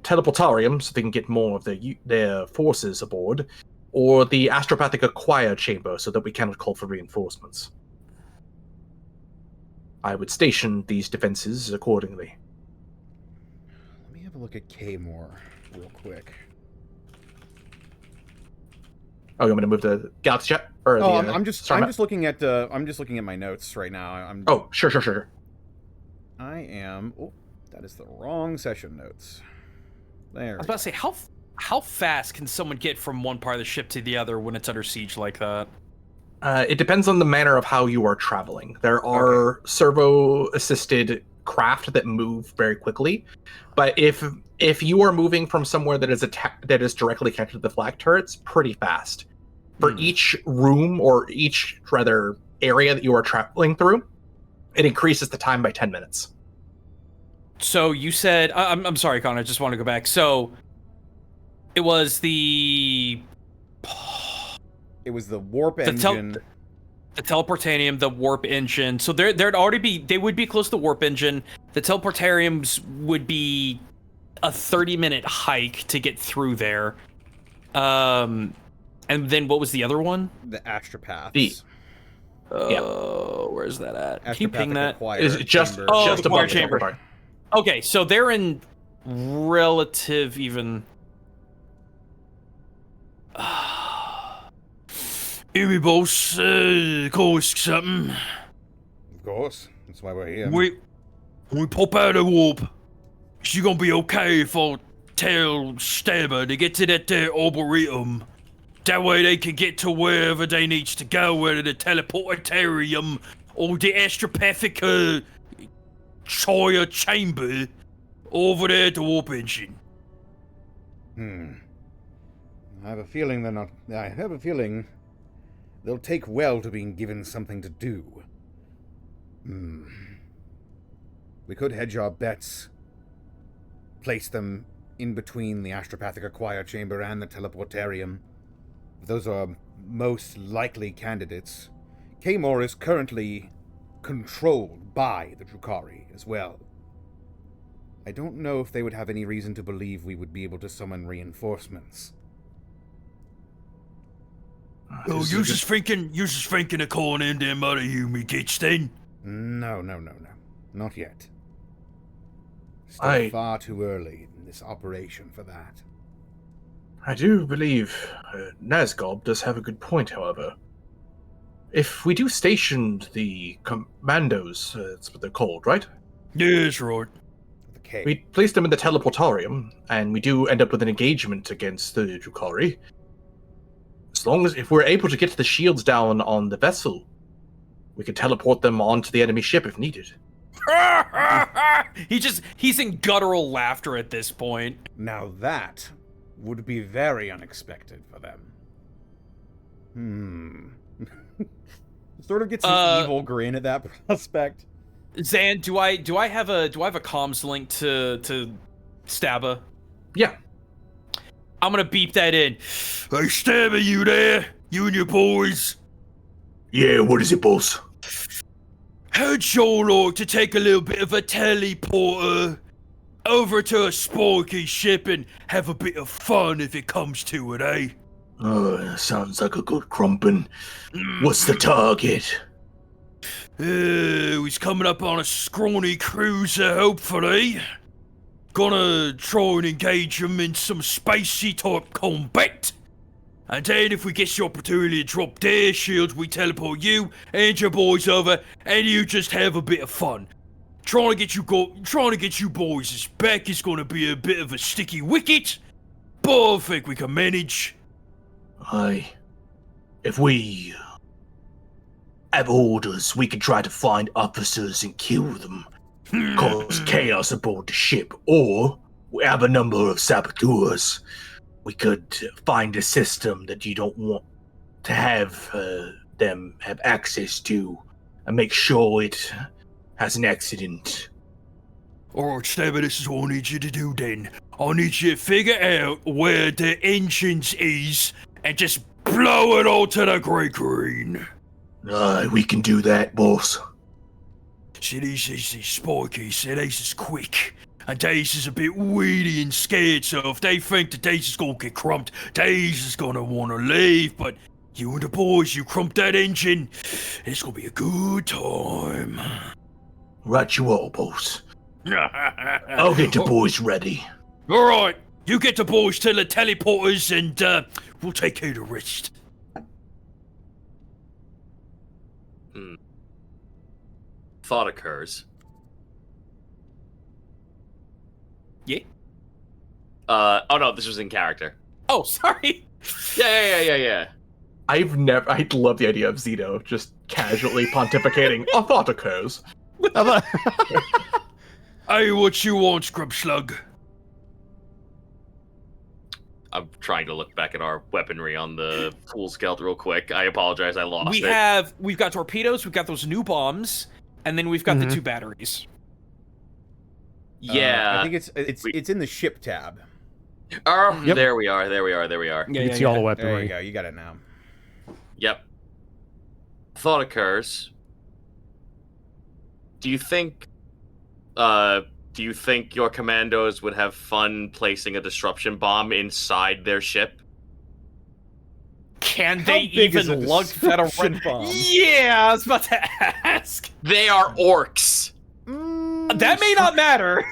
teleportarium, so they can get more of their forces aboard, or the astropathic acquire chamber, so that we cannot call for reinforcements. I would station these defenses accordingly. Let me have a look at K-More real quick. Oh, you want me to move the Galaxy chat? Or I'm just looking at my notes right now. Oh, sure. I am. Oh, that is the wrong session notes. There. I was about to say, how fast can someone get from one part of the ship to the other when it's under siege like that? It depends on the manner of how you are traveling. There are servo-assisted craft that move very quickly, but if you are moving from somewhere that is directly connected to the flak turrets, pretty fast. For each room or each area that you are traveling through, it increases the time by 10 minutes. So you said, I'm sorry, Connor, I just want to go back. So It was the It was the warp engine. The teleportanium, the warp engine. So they would be close to the warp engine. The teleportariums would be a 30-minute hike to get through there. And then what was the other one? The astropaths. Where's that at? Can you ping that? Is it just the above choir the chamber. chamber? Okay, so they're in relative even. Here we boss, call us something. Of course. That's why we're here. When we pop out of the warp, is you gonna be okay if I tell Stabber to get to that arboretum? That way they can get to wherever they needs to go, whether the teleportarium or the astropathic choir chamber over there at the warp engine. I have a feeling they're not... I have a feeling they'll take well to being given something to do. We could hedge our bets. Place them in between the astropathic acquire chamber and the teleportarium. Those are most likely candidates. Kaymor is currently controlled by the Drukhari as well. I don't know if they would have any reason to believe we would be able to summon reinforcements. Oh, you just thinking of calling in them other Yumi kids then? No. Not yet. Still far too early in this operation for that. I do believe Nazgob does have a good point, however. If we do station the commandos, that's what they're called, right? Yeah, that's right. We place them in the teleportarium, and we do end up with an engagement against the Drukhari. As long as, if we're able to get the shields down on the vessel, we can teleport them onto the enemy ship if needed. He's in guttural laughter at this point. Now that would be very unexpected for them. Sort of gets an evil grin at that prospect. Zan, do I have a comms link to Stabba? Yeah. I'm gonna beep that in. Hey, Stabber, you there? You and your boys? Yeah, what is it, boss? How'd y'all like to take a little bit of a teleporter over to a Sporky ship and have a bit of fun if it comes to it, eh? Oh, sounds like a good crumpin'. What's the target? He's coming up on a scrawny cruiser, hopefully. Gonna try and engage him in some spacey type combat. And then if we get the opportunity to drop their shields, we teleport you and your boys over, and you just have a bit of fun. Trying to get you boys back is gonna be a bit of a sticky wicket, but I think we can manage. Aye. If we have orders, we can try to find officers and kill them. Cause chaos aboard the ship, or we have a number of saboteurs. We could find a system that you don't want to have them have access to, and make sure it has an accident. Alright, Stabber, this is what I need you to do then. I need you to figure out where the engines is, and just blow it all to the great green. Aye, we can do that, boss. See, these spiky, see, these is quick. And Daze is a bit weedy and scared, so if they think that Daze is gonna get crumped, Daze is gonna wanna leave, but you and the boys, you crump that engine, it's gonna be a good time. Right you all, boss. I'll get the boys ready. Alright, you get the boys to the teleporters and we'll take care of the rest. Thought occurs. Yeah? Oh no, this was in character. Oh, sorry. Yeah. I love the idea of Zeno just casually pontificating. A thought occurs. Hey, what you want, Scrub Slug? I'm trying to look back at our weaponry on the Fool's Gelt real quick. I apologize, I lost We've got torpedoes, we've got those new bombs, and then we've got the 2 batteries. Yeah. I think it's in the ship tab. Oh, Yep. there we are. You can see all the There you weaponry. go. You got it now. Yep. Thought occurs. Do you think your commandos would have fun placing a disruption bomb inside their ship? Can How they big is even a lug that disruption bomb? Yeah, I was about to ask. They are orcs. That may not matter.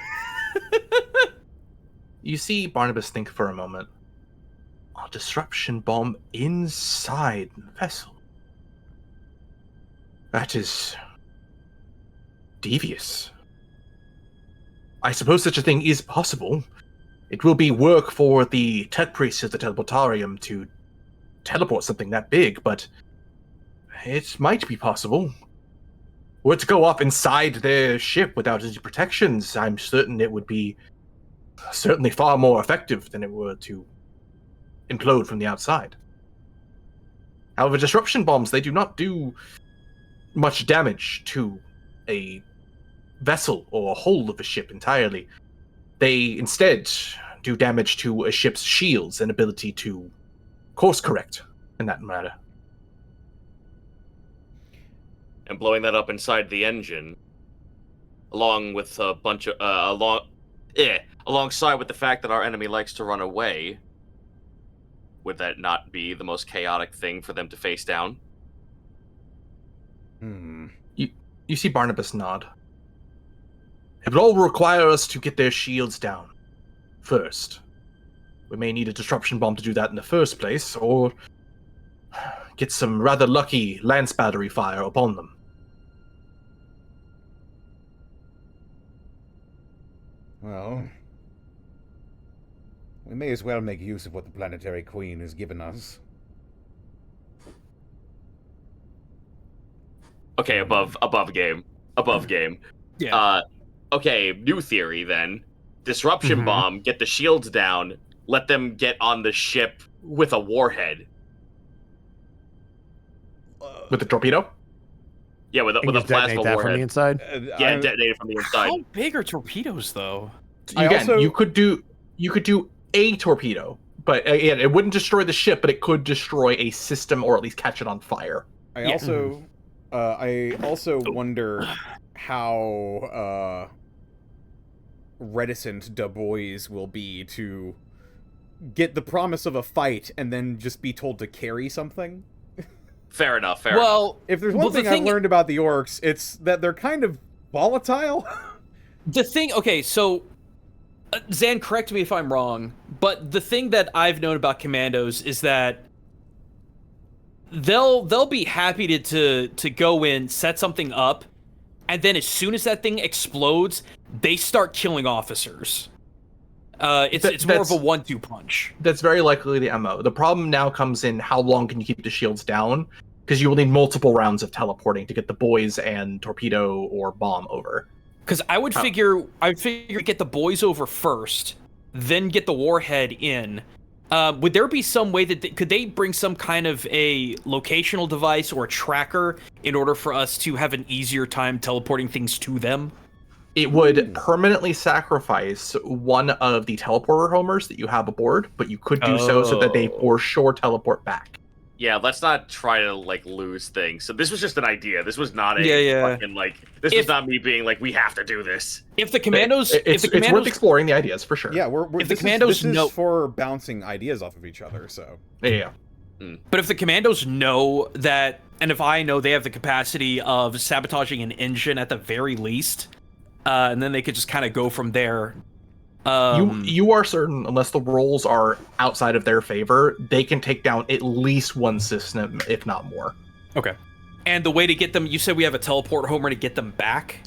You see Barnabas think for a moment. A disruption bomb inside the vessel. That is devious. I suppose such a thing is possible. It will be work for the tech priests of the teleportarium to teleport something that big, but it might be possible. Were it to go off inside their ship without any protections, I'm certain it would be certainly far more effective than it were to implode from the outside. However, disruption bombs, they do not do much damage to a vessel or a hull of a ship entirely. They instead do damage to a ship's shields and ability to course correct in that matter. And blowing that up inside the engine, along with a bunch of alongside with the fact that our enemy likes to run away, would that not be the most chaotic thing for them to face down? You see Barnabas nod. It would all require us to get their shields down first. We may need a disruption bomb to do that in the first place, or get some rather lucky lance battery fire upon them. Well, we may as well make use of what the Planetary Queen has given us. Okay, above game. Yeah. Okay, new theory then. Disruption bomb, get the shields down, let them get on the ship with a warhead. With the torpedo? Yeah, with a And just plasma detonate that from the warhead. inside. Yeah, detonate it from the inside. How big are torpedoes, though? You could do a torpedo, but again, it wouldn't destroy the ship, but it could destroy a system or at least catch it on fire. I also wonder how reticent Du Bois will be to get the promise of a fight and then just be told to carry something. Fair enough. Well, If there's one thing I've learned about the orcs, it's that they're kind of volatile. the thing, okay, so Zan, correct me if I'm wrong, but the thing that I've known about commandos is that they'll be happy to go in, set something up, and then as soon as that thing explodes, they start killing officers. It's more of a 1-2 punch. That's very likely the MO. The problem now comes in how long can you keep the shields down? Because you will need multiple rounds of teleporting to get the boys and torpedo or bomb over. Because I would figure get the boys over first, then get the warhead in. Would there be some way that could they bring some kind of a locational device or a tracker in order for us to have an easier time teleporting things to them? It would permanently sacrifice one of the teleporter homers that you have aboard, but you could do so that they for sure teleport back. Yeah, let's not try to lose things. So this was just an idea. This was not a fucking this was not me being we have to do this. If the commandos, it's worth exploring the ideas for sure. Yeah, if the commandos know for bouncing ideas off of each other, so yeah. But if the commandos know that, and if I know they have the capacity of sabotaging an engine at the very least, and then they could just kind of go from there. You are certain, unless the rolls are outside of their favor, they can take down at least one system, if not more. Okay. And the way to get them, you said we have a teleport homer to get them back?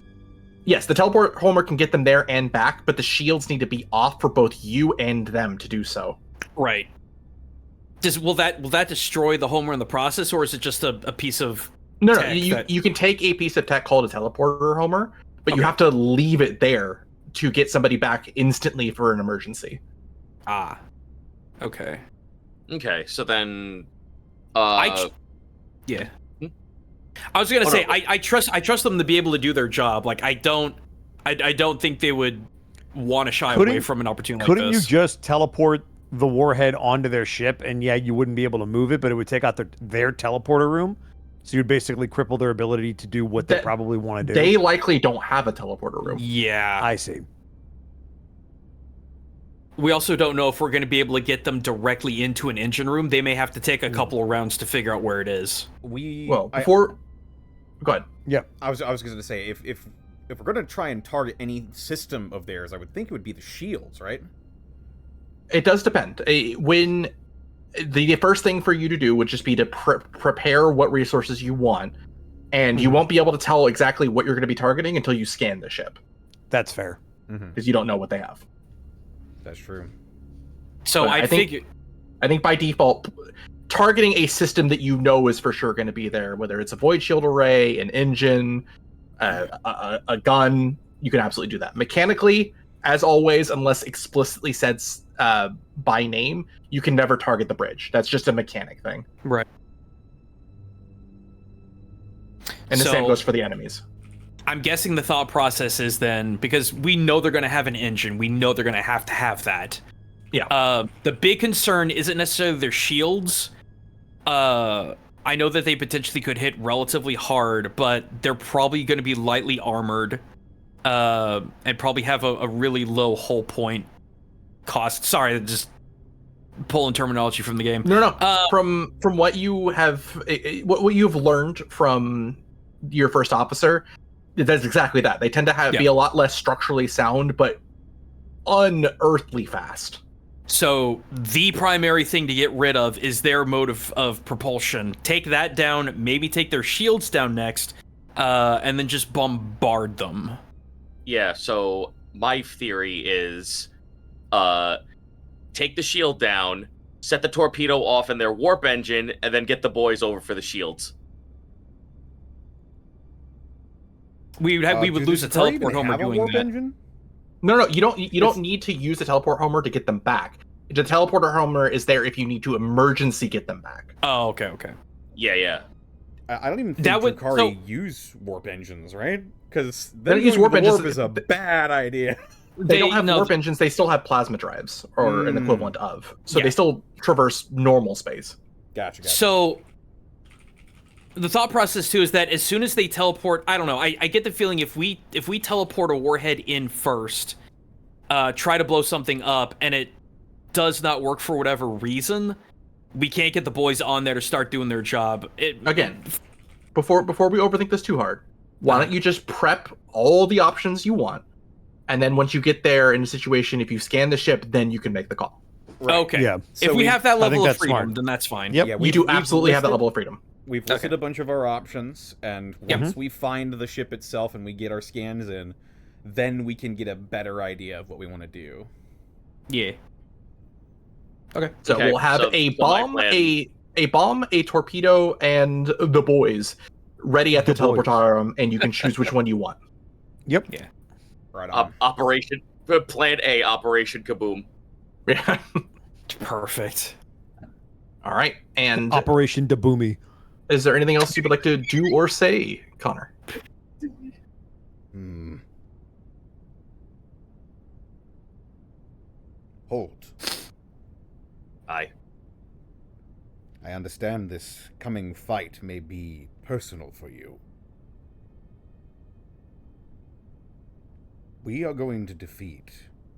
Yes, the teleport homer can get them there and back, but the shields need to be off for both you and them to do so. Right. Will that destroy the homer in the process, or is it just a piece of No, tech you can take a piece of tech called a teleporter homer, but you have to leave it there to get somebody back instantly for an emergency. Ah. Okay. Okay, so then yeah. I was gonna say I trust them to be able to do their job. I don't think they would want to shy away from an opportunity like Couldn't this. you just teleport the warhead onto their ship, and yeah, you wouldn't be able to move it, but it would take out their teleporter room? So you'd basically cripple their ability to do what they probably want to do. They likely don't have a teleporter room. Yeah. I see. We also don't know if we're going to be able to get them directly into an engine room. They may have to take a couple of rounds to figure out where it is. Go ahead. Yep. I was going to say, if we're going to try and target any system of theirs, I would think it would be the shields, right? It does depend. When the first thing for you to do would just be to prepare what resources you want, and you won't be able to tell exactly what you're going to be targeting until you scan the ship. That's fair. Because you don't know what they have. That's true. So I think by default, targeting a system that you know is for sure going to be there, whether it's a void shield array, an engine, a gun, you can absolutely do that. Mechanically, as always, unless explicitly said by name, you can never target the bridge. That's just a mechanic thing. Right. And the same goes for the enemies. I'm guessing the thought process is then, because we know they're going to have an engine, we know they're going to have that. Yeah. The big concern isn't necessarily their shields. I know that they potentially could hit relatively hard, but they're probably going to be lightly armored, and probably have a really low hull point cost. Sorry, just pulling terminology from the game. No. From what you have, what you've learned from your first officer, that's exactly that. They tend to be a lot less structurally sound, but unearthly fast. So the primary thing to get rid of is their mode of propulsion. Take that down, maybe take their shields down next, and then just bombard them. Yeah, so my theory is take the shield down, set the torpedo off in their warp engine, and then get the boys over for the shields. We would lose a teleport homer doing that. Engine? No, you don't need to use the teleport homer to get them back. The teleporter homer is there if you need to emergency get them back. Oh, okay. Yeah. I don't even think Drukhari use warp engines, right? Because they don't use warp engines. Is a bad idea. They don't have warp engines. They still have plasma drives, or an equivalent of. So they still traverse normal space. Gotcha. So the thought process too is that as soon as they teleport, I don't know. I get the feeling if we teleport a warhead in first, try to blow something up, and it does not work for whatever reason, we can't get the boys on there to start doing their job. Again, before we overthink this too hard, why don't you just prep all the options you want, and then once you get there in a situation, if you scan the ship, then you can make the call. Right. Okay. Yeah. If we have that level of freedom, smart. then that's fine. Yep. Yeah, We do absolutely have that level of freedom. We've listed a bunch of our options, and once we find the ship itself and we get our scans in, then we can get a better idea of what we want to do. Yeah. Okay. So we'll have a bomb, a bomb, a torpedo, and the boys ready at the teleporter room, and you can choose which one you want. Yep. Yeah. Right on. Operation Plan A, Operation Kaboom. Yeah. Perfect. All right. And Operation Daboomy. is there anything else you would like to do or say, Connor? Hold. Aye. I understand this coming fight may be personal for you. We are going to defeat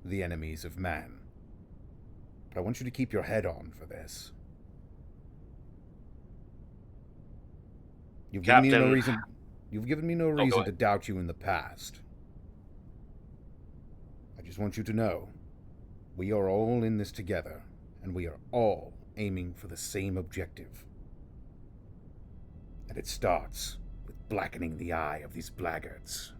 the enemies of man. But I want you to keep your head on for this. You've given me no reason. You've given me no reason to doubt you in the past. I just want you to know, we are all in this together, and we are all aiming for the same objective. And it starts with blackening the eye of these blackguards.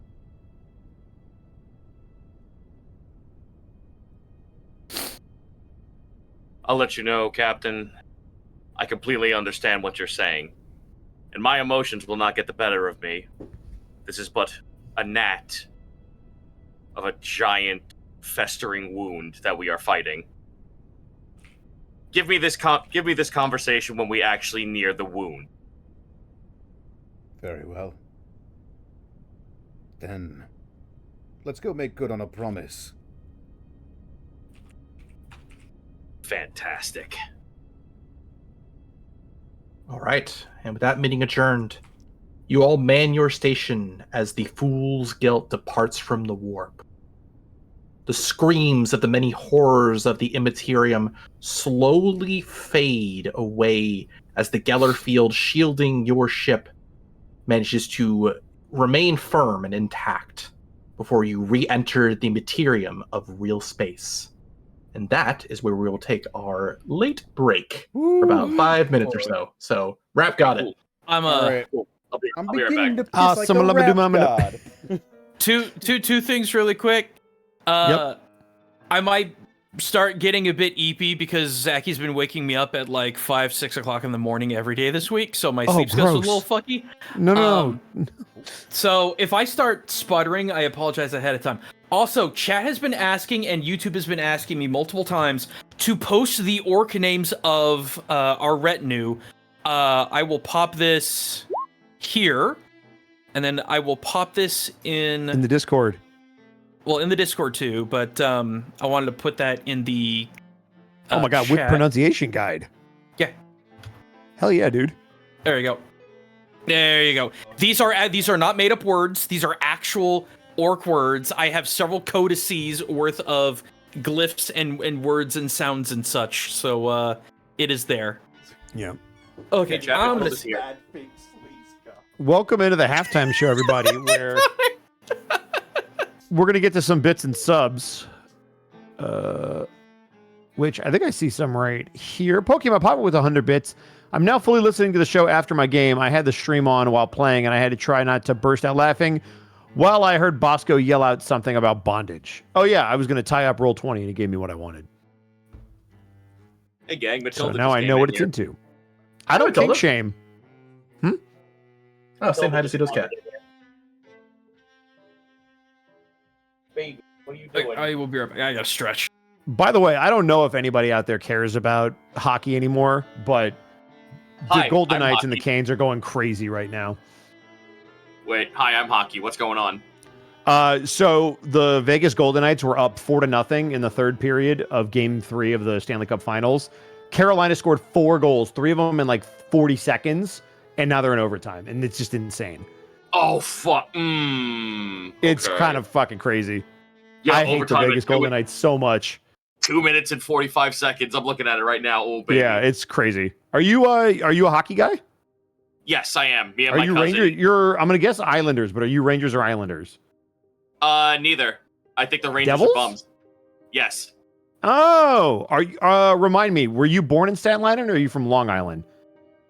I'll let you know, Captain. I completely understand what you're saying. And my emotions will not get the better of me. This is but a gnat of a giant, festering wound that we are fighting. Give me this conversation when we actually near the wound. Very well. Then, let's go make good on a promise fantastic. All right, and with that meeting adjourned, you all man your station as the Fool's Gelt departs from the warp. The screams of the many horrors of the Immaterium slowly fade away as the Geller field shielding your ship manages to remain firm and intact before you re-enter the Materium of real space. And that is where we will take our late break for about 5 minutes or so. So, Rap got it. I'm All right. Cool. I'll be I'm right beginning back. to piss like a rap god. two things really quick. I might start getting a bit eepy because Zachy's been waking me up at like 5, 6 o'clock in the morning every day this week, so my sleep schedule's a gross. little fucky. No. So if I start sputtering, I apologize ahead of time. Also, chat has been asking and YouTube has been asking me multiple times to post the orc names of our retinue. I will pop this here, and then I will pop this in In the Discord. well, in the Discord too, but I wanted to put that in the Oh my god, with chat. pronunciation guide. Yeah. Hell yeah, dude. There you go. There you go. These are not made up words. These are actual orc words. I have several codices worth of glyphs and words and sounds and such. So it is there. Yeah. Okay, Chat, I'm hold gonna this here. Welcome into the halftime show, everybody, where we're gonna get to some bits and subs. Which I think I see some right here. Pokemon Pop with 100 bits. I'm now fully listening to the show after my game. I had the stream on while playing, and I had to try not to burst out laughing while I heard Bosco yell out something about bondage. Oh yeah, I was going to tie up Roll20, and he gave me what I wanted. Hey, gang, So Matilda now just I came know in what it's here. into. I don't Matilda. kink shame. Oh, saying hi to Cito's cat. Baby, what are you doing? I will be right back. I gotta stretch. By the way, I don't know if anybody out there cares about hockey anymore, but the Hi, Golden I'm Knights and the Hockey. Canes are going crazy right now. Wait, hi, I'm Hockey. What's going on? So the Vegas Golden Knights were up 4-0 in the third period of Game 3 of the Stanley Cup Finals. Carolina scored 4 goals, 3 of them in like 40 seconds, and now they're in overtime, and it's just insane. Oh, fuck. It's Okay. kind of fucking crazy. Yeah, I hate the overtime Vegas at Golden Knights so much. 2 minutes and 45 seconds. I'm looking at it right now. Oh, baby. Yeah, it's crazy. Are you a hockey guy? Yes, I am. Me and Are my you cousin. Ranger? I'm gonna guess Islanders, but are you Rangers or Islanders? Neither. I think the Rangers Devils? are bums. Yes. Oh, are you? Remind me, were you born in Staten Island or are you from Long Island?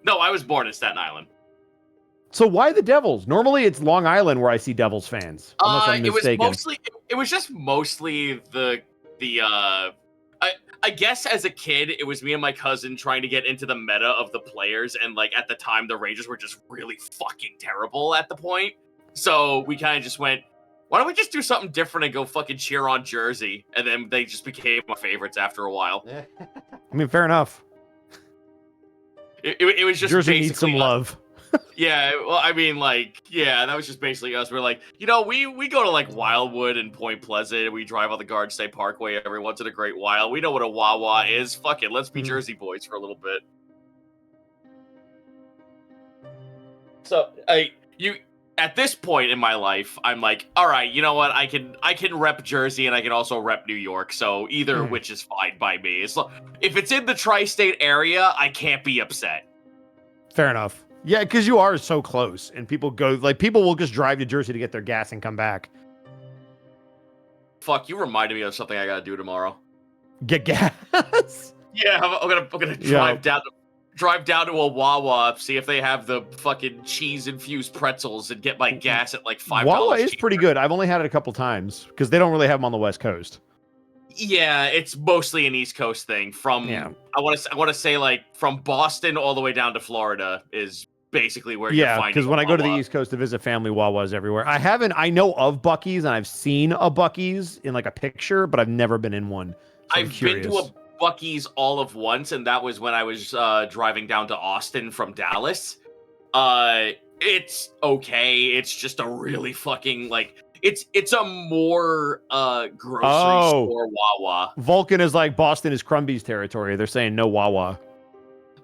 No, I was born in Staten Island. So why the Devils? Normally it's Long Island where I see Devils fans. Unless I'm It was mistaken. mostly. It was just mostly the. I guess as a kid, it was me and my cousin trying to get into the meta of the players, and like at the time, the Rangers were just really fucking terrible at the point. So we kind of just went, why don't we just do something different and go fucking cheer on Jersey? And then they just became my favorites after a while. I mean, fair enough. It was just Jersey basically needs some us. love. Yeah, well, I mean, like, yeah, that was just basically us. We're like, we go to like Wildwood and Point Pleasant, and we drive on the Garden State Parkway every once in a great while. We know what a Wawa is. Fuck it, let's be Jersey boys for a little bit. So, at this point in my life, I'm like, all right, you know what? I can rep Jersey and I can also rep New York. So either which is fine by me. So if it's in the tri-state area, I can't be upset. Fair enough. Yeah, because you are so close, and people will just drive to Jersey to get their gas and come back. Fuck, you reminded me of something I gotta do tomorrow. Get gas. Yeah, I'm gonna drive down to a Wawa, see if they have the fucking cheese infused pretzels, and get my gas at like $5. Wawa is cheaper. pretty good. I've only had it a couple times because they don't really have them on the West Coast. Yeah, it's mostly an East Coast thing. From I want to say like from Boston all the way down to Florida is basically where you're finding. Because when I go to the East Coast to visit family, Wawa's everywhere. I know of Buc-ee's and I've seen a Buc-ee's in like a picture, but I've never been in one. So I'm I've been curious. to a Buc-ee's all of once, and that was when I was driving down to Austin from Dallas. It's okay. It's just a really fucking like it's a more grocery store Wawa. Vulcan is like Boston is Crumby's territory. They're saying no Wawa.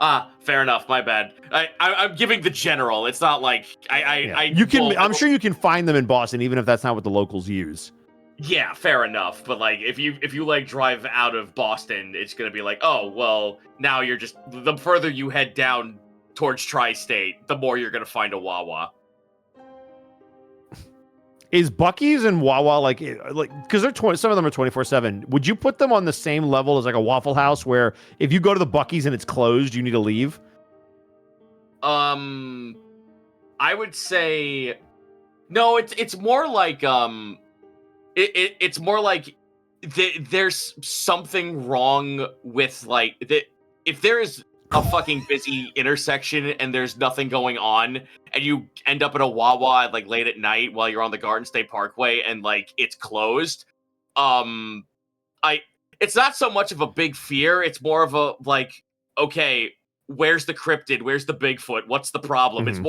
Ah, fair enough. My bad. I'm giving the general. It's not like You can. I'm sure you can find them in Boston, even if that's not what the locals use. Yeah, fair enough. But like, if you like drive out of Boston, it's gonna be like, oh well, now you're just the further you head down towards Tri-State, the more you're gonna find a Wawa. Is Buc-ee's and Wawa like because they're some of them are 24/7? Would you put them on the same level as like a Waffle House, where if you go to the Buc-ee's and it's closed, you need to leave? I would say no. It's more like it's more like there's something wrong with like that. If there is a fucking busy intersection and there's nothing going on, and you end up at a Wawa like late at night while you're on the Garden State Parkway and like it's closed, it's not so much of a big fear. It's more of a like, okay, where's the cryptid? Where's the Bigfoot? What's the problem? Mm-hmm.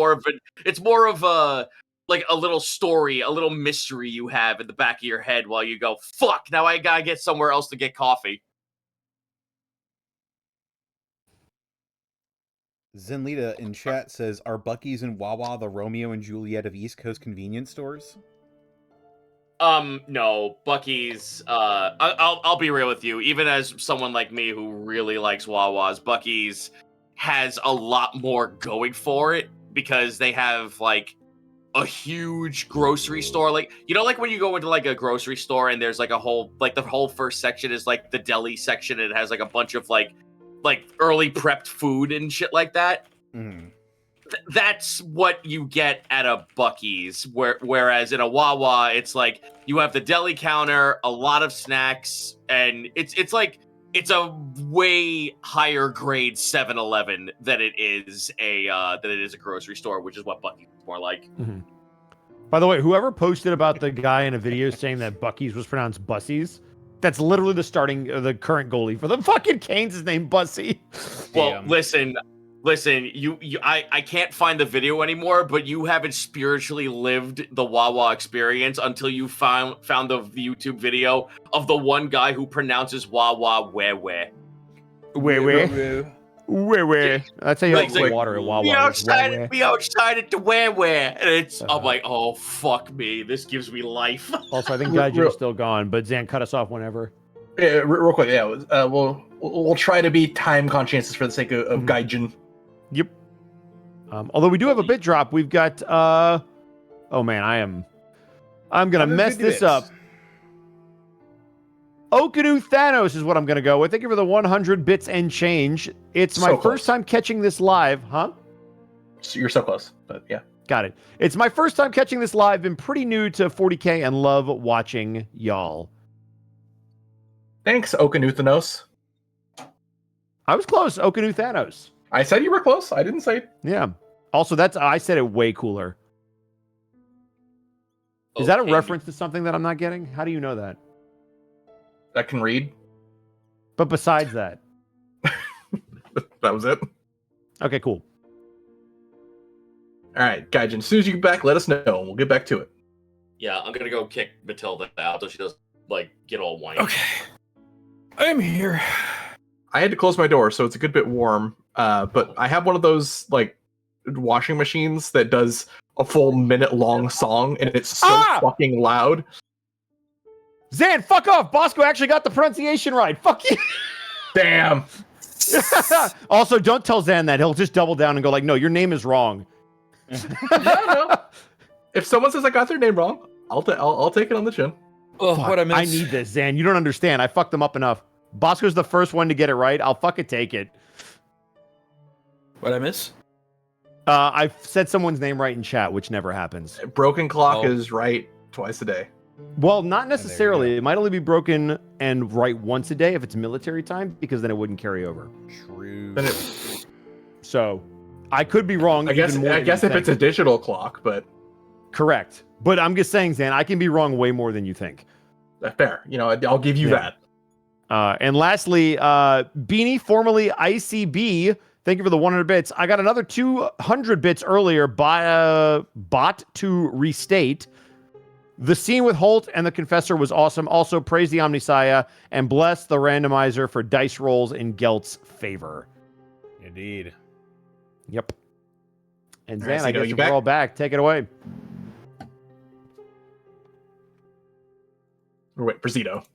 It's more of a like a little story, a little mystery you have in the back of your head while you go, fuck, now I gotta get somewhere else to get coffee. Zenlita in chat says, "Are Buc-ee's and Wawa the Romeo and Juliet of East Coast convenience stores?" No, Buc-ee's. I'll be real with you. Even as someone like me who really likes Wawa's, Buc-ee's has a lot more going for it because they have like a huge grocery store. Like, you know, like when you go into like a grocery store and there's like a whole, like the whole first section is like the deli section. And it has like a bunch of like early prepped food and shit like that. Mm-hmm. That's what you get at a Buc-ee's. Whereas in a Wawa, it's like you have the deli counter, a lot of snacks, and it's like it's a way higher grade 7-Eleven than it is a grocery store, which is what Buc-ee's is more like. Mm-hmm. By the way, whoever posted about the guy in a video saying that Buc-ee's was pronounced Bussies, that's literally the current goalie for the fucking Canes is named Bussy. Well, listen, I can't find the video anymore, but you haven't spiritually lived the Wawa experience until you found the YouTube video of the one guy who pronounces Wawa where. That's how you have like, water at Wawa. We outside at the where. And it's I'm like, oh fuck me, this gives me life. Also, I think Gaijin is still gone, but Zan, cut us off whenever. Yeah, real quick, yeah. We'll try to be time conscientious for the sake of Gaijin. Yep. Although we do have a bit drop, we've got. Oh man, I'm gonna mess this up. Okadu Thanos is what I'm gonna go with. Thank you for the 100 bits and change. It's my first time catching this live, huh? So you're so close, but yeah. Got it. It's my first time catching this live. Been pretty new to 40K and love watching y'all. Thanks, Okanu Thanos. I was close, Okanu Thanos. I said you were close. I didn't say. Yeah. Also, I said it way cooler. Is that a reference to something that I'm not getting? How do you know that? That can read. But besides that. That was it. Okay, cool. All right, Gaijin, as soon as you get back, let us know, and we'll get back to it. Yeah, I'm gonna go kick Matilda out so she doesn't like get all whiny. Okay. I'm here. I had to close my door, so it's a good bit warm. But I have one of those like washing machines that does a full minute-long song, and it's so fucking loud. Zan, fuck off! Bosco actually got the pronunciation right. Fuck you. Damn. Also, don't tell Zan that. He'll just double down and go like, "No, your name is wrong." No. If someone says I got their name wrong, I'll take it on the chin. Oh, what I missed. I need this, Zan. You don't understand. I fucked them up enough. Bosco's the first one to get it right. I'll fucking take it. What I miss? I've said someone's name right in chat, which never happens. Broken clock is right twice a day. Well, not necessarily. It might only be broken and right once a day if it's military time, because then it wouldn't carry over. True. So, I could be wrong. I guess if it's a digital clock, but correct. But I'm just saying, Zan, I can be wrong way more than you think. Fair. You know, I'll give you that. And lastly, Beanie, formerly ICB, thank you for the 100 bits. I got another 200 bits earlier by bot to restate. The scene with Holt and the Confessor was awesome. Also, praise the Omnissiah and bless the randomizer for dice rolls in Gelt's favor. Indeed. Yep. And All right, Zan, I Zito, guess you if we're all back, take it away. Or wait, for Zito.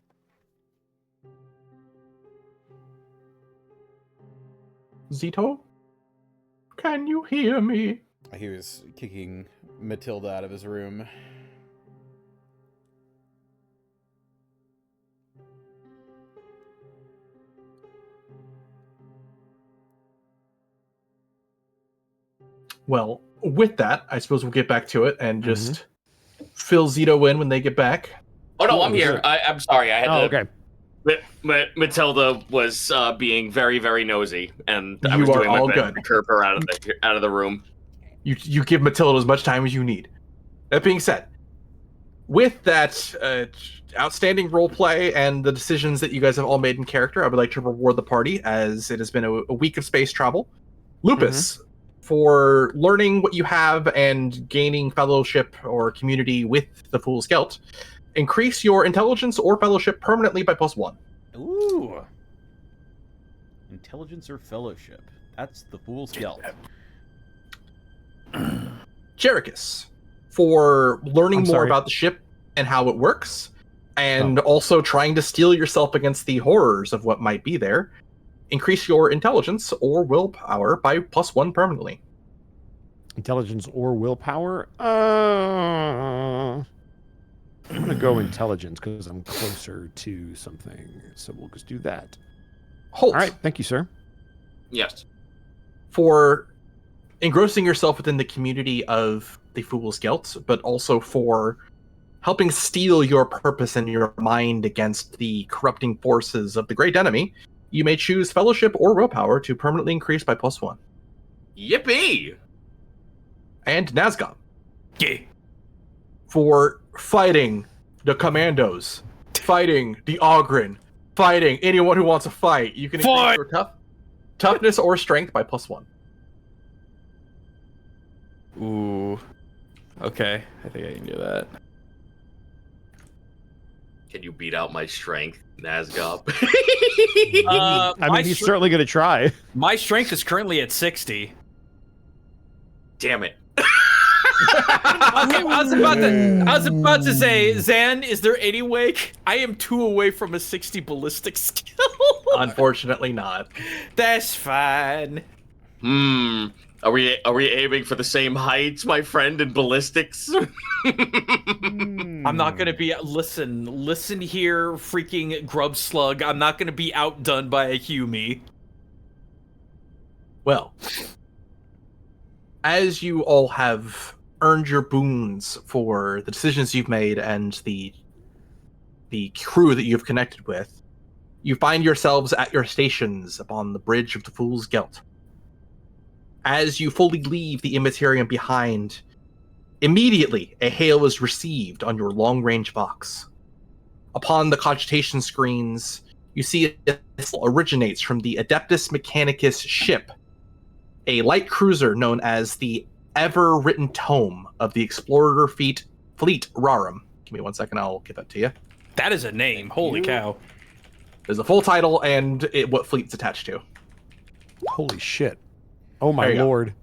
Zito? Can you hear me? He was kicking Matilda out of his room. Well, with that, I suppose we'll get back to it and just fill Zito in when they get back. Oh no, Cool, I'm here. sure. I'm sorry. I had to. Okay. Matilda was being very, very nosy, and I You was are doing my all best good. to curb her out of the room. You give Matilda as much time as you need. That being said, with that outstanding role play and the decisions that you guys have all made in character, I would like to reward the party as it has been a week of space travel. Lupus, for learning what you have and gaining fellowship or community with the Fool's Gelt, increase your intelligence or fellowship permanently by +1. Ooh. Intelligence or fellowship. That's the Fool's Gelt. Jerichus, for learning I'm more sorry. about the ship and how it works, and also trying to steel yourself against the horrors of what might be there, increase your intelligence or willpower by +1 permanently. Intelligence or willpower? I'm going to go intelligence because I'm closer to something. So we'll just do that. Holt, All right. Thank you, sir. Yes. for engrossing yourself within the community of the Fool's Gelt, but also for helping steel your purpose and your mind against the corrupting forces of the Great Enemy, you may choose Fellowship or Willpower to permanently increase by +1. Yippee! And Nazgob, Yeah. for fighting the Commandos, fighting the Ogren, fighting anyone who wants to fight, you can increase Fight! your toughness or strength by +1. Ooh. Okay, I think I can do that. Can you beat out my strength, Nazgob? I my mean, he's str- certainly going to try. My strength is currently at 60. Damn it. Okay, I was about to say, Zan, is there any way I am 2 away from a 60 ballistic skill? Unfortunately not. That's fine. Are we aiming for the same heights, my friend, in ballistics? I'm not gonna be listen here, freaking grub slug. I'm not gonna be outdone by a Hume. Well, as you all have earned your boons for the decisions you've made and the crew that you've connected with, you find yourselves at your stations upon the bridge of the Fool's Gelt. As you fully leave the Immaterium behind, immediately a hail is received on your long-range box. Upon the cogitation screens, you see a missile originates from the Adeptus Mechanicus ship, a light cruiser known as the Ever-Written Tome of the Explorer Fleet Rarum. Give me 1 second, I'll get that to you. That is a name. Holy cow. There's a full title and what fleet it's attached to. Holy shit. Oh, my There you go. lord.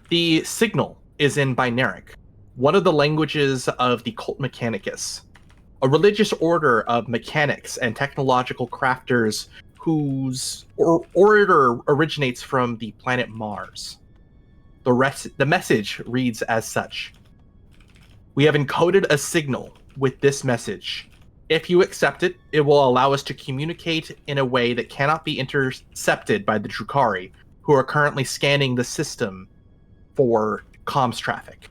The signal is in Binaric, one of the languages of the Cult Mechanicus, a religious order of mechanics and technological crafters whose order originates from the planet Mars. The message reads as such: "We have encoded a signal with this message. If you accept it, it will allow us to communicate in a way that cannot be intercepted by the Drukhari, who are currently scanning the system for comms traffic."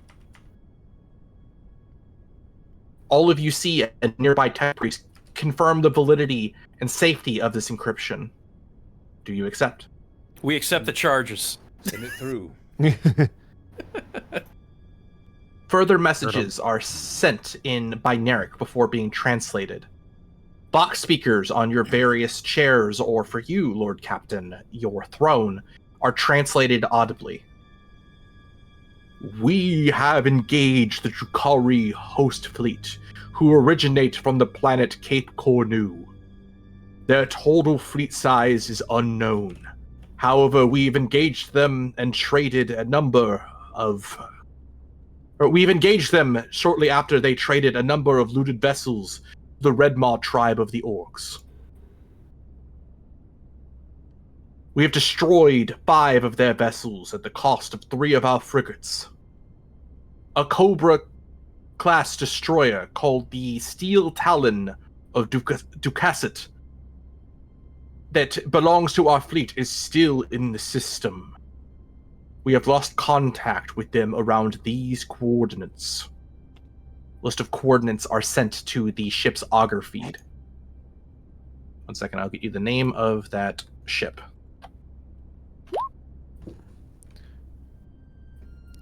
All of you see a nearby tech priest confirm the validity and safety of this encryption. Do you accept? We accept the charges. Send it through. Further messages are sent in Binaric before being translated. Box speakers on your various chairs, or for you, Lord Captain, your throne, are translated audibly. We have engaged the Drukhari host fleet, who originate from the planet Cape Cornu. Their total fleet size is unknown. However, we've engaged them and traded a number of... we've engaged them shortly after they traded a number of looted vessels to the Redmaw tribe of the Orcs. We have destroyed 5 of their vessels at the cost of 3 of our frigates. A Cobra-class destroyer called the Steel Talon of Ducasset that belongs to our fleet is still in the system. We have lost contact with them around these coordinates. List of coordinates are sent to the ship's auger feed. One second, I'll get you the name of that ship.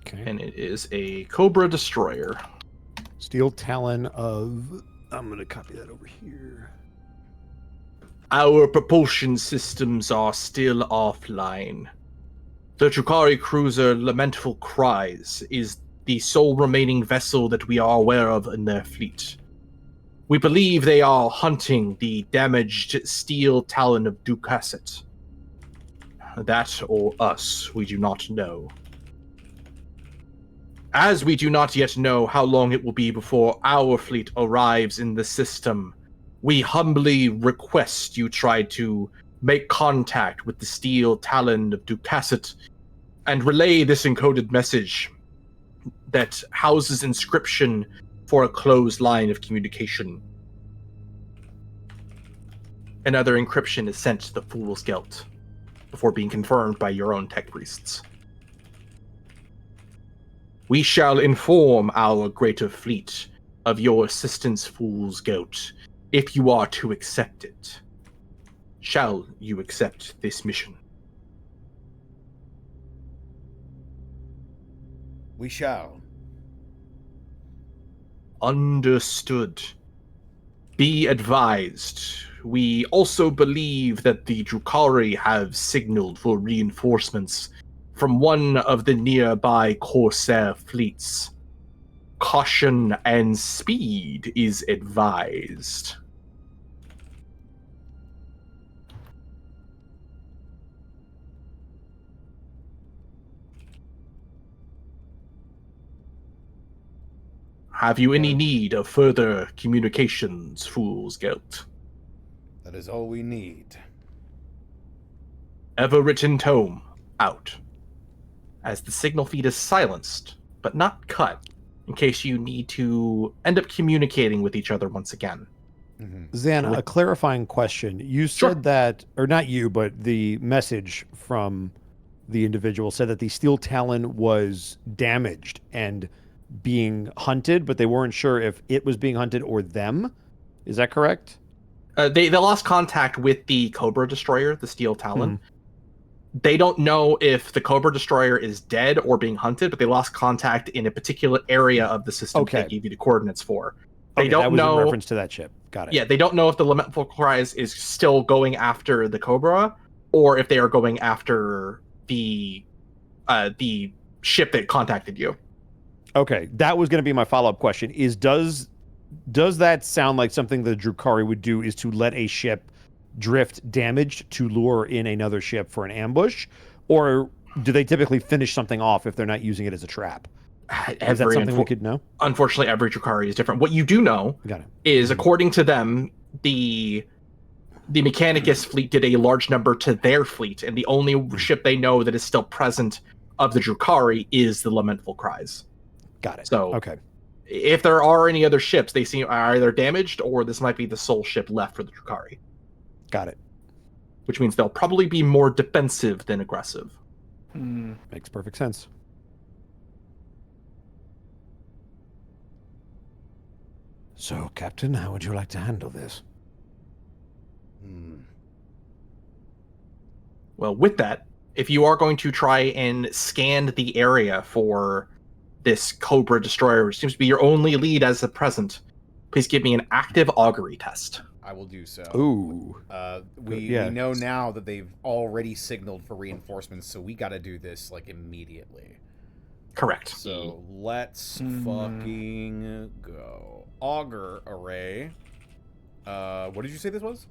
Okay. And it is a Cobra destroyer. Steel Talon of... I'm going to copy that over here. Our propulsion systems are still offline. The Drukhari cruiser Lamentful Cries is the sole remaining vessel that we are aware of in their fleet. We believe they are hunting the damaged Steel Talon of Ducasset. That or us, we do not know. As we do not yet know how long it will be before our fleet arrives in the system, we humbly request you try to make contact with the Steel Talon of Ducasset and relay this encoded message that houses inscription for a closed line of communication. Another encryption is sent to the Fool's Gelt before being confirmed by your own tech priests. We shall inform our greater fleet of your assistance, Fool's Gelt, if you are to accept it. Shall you accept this mission? We shall. Understood. Be advised. We also believe that the Drukhari have signaled for reinforcements from one of the nearby Corsair fleets. Caution and speed is advised. Have you any need of further communications, Fool's Gelt? That is all we need. Ever-written tome out. As the signal feed is silenced, but not cut, in case you need to end up communicating with each other once again. Zan, a clarifying question. You said that, or not you, but the message from the individual said that the Steel Talon was damaged and being hunted, but they weren't sure if it was being hunted or them. Is that correct? They lost contact with the Cobra destroyer, the Steel Talon. They don't know if the Cobra destroyer is dead or being hunted, but they lost contact in a particular area of the system they gave you the coordinates for. They don't that was know in reference to that ship. Got it. Yeah, they don't know if the Lamentful Cries is still going after the Cobra, or if they are going after the ship that contacted you. Okay, that was going to be my follow-up question. Is does that sound like something the Drukhari would do, is to let a ship drift damaged to lure in another ship for an ambush? Or do they typically finish something off if they're not using it as a trap? Is that something we could know? Unfortunately, every Drukhari is different. What you do know is, according to them, the Mechanicus fleet did a large number to their fleet, and the only ship they know that is still present of the Drukhari is the Lamentful Cries. Got it. So, okay. If there are any other ships, they seem either damaged or this might be the sole ship left for the Drukhari. Got it. Which means they'll probably be more defensive than aggressive. Makes perfect sense. So, Captain, how would you like to handle this? Well, with that, if you are going to try and scan the area for this Cobra destroyer, which seems to be your only lead as of present, please give me an active augury test. I will do so. Ooh. We know now that they've already signaled for reinforcements, so we got to do this like immediately. Correct. So let's fucking go. Augur array. What did you say this was?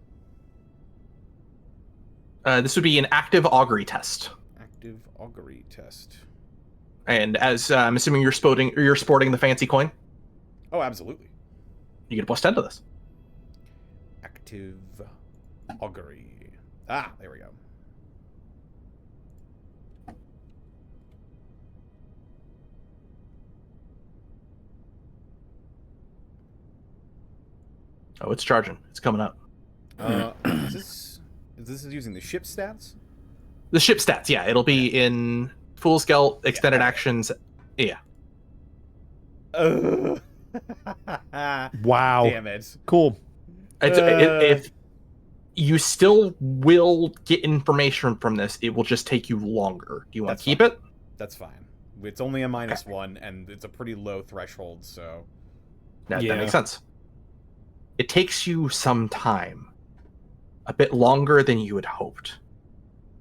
This would be an active augury test. Active augury test. And as I'm assuming you're sporting the fancy coin, Oh, absolutely. you get a +10 to this. Active augury. Ah, there we go. Oh, it's charging. It's coming up. Is this using the ship stats? The ship stats, yeah. It'll be in Fool's Gelt, extended actions. Yeah. Wow. Damn it. Cool. If you still will get information from this, it will just take you longer. Do you want That's to keep fine. it? That's fine. It's only a -1, and it's a pretty low threshold, so... That makes sense. It takes you some time. A bit longer than you had hoped.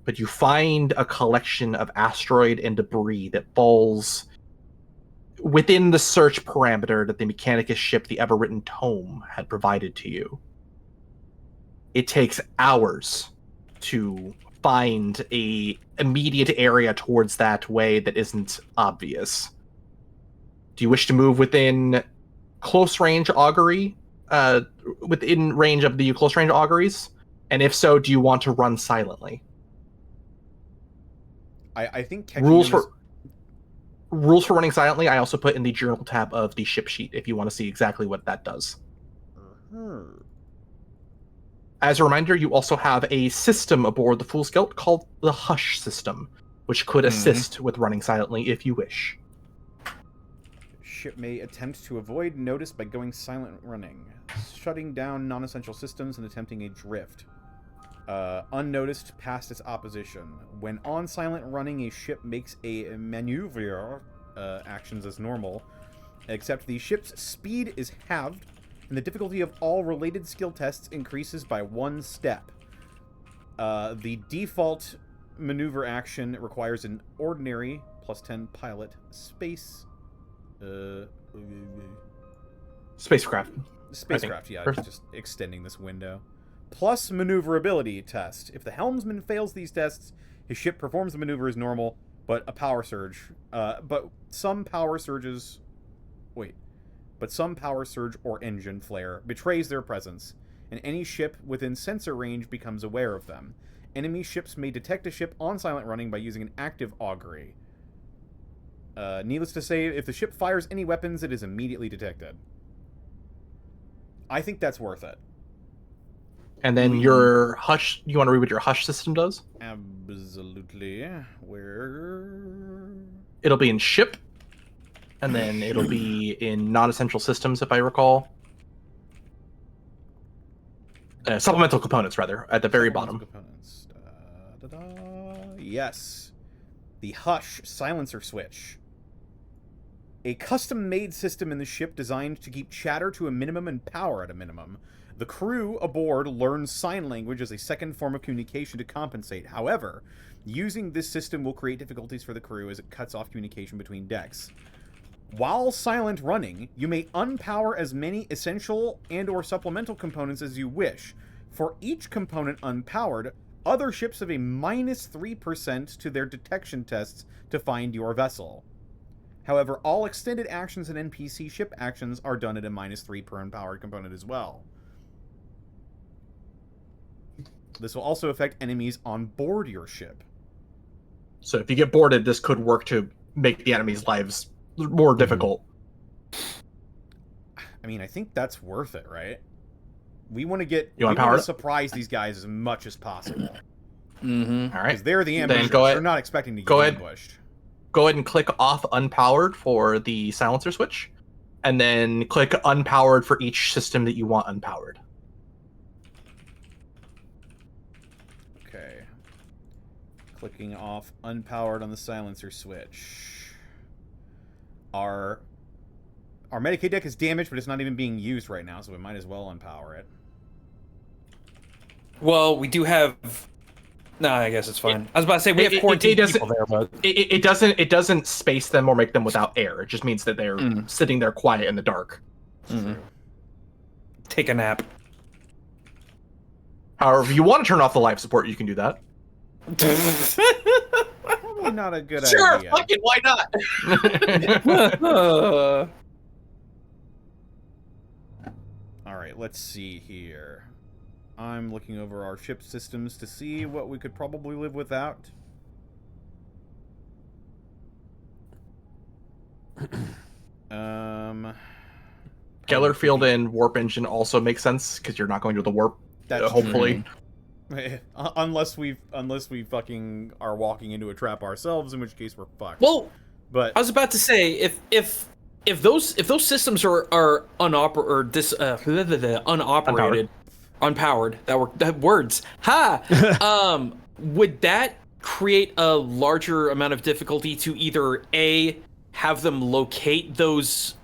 But you find a collection of asteroid and debris that falls within the search parameter that the Mechanicus ship, the Ever-Written Tome, had provided to you. It takes hours to find a immediate area towards that way that isn't obvious. Do you wish to move within close range augury? Within range of the close range auguries? And if so, do you want to run silently? I think rules for running silently, I also put in the journal tab of the ship sheet if you want to see exactly what that does. As a reminder, you also have a system aboard the Fool's Gelt called the Hush system, which could assist with running silently if you wish. Ship may attempt to avoid notice by going silent running, shutting down non-essential systems and attempting a drift. Unnoticed past its opposition. When on silent running, a ship makes a maneuver actions as normal, except the ship's speed is halved, and the difficulty of all related skill tests increases by 1 step. The default maneuver action requires an ordinary +10 pilot Spacecraft, yeah, just extending this window. Plus maneuverability test. If the helmsman fails these tests, his ship performs the maneuver as normal, but some power surge or engine flare betrays their presence, and any ship within sensor range becomes aware of them. Enemy ships may detect a ship on silent running by using an active augury. Needless to say, if the ship fires any weapons, it is immediately detected. I think that's worth it. And then your Hush, you want to read what your Hush system does? Absolutely. Where? It'll be in ship, and then it'll be in non-essential systems, if I recall. Supplemental components, rather, at the very bottom. Components. Yes. The Hush silencer switch. A custom-made system in the ship designed to keep chatter to a minimum and power at a minimum. The crew aboard learns sign language as a second form of communication to compensate. However, using this system will create difficulties for the crew as it cuts off communication between decks. While silent running, you may unpower as many essential and/or supplemental components as you wish. For each component unpowered, other ships have a -3% to their detection tests to find your vessel. However, all extended actions and NPC ship actions are done at a -3 per unpowered component as well. This will also affect enemies on board your ship. So if you get boarded, this could work to make the enemy's lives more difficult. I mean, I think that's worth it, right? We want to get... You want to power it? Surprise these guys as much as possible. All right. Because they're the ambushers. Then They're not expecting to get ambushed. Go ahead and click off unpowered for the silencer switch, and then click unpowered for each system that you want unpowered. Okay. Clicking off unpowered on the silencer switch. Our Medicaid deck is damaged, but it's not even being used right now, so we might as well unpower it. Well, we do have No, I guess it's fine. I was about to say we have quarantined people there, but it doesn't space them or make them without air. It just means that they're sitting there quiet in the dark. Take a nap. However, if you want to turn off the life support, you can do that. Probably not a good Sure, idea. fuck it, why not? All right, let's see here. I'm looking over our ship systems to see what we could probably live without. Gellerfield and warp engine also make sense because you're not going to the warp. That's hopefully. unless we fucking are walking into a trap ourselves, in which case we're fucked. Well, but I was about to say if those systems are unoperated, unpowered, that words. Ha. Would that create a larger amount of difficulty to either A, have them locate those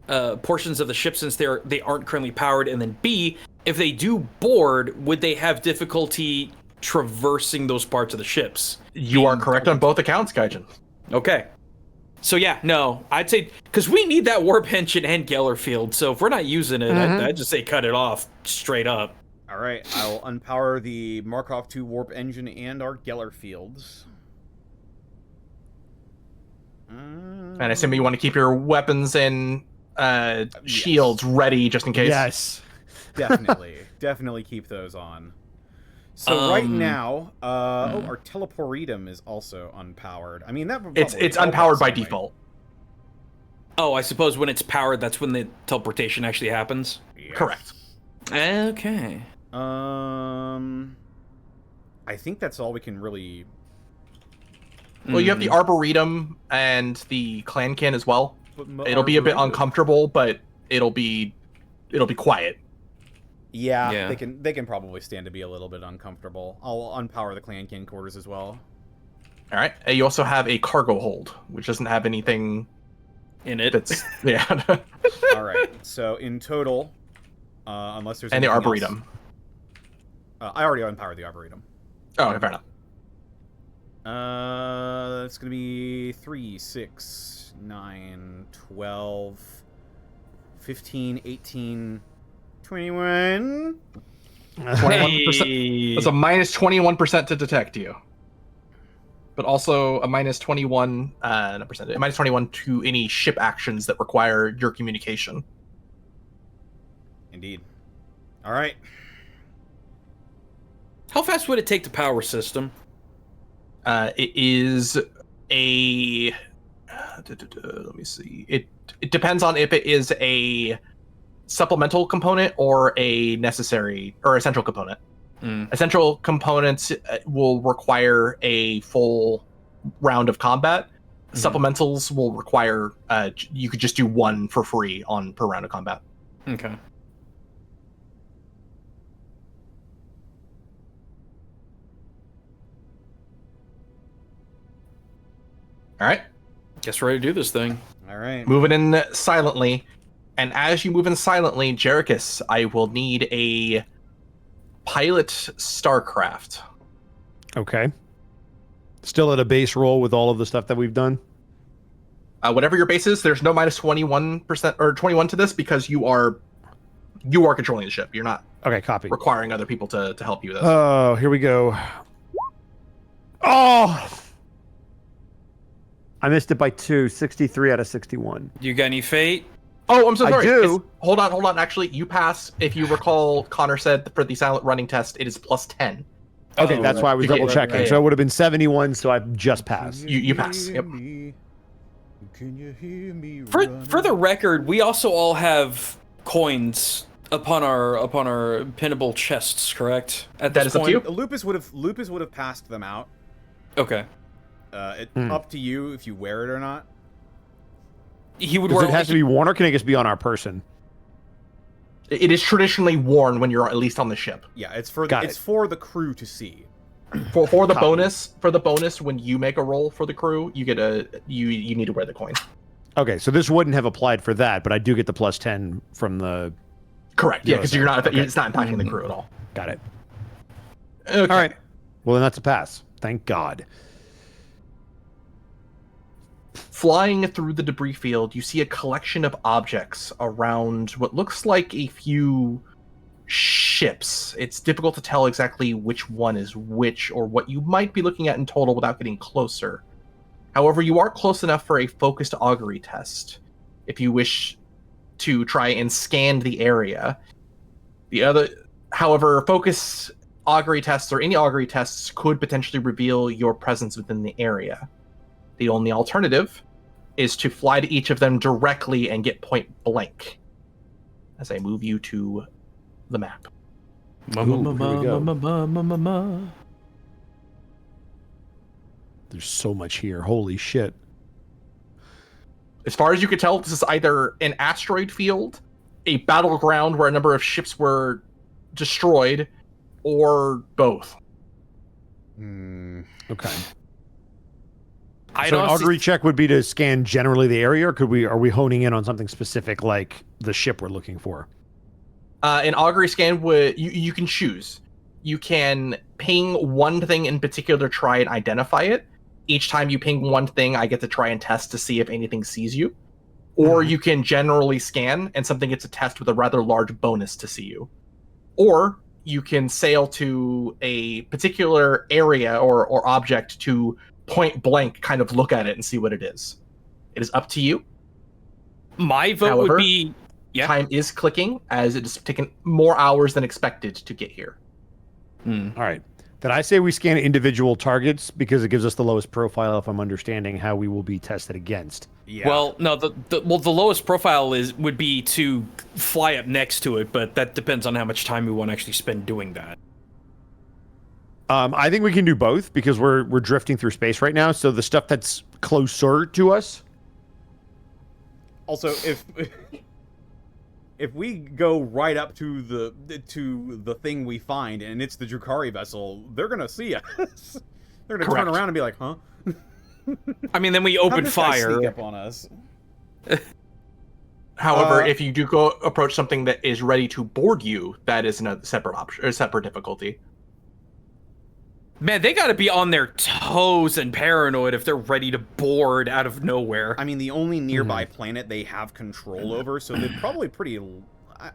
portions of the ship since they aren't currently powered, and then B, if they do board, would they have difficulty traversing those parts of the ships? You are correct on both accounts, Gaijin. Okay. So yeah, no, I'd say because we need that warp engine and Gellerfield. So if we're not using it, I'd just say cut it off straight up. all right, I'll unpower the Markov II warp engine and our Gellerfields. And I assume you want to keep your weapons and shields ready just in case. Yes. Definitely keep those on. So right now, our teleportum is also unpowered. I mean, that would it's unpowered by default. Oh, I suppose when it's powered, that's when the teleportation actually happens. Yes. Correct. Okay. I think that's all we can really. Well, you have the Arboretum and the Clankin as well. But It'll be a bit uncomfortable, but it'll be quiet. Yeah, they can probably stand to be a little bit uncomfortable. I'll unpower the Clankin quarters as well. All right. You also have a cargo hold, which doesn't have anything In it. that's yeah. All right. So in total, unless there's And the anything Arboretum. else- I already unpowered the Arboretum. Oh, fair enough. That's gonna be 3, 6, 9, 12, 15, 18, 21. 21%. That's a minus 21% to detect you. But also a minus 21, not percent, a minus 21 to any ship actions that require your communication. Indeed. All right. How fast would it take to power system? It is a. Let me see. It depends on if it is a supplemental component or a necessary or essential component. Essential components will require a full round of combat. Supplementals will require you could just do one for free per round of combat. Okay. All right. Guess we're ready to do this thing. All right. Moving in silently. And as you move in silently, Jerichus, I will need a pilot StarCraft. Okay. Still at a base roll with all of the stuff that we've done? Whatever your base is, there's no minus 21% or 21 to this because you are controlling the ship. You're not Okay, copy. requiring other people to help you with this. Oh, here we go. Oh! I missed it by 2. 63 out of 61. You got any fate? Oh, I'm so I sorry. do. Hold on. Actually, you pass. If you recall, Connor said for the silent running test, it is plus 10. Okay, Oh, that's why I was you get- double checking. yeah. So it would have been 71, so I just passed. You pass. Yep. Can you hear me? For the record, we also all have coins upon our pinnable chests, correct? At That this is up to point? you. Lupus would have passed them out. Okay. Up to you if you wear it or not. He would Does wear it have to be worn, or can it just be on our person? It is traditionally worn when you're at least on the ship. Yeah, it's for Got it's it. for the crew to see. For the Copy. bonus, when you make a roll for the crew, you get you need to wear the coin. Okay, so this wouldn't have applied for that, but I do get the plus 10 from the... Correct. Yeah, because you're not. Okay. It's not impacting the crew at all. Got it. Okay. All right. Well, then that's a pass. Thank God. Flying through the debris field, you see a collection of objects around what looks like a few ships. It's difficult to tell exactly which one is which or what you might be looking at in total without getting closer. However, you are close enough for a focused augury test if you wish to try and scan the area. However, focus augury tests or any augury tests could potentially reveal your presence within the area. The only alternative is to fly to each of them directly and get point blank as I move you to the map. There's so much here. Holy shit. As far as you can tell, this is either an asteroid field, a battleground where a number of ships were destroyed, or both. Okay. I'd So an honestly- augury check would be to scan generally the area, or are we honing in on something specific like the ship we're looking for? An augury scan would you can choose. You can ping one thing in particular, try and identify it. Each time you ping one thing, I get to try and test to see if anything sees you. Or you can generally scan, and something gets a test with a rather large bonus to see you. Or you can sail to a particular area or object to point blank kind of look at it and see what it is. It is up to you. My vote However, would be yeah. Time is clicking as it has taken more hours than expected to get here. All right. Then I say we scan individual targets because it gives us the lowest profile if I'm understanding how we will be tested against. Yeah. Well, no, the lowest profile would be to fly up next to it, but that depends on how much time we want to actually spend doing that. I think we can do both because we're drifting through space right now. So the stuff that's closer to us. Also, if we go right up to the thing we find and it's the Drukhari vessel, they're gonna see us. They're gonna turn around and be like, "Huh?" I mean, then we How'd open this guy fire. sneak up on us. However, if you do go approach something that is ready to board you, that is a separate option or separate difficulty. Man, they gotta be on their toes and paranoid if they're ready to board out of nowhere. I mean, the only nearby planet they have control over, so they're probably pretty.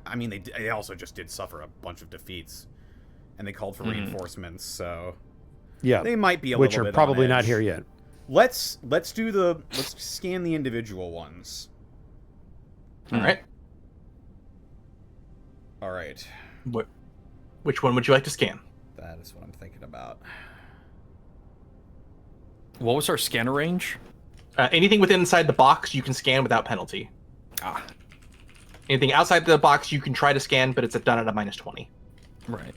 I mean, they also just did suffer a bunch of defeats, and they called for reinforcements, so Yeah. they might be a which little are bit probably on not edge. here yet. Let's scan the individual ones. All right. All right. Which one would you like to scan? That is what I'm thinking about. What was our scanner range? Anything within inside the box you can scan without penalty. Anything outside the box you can try to scan, but it's done at a -20. Right.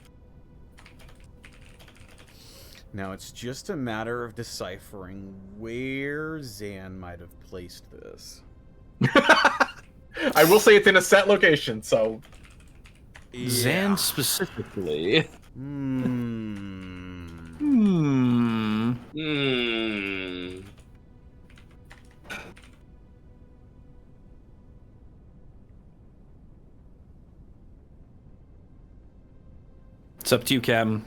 Now it's just a matter of deciphering where Zan might have placed this. I will say it's in a set location, so Zan specifically. It's up to you, Captain.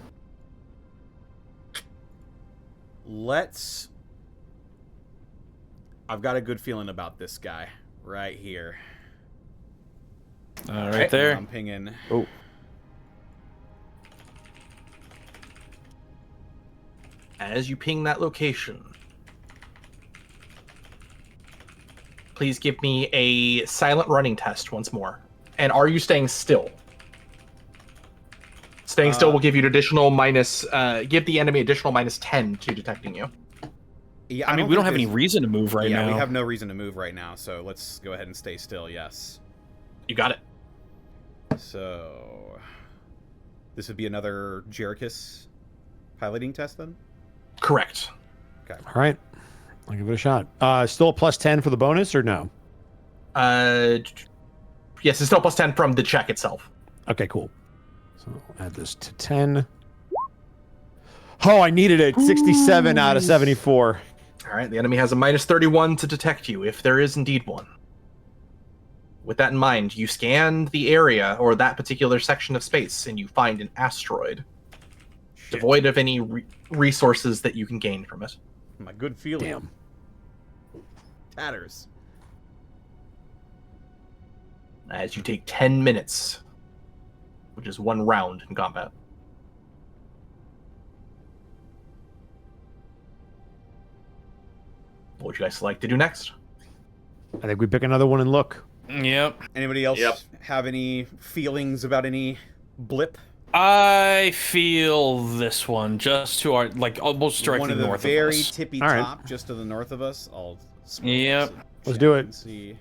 I've got a good feeling about this guy right here. Right there. I'm pinging. Oh. as you ping that location, please give me a silent running test once more. And are you staying still? Staying still will give you an additional give the enemy additional -10 to detecting you. Yeah, I mean, we don't have any reason to move right now. Yeah, we have no reason to move right now, so let's go ahead and stay still, yes. You got it. So, this would be another Jerichus piloting test then? Correct. Okay. All right. I'll give it a shot. Still a +10 for the bonus or no? Yes, it's still +10 from the check itself. Okay, cool. So I'll add this to 10. Oh, I needed it. 67 out of 74. All right, the enemy has a -31 to detect you, if there is indeed one. With that in mind, you scan the area or that particular section of space, and you find an asteroid. devoid of any resources that you can gain from it. My good feeling. Damn. Tatters. As you take 10 minutes, which is 1 round in combat. What would you guys like to do next? I think we pick another one and look. Yep. Anybody else Yep. have any feelings about any blip? I feel this one just to our almost directly One of the north very of us. tippy All right. top, just to the north of us. I'll Yep. Let's do it. and see.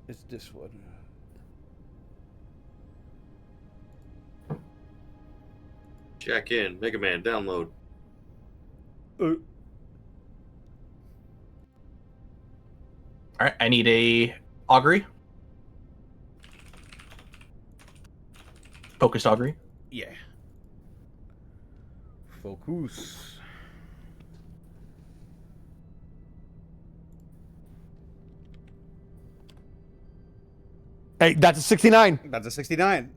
It's this one. Check in. Mega Man, download. All right, I need a augury. Focused augury. Yeah. Focus. Hey, that's a 69. That's a 69.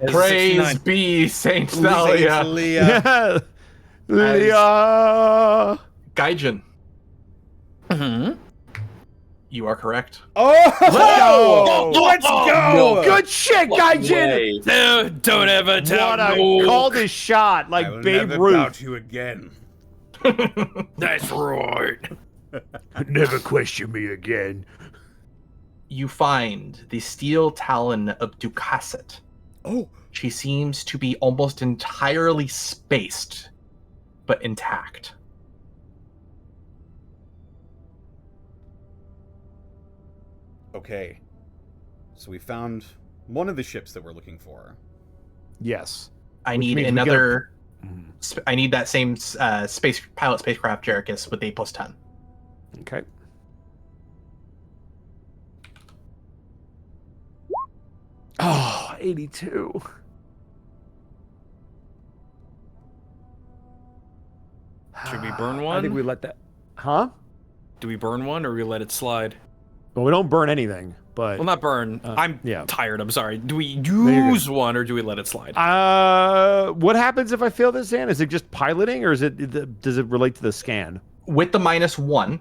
Praise 69. be Saint Saint Thalia. Leah. Yeah. Leah. Gaijin, Mhm. you are correct. Oh! Let's go! Good shit, Gaijin. Way. Don't ever tell What a no. call this shot, I like will Babe never Ruth. doubt you again. That's right. Never question me again. You find the steel talon of Ducasset. Oh! She seems to be almost entirely spaced, but intact. Okay. So we found one of the ships that we're looking for. Yes. I Which need means we another. get I need that same spacecraft Jerichus with a +10. Okay. Oh, 82. Should we burn I one? think we let that. Huh? Do we burn one or we let it slide? Well, we don't burn anything, but Well, not burn. I'm yeah. tired. I'm sorry. Do we you're use one or do we let it slide? what happens if I fail this scan? Is it just piloting, or does it relate to the scan? With the -1,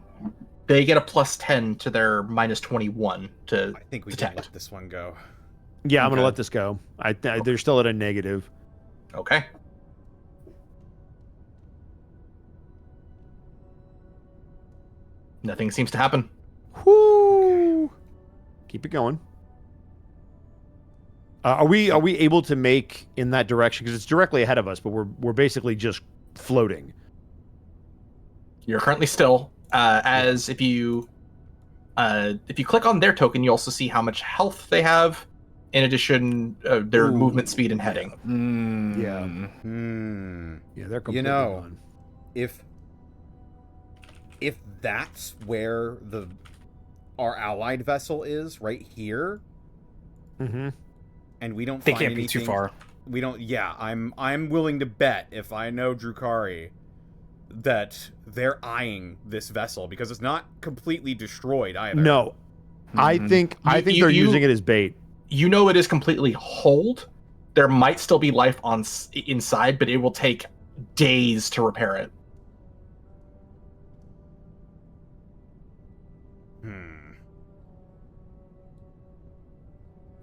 they get a +10 to their -21 to I think we can detect. let this one go. Yeah, I'm gonna Okay. let this go. They're still at a negative. Okay. Nothing seems to happen. Whoo! Keep it going. Are we able to make in that direction? Because it's directly ahead of us, but we're basically just floating. You're currently still. As if you click on their token, you also see how much health they have. In addition, their Ooh, movement speed and heading. Yeah. Yeah, they're completely know, gone. If that's where our allied vessel is, right here, Mm-hmm. and we don't They find can't be anything, too far. we don't. Yeah, I'm willing to bet, if I know Drukari, that they're eyeing this vessel because it's not completely destroyed either. No, I think they're using it as bait. You know it is completely hold. There might still be life inside, but it will take days to repair it.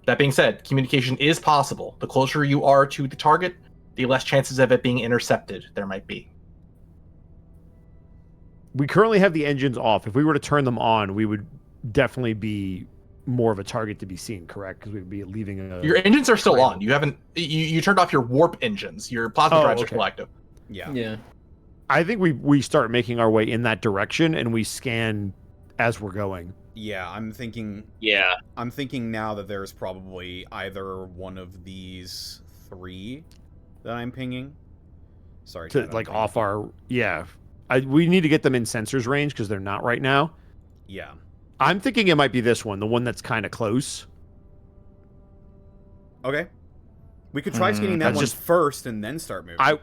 That being said, communication is possible. The closer you are to the target, the less chances of it being intercepted there might be. We currently have the engines off. If we were to turn them on, we would definitely be more of a target to be seen, correct? Because we'd be leaving a... Your engines are still trail. on. You haven't. You turned off your warp engines. Your plasma drives are okay. still active. Yeah. Yeah. I think we start making our way in that direction, and we scan as we're going. Yeah, I'm thinking now that there's probably either one of these 3 that I'm pinging. Sorry, To Ted, I'm like pinging. off our... Yeah. We need to get them in sensors range because they're not right now. Yeah. I'm thinking it might be this one, the one that's kind of close. Okay. We could try scanning that that's one just- first and then start moving.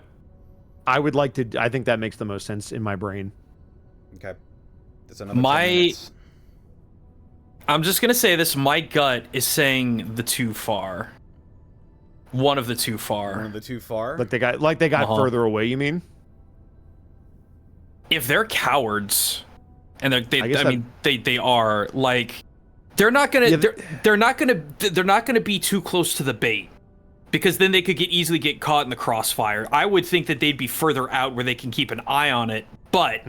I would like to... I think that makes the most sense in my brain. Okay. That's another 10 My- minutes. I'm just gonna say this. My gut is saying the too far. One of the two One far. of the two far. Like they got further away, you mean? If they're cowards, and they are, like, they're not gonna Yeah, they're not gonna be too close to the bait, because then they could easily get caught in the crossfire. I would think that they'd be further out where they can keep an eye on it, but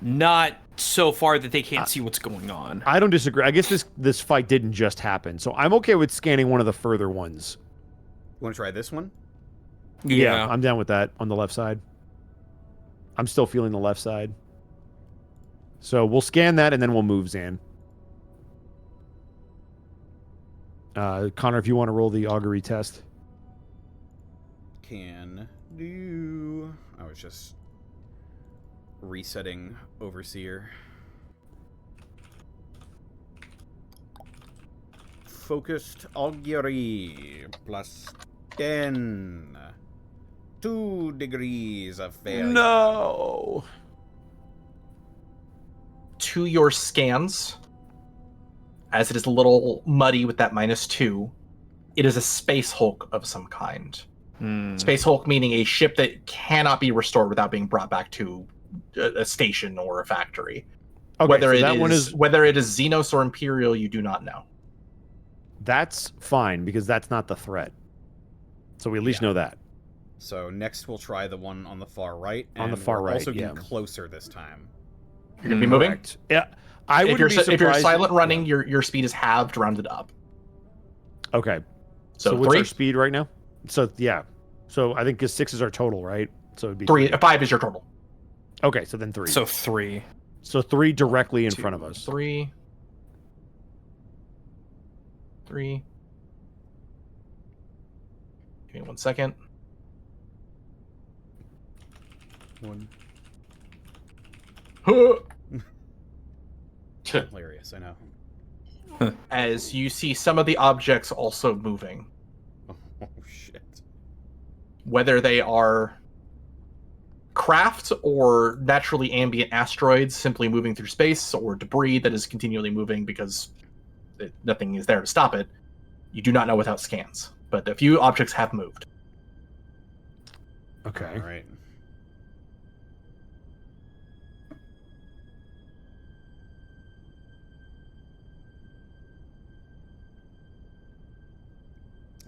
not so far that they can't see what's going on. I don't disagree. I guess this fight didn't just happen, so I'm okay with scanning one of the further ones. You want to try this one? Yeah. I'm down with that on the left side. I'm still feeling the left side. So we'll scan that and then we'll move Zan. Connor, if you want to roll the augury test. Can do. I was just resetting Overseer. Focused augury plus 10. 2 degrees of failure. No. To your scans, as it is a little muddy with that -2, it is a space hulk of some kind. Space hulk meaning a ship that cannot be restored without being brought back to a station or a factory. Okay, whether so whether it is Xenos or Imperial, you do not know. That's fine because that's not the threat. So we at least know that. So next we'll try the one on the far right. On the and far we're right, also yeah. getting closer this time. You're gonna be moving. Correct. Yeah. I If would you're, be surprised. if you're silent running, your speed is halved, rounded up. Okay. So, So what's 3, our speed right now? So yeah. So I think because 6 is our total, right? So it'd be 3, 5 is your total. Okay, so then 3. So 3. So 3 directly in 2, front of us. 3. 3. Give me 1 second. 1. Huh. Hilarious, I know. As you see some of the objects also moving, Oh, shit. whether they are craft or naturally ambient asteroids simply moving through space, or debris that is continually moving because nothing is there to stop it. You do not know without scans, but a few objects have moved. Okay. All right.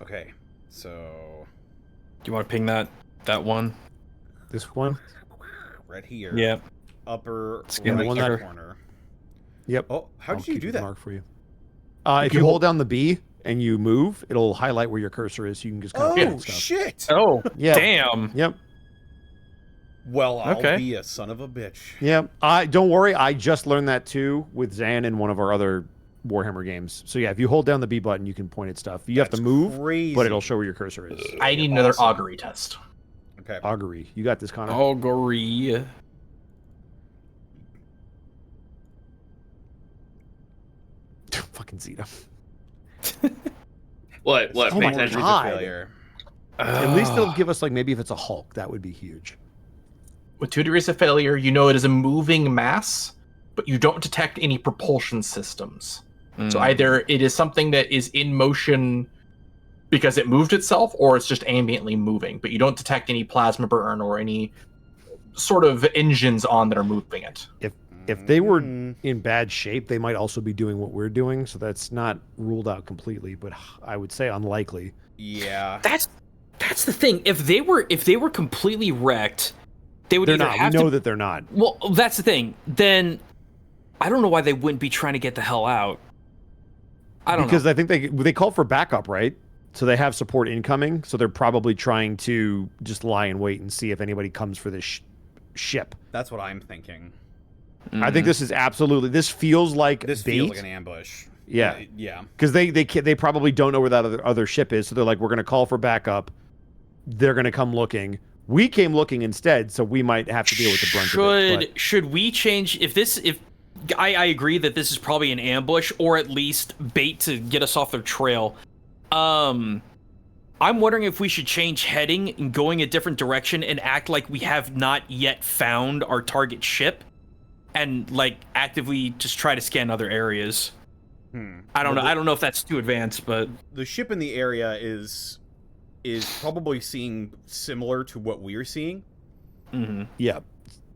Okay, so Do you want to ping that one? This one? right here. Yep. Upper Scan the right one that- corner. Yep. Oh, how I'll did you keep do the that? Mark for you. If you hold down the B and you move, it'll highlight where your cursor is. So you can just kind of Oh, pull stuff. shit! Oh, Yeah. damn. Yep. Well, I'll Okay. be a son of a bitch. Yep. Don't worry. I just learned that too with Zan in one of our other Warhammer games. So yeah, if you hold down the B button, you can point at stuff. You have to That's move, crazy. but it'll show where your cursor is. I need another Awesome. augury test. Okay. Augury. You got this, Connor. Augury. Fucking Zeta. What? Oh Pay my attention. God. Failure. At least they'll give us, like, maybe if it's a Hulk, that would be huge. With 2 degrees of failure, you know it is a moving mass, but you don't detect any propulsion systems. So either it is something that is in motion because it moved itself, or it's just ambiently moving, but you don't detect any plasma burn or any sort of engines on that are moving it. If they were Mm. in bad shape, they might also be doing what we're doing, so that's not ruled out completely, but I would say unlikely. Yeah. That's the thing. If they were completely wrecked, they would They're either not. We have know to. that they're not. Well, that's the thing. Then I don't know why they wouldn't be trying to get the hell out. I don't Because know. I think they call for backup, right? So they have support incoming, so they're probably trying to just lie in wait and see if anybody comes for this ship. That's what I'm thinking. I think this is absolutely. This feels like This bait. feels like an ambush. Yeah. Yeah. Because they probably don't know where that other ship is, so they're like, we're going to call for backup. They're going to come looking. We came looking instead, so we might have to deal with the brunt of it. Should we change if I agree that this is probably an ambush or at least bait to get us off their trail. I'm wondering if we should change heading and going a different direction and act like we have not yet found our target ship and like actively just try to scan other areas. I don't know. I don't know if that's too advanced, but The ship in the area is is probably seeing similar to what we're seeing. Mm-hmm. Yeah.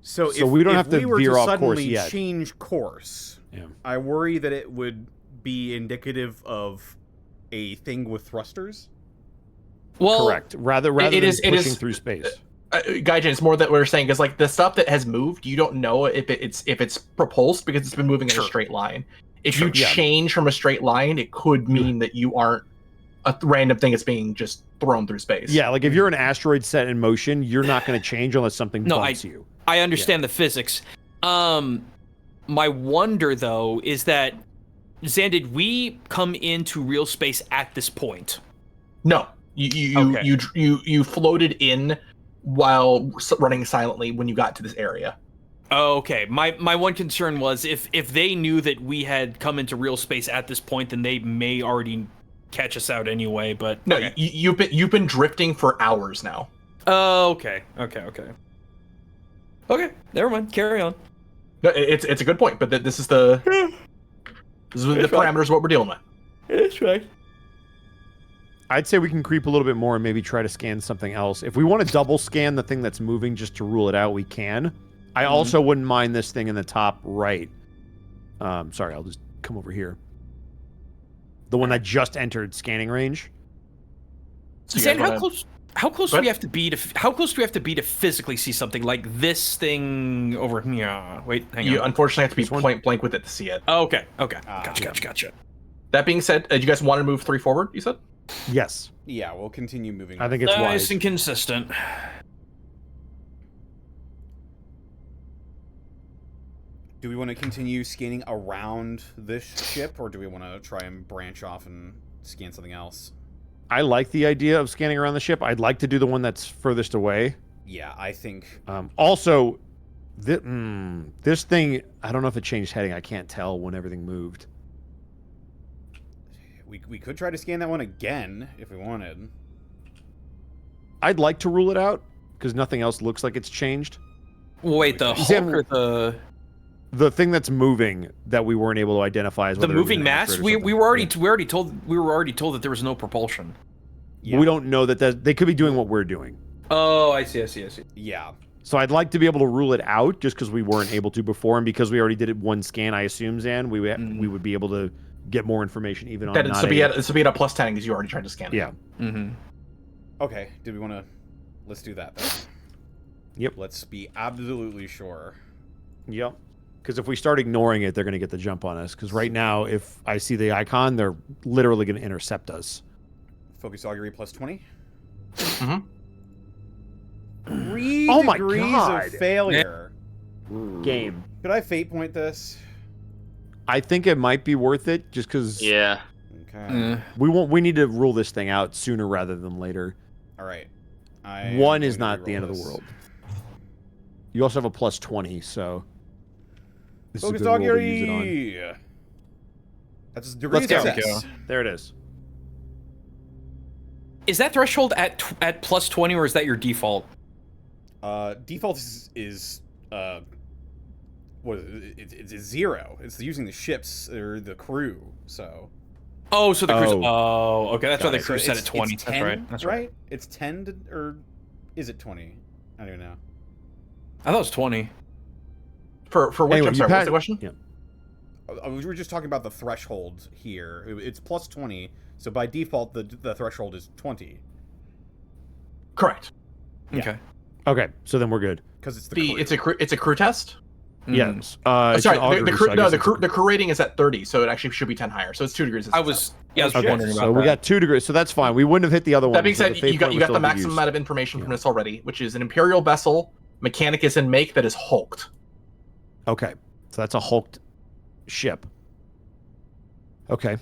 So So we don't have to we were veer to off course suddenly yet. change course, Yeah. I worry that it would be indicative of a thing with thrusters. Well, Correct. Rather it than is- pushing through space. Gaijin, it's more that we're saying is like the stuff that has moved. You don't know if it's propulsed because it's been moving in a straight line. If you Yeah. change from a straight line, it could mean that you aren't a random thing that's being just thrown through space. Yeah, like if you're an asteroid set in motion, you're not going to change unless something No, bumps you. I understand the physics. My wonder though is that Zan, did we come into real space at this point? No, you floated in while running silently when you got to this area. Oh, okay. My one concern was if they knew that we had come into real space at this point, then they may already catch us out anyway. But No, okay. you've been drifting for hours now. Oh, okay. Okay, never mind. Carry on. No, it's a good point, but this is the parameters of what we're dealing with. It's right. I'd say we can creep a little bit more and maybe try to scan something else. If we want to double scan the thing that's moving just to rule it out, we can. I also wouldn't mind this thing in the top right. Sorry, I'll just come over here. The one that just entered scanning range. So you Zan, guys how wanna- close? How close do we have to be to physically see something like this thing over here? Wait, hang You on. unfortunately have to be This one? point blank with it to see it. Oh, okay. Gotcha. That being said, do you guys want to move 3 forward? You said. Yes, Yeah, we'll continue moving. I think it's Nice wise. and consistent. Do we want to continue scanning around this ship, or do we want to try and branch off and scan something else? I like the idea of scanning around the ship. I'd like to do the one that's furthest away. Yeah, I think. Also, this thing, I don't know if it changed heading. I can't tell when everything moved. We could try to scan that one again if we wanted. I'd like to rule it out because nothing else looks like it's changed. Wait, the Zan, Hulk or The thing that's moving that we weren't able to identify as the whether it was moving an mass? asteroid or We something. were already told that there was no propulsion. Yeah. We don't know that they could be doing what we're doing. Oh, I see. Yeah. So I'd like to be able to rule it out just because we weren't able to before, and because we already did it one scan. I assume, Zan, we would be able to get more information even on. This will be at a plus 10 because you already tried to scan it. Yeah. Mm-hmm. Okay. Do we want to? Let's do that then. Yep. Let's be absolutely sure. Yep. Because if we start ignoring it, they're going to get the jump on us. Because right now, if I see the icon, they're literally going to intercept us. Focus augury plus 20. Mhm. 3 Oh my degrees God. of failure. Game. Could I fate point this? I think it might be worth it just because Yeah. Okay. we need to rule this thing out sooner rather than later. All right. One is not the end of the world. You also have a plus 20, so this Focus is a good roll to use it on. augury. That's degrees Let's go. success. There it is. Is that threshold at plus 20 or is that your default? Default is what is it? It's 0. It's using the ships or the crew. So Oh, so the cruise. Oh. Oh, okay. That's why the So cruise set it's- at 20. it's That's 10, right. That's right. It's 10 or is it 20? I don't even know. I thought it was 20. For which? Anyway, I'm you sorry. What's passed- the question? Yeah. We were just talking about the threshold here. It's plus 20, so by default the threshold is 20 Correct. Yeah. Okay. Okay, so then we're good. because it's the crew. It's a crew test. Yes. Sorry, it's the an crew, augury, so I no, guess the it's crew a- the crew rating is at 30, so it actually should be 10 higher. So it's 2 degrees. of I success. was Okay, wondering about so we got 2 degrees, so that's fine. We wouldn't have hit the other one. That being so said, the fate you got point you would got the still be maximum used. amount of information from Yeah. this already, which is an Imperial vessel. Mechanic is in make that is hulked. Okay, so that's a hulked ship. Okay.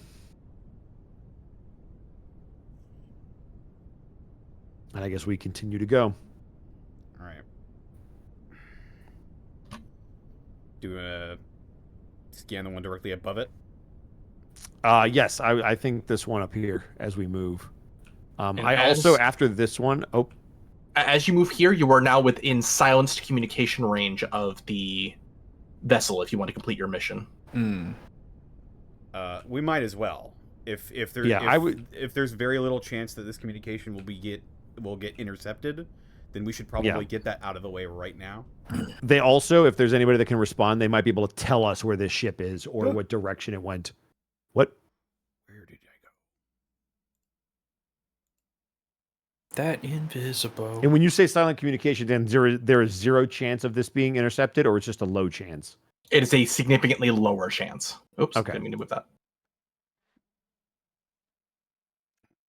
And I guess we continue to go. All right. Do a scan the one directly above it. Yes, I think this one up here as we move. And I as- also, after this one, As you move here, you are now within silenced communication range of the vessel if you want to complete your mission. Hmm. We might as well. If there's if there's very little chance that this communication will get intercepted, then we should probably get that out of the way right now. They also, if there's anybody that can respond, they might be able to tell us where this ship is or what direction it went. What? Where did I go? That invisible. And when you say silent communication, then there is zero chance of this being intercepted, or it's just a low chance? It is a significantly lower chance. Oops, Okay. didn't mean to move that.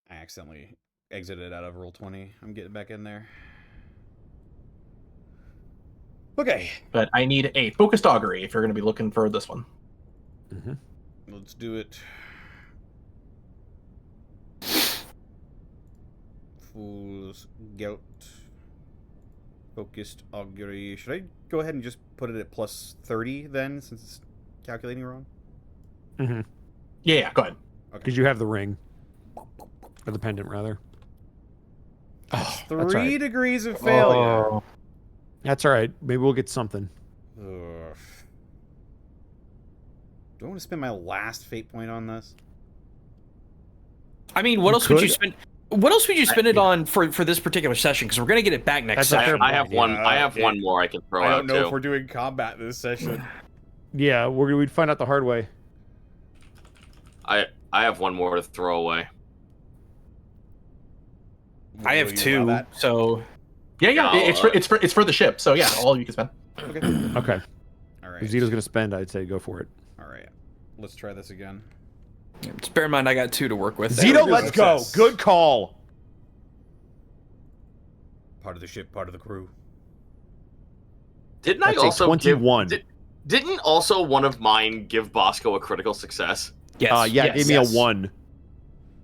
I accidentally exited out of Roll20. I'm getting back in there. Okay. But I need a focused augury if you're going to be looking for this one. Mm-hmm. Let's do it. Fool's Gelt. Focused augury. Should I go ahead and just put it at plus 30 then, since it's calculating wrong? Mm-hmm. Yeah, go ahead. Because you have the ring. Or the pendant, rather. Oh, that's 3 right. degrees of failure. Oh. That's all right. Maybe we'll get something. Ugh. Do I want to spend my last fate point on this? I mean, what You else would could. you spend? What else would you spend it on for this particular session? Because we're gonna get it back next That's a session. fair I have point, one. yeah. I have one more I can throw I out don't know too. if we're doing combat this session. Yeah, we'd find out the hard way. I have one more to throw away. I have Will you allow 2. that? So Yeah, I'll, it's for the ship. So yeah, all you can spend. Okay. Okay. All right. If Zito's going to spend, I'd say go for it. All right. Let's try this again. just bear in mind, I got 2 to work with. Zito, let's go. Good call. Part of the ship, part of the crew. Didn't That's I a also 21. Didn't also one of mine give Bosco a critical success? Yes. Yeah, Yes, give me yes. a 1.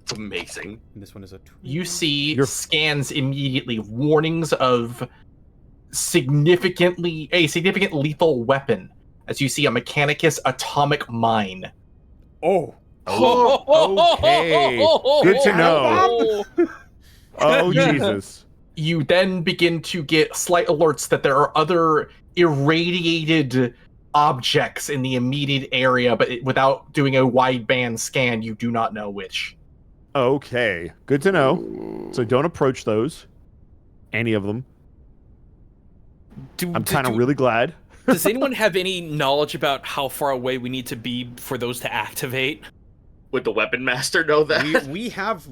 It's amazing. And this one is a 2. You see You're- scans immediately, warnings of a significant lethal weapon, as you see a Mechanicus atomic mine. Oh. Okay. Good to know. Oh, Jesus. You then begin to get slight alerts that there are other irradiated objects in the immediate area, but without doing a wideband scan, you do not know which. Okay. Good to know. So don't approach those. Any of them. I'm kind of really glad. Does anyone have any knowledge about how far away we need to be for those to activate? Would the weapon master know that? we have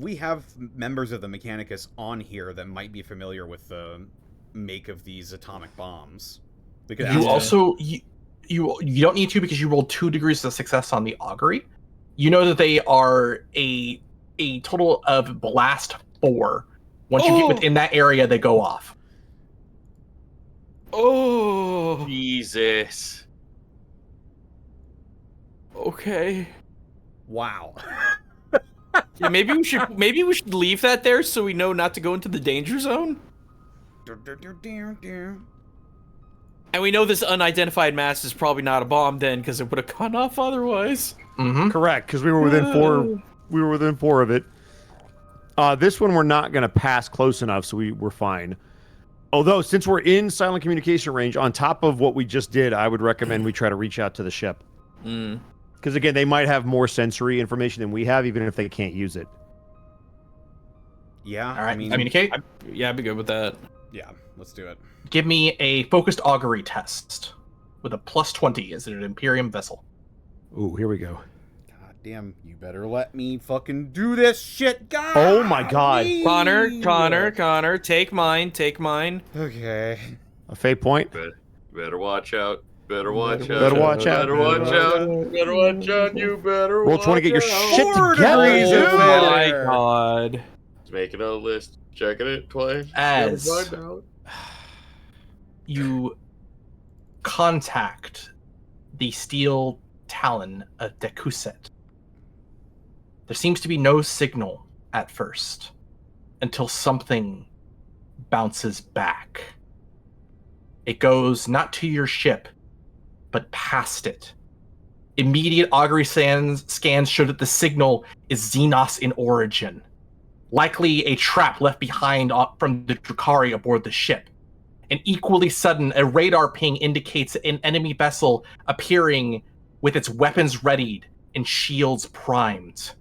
members of the Mechanicus on here that might be familiar with the make of these atomic bombs. Because You also you don't need to, because you rolled 2 degrees of success on the augury. You know that they are a total of blast 4. Once you get within that area, they go off. Oh, Jesus. okay. Wow. Yeah, maybe we should leave that there so we know not to go into the danger zone. And we know this unidentified mass is probably not a bomb then, because it would have gone off otherwise. Mm-hmm. Correct, because we were within 4. We were within 4 of it. This one we're not going to pass close enough, so we're fine. Although, since we're in silent communication range, on top of what we just did, I would recommend we try to reach out to the ship. Because, again, they might have more sensory information than we have, even if they can't use it. Yeah. All right, I mean, communicate. Yeah, I'd be good with that. yeah. Let's do it. Give me a focused augury test with a plus 20. Is it an Imperium vessel? Ooh, here we go. God damn! You better let me fucking do this shit, guys. Oh my God. Connor, take mine. Okay. A fate point. Better watch out. Better watch out. Better watch out. Better watch out. Better watch out. You better Roll watch 20, get your out. shit 4 together. degrees of Oh my failure. god. Making a list. Checking it twice. As Never find out. you contact the steel talon of Dekuset, there seems to be no signal at first until something bounces back. It goes not to your ship, but past it. Immediate augury scans show that the signal is Xenos in origin, likely a trap left behind from the Drukhari aboard the ship. And equally sudden, a radar ping indicates an enemy vessel appearing with its weapons readied and shields primed.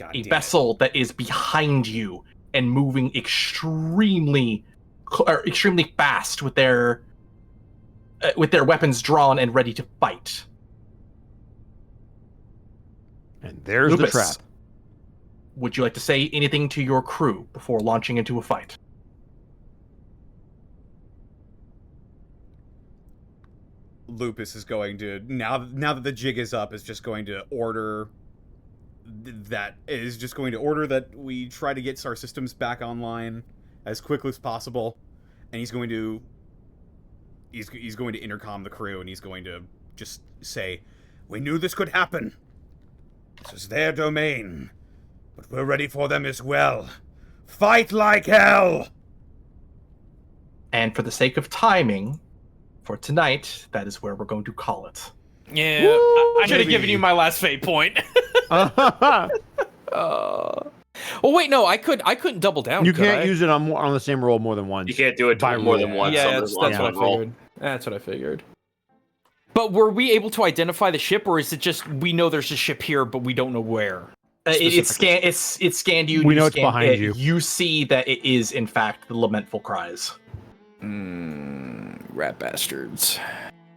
a vessel that is behind you and moving extremely fast with their weapons drawn and ready to fight. And there's Lupus, the trap. would you like to say anything to your crew before launching into a fight? Lupus is going to, now that the jig is up, is just going to order that we try to get our systems back online as quickly as possible, and he's going to intercom the crew, and he's going to just say, "We knew this could happen. This is their domain, but we're ready for them as well. Fight like hell!" And for the sake of timing, for tonight, that is where we're going to call it. Yeah, I should have given you my last fate point. Well, wait, no, I couldn't double down. You can't use it on the same roll more than once. You can't do it by more rule. than once. Yeah, that's what I figured. That's what I figured. But were we able to identify the ship, or is it just we know there's a ship here, but we don't know where? It scanned you. We know you it's behind you. You see that it is, in fact, the Lamentful Cries. Rat bastards.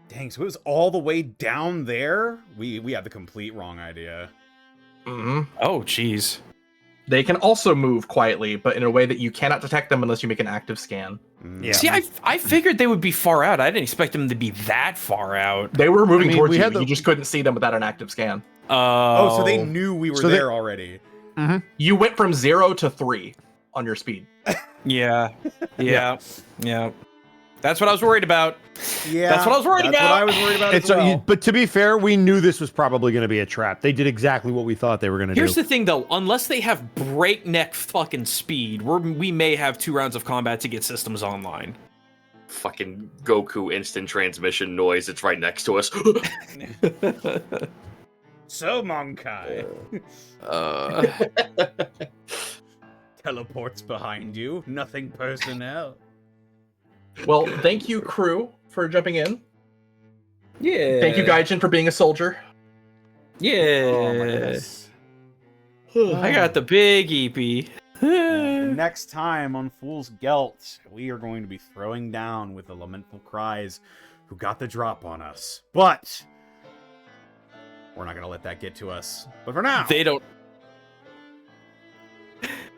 Dang, so it was all the way down there? We had the complete wrong idea. Mm-hmm. Oh, jeez. They can also move quietly, but in a way that you cannot detect them unless you make an active scan. Yeah. See, I figured they would be far out. I didn't expect them to be that far out. They were moving towards you. had You just couldn't see them without an active scan. Oh, so they knew we were there already. Mm-hmm. You went from 0 to 3 on your speed. Yeah. That's what I was worried about. Yeah, That's what I was worried about. What I was worried about as well. But to be fair, we knew this was probably going to be a trap. They did exactly what we thought they were going to do. Here's the thing, though. Unless they have breakneck fucking speed, we may have 2 rounds of combat to get systems online. Fucking Goku instant transmission noise. It's right next to us. So, Monkai. Teleports behind you. Nothing personnel. Well, thank you, crew, for jumping in. Yeah. Thank you, Gaijin, for being a soldier. Yeah. Oh, my goodness. I got the big EP. Next time on Fool's Gelt, we are going to be throwing down with the Lamentful Cries who got the drop on us. But we're not going to let that get to us. But for now... They don't...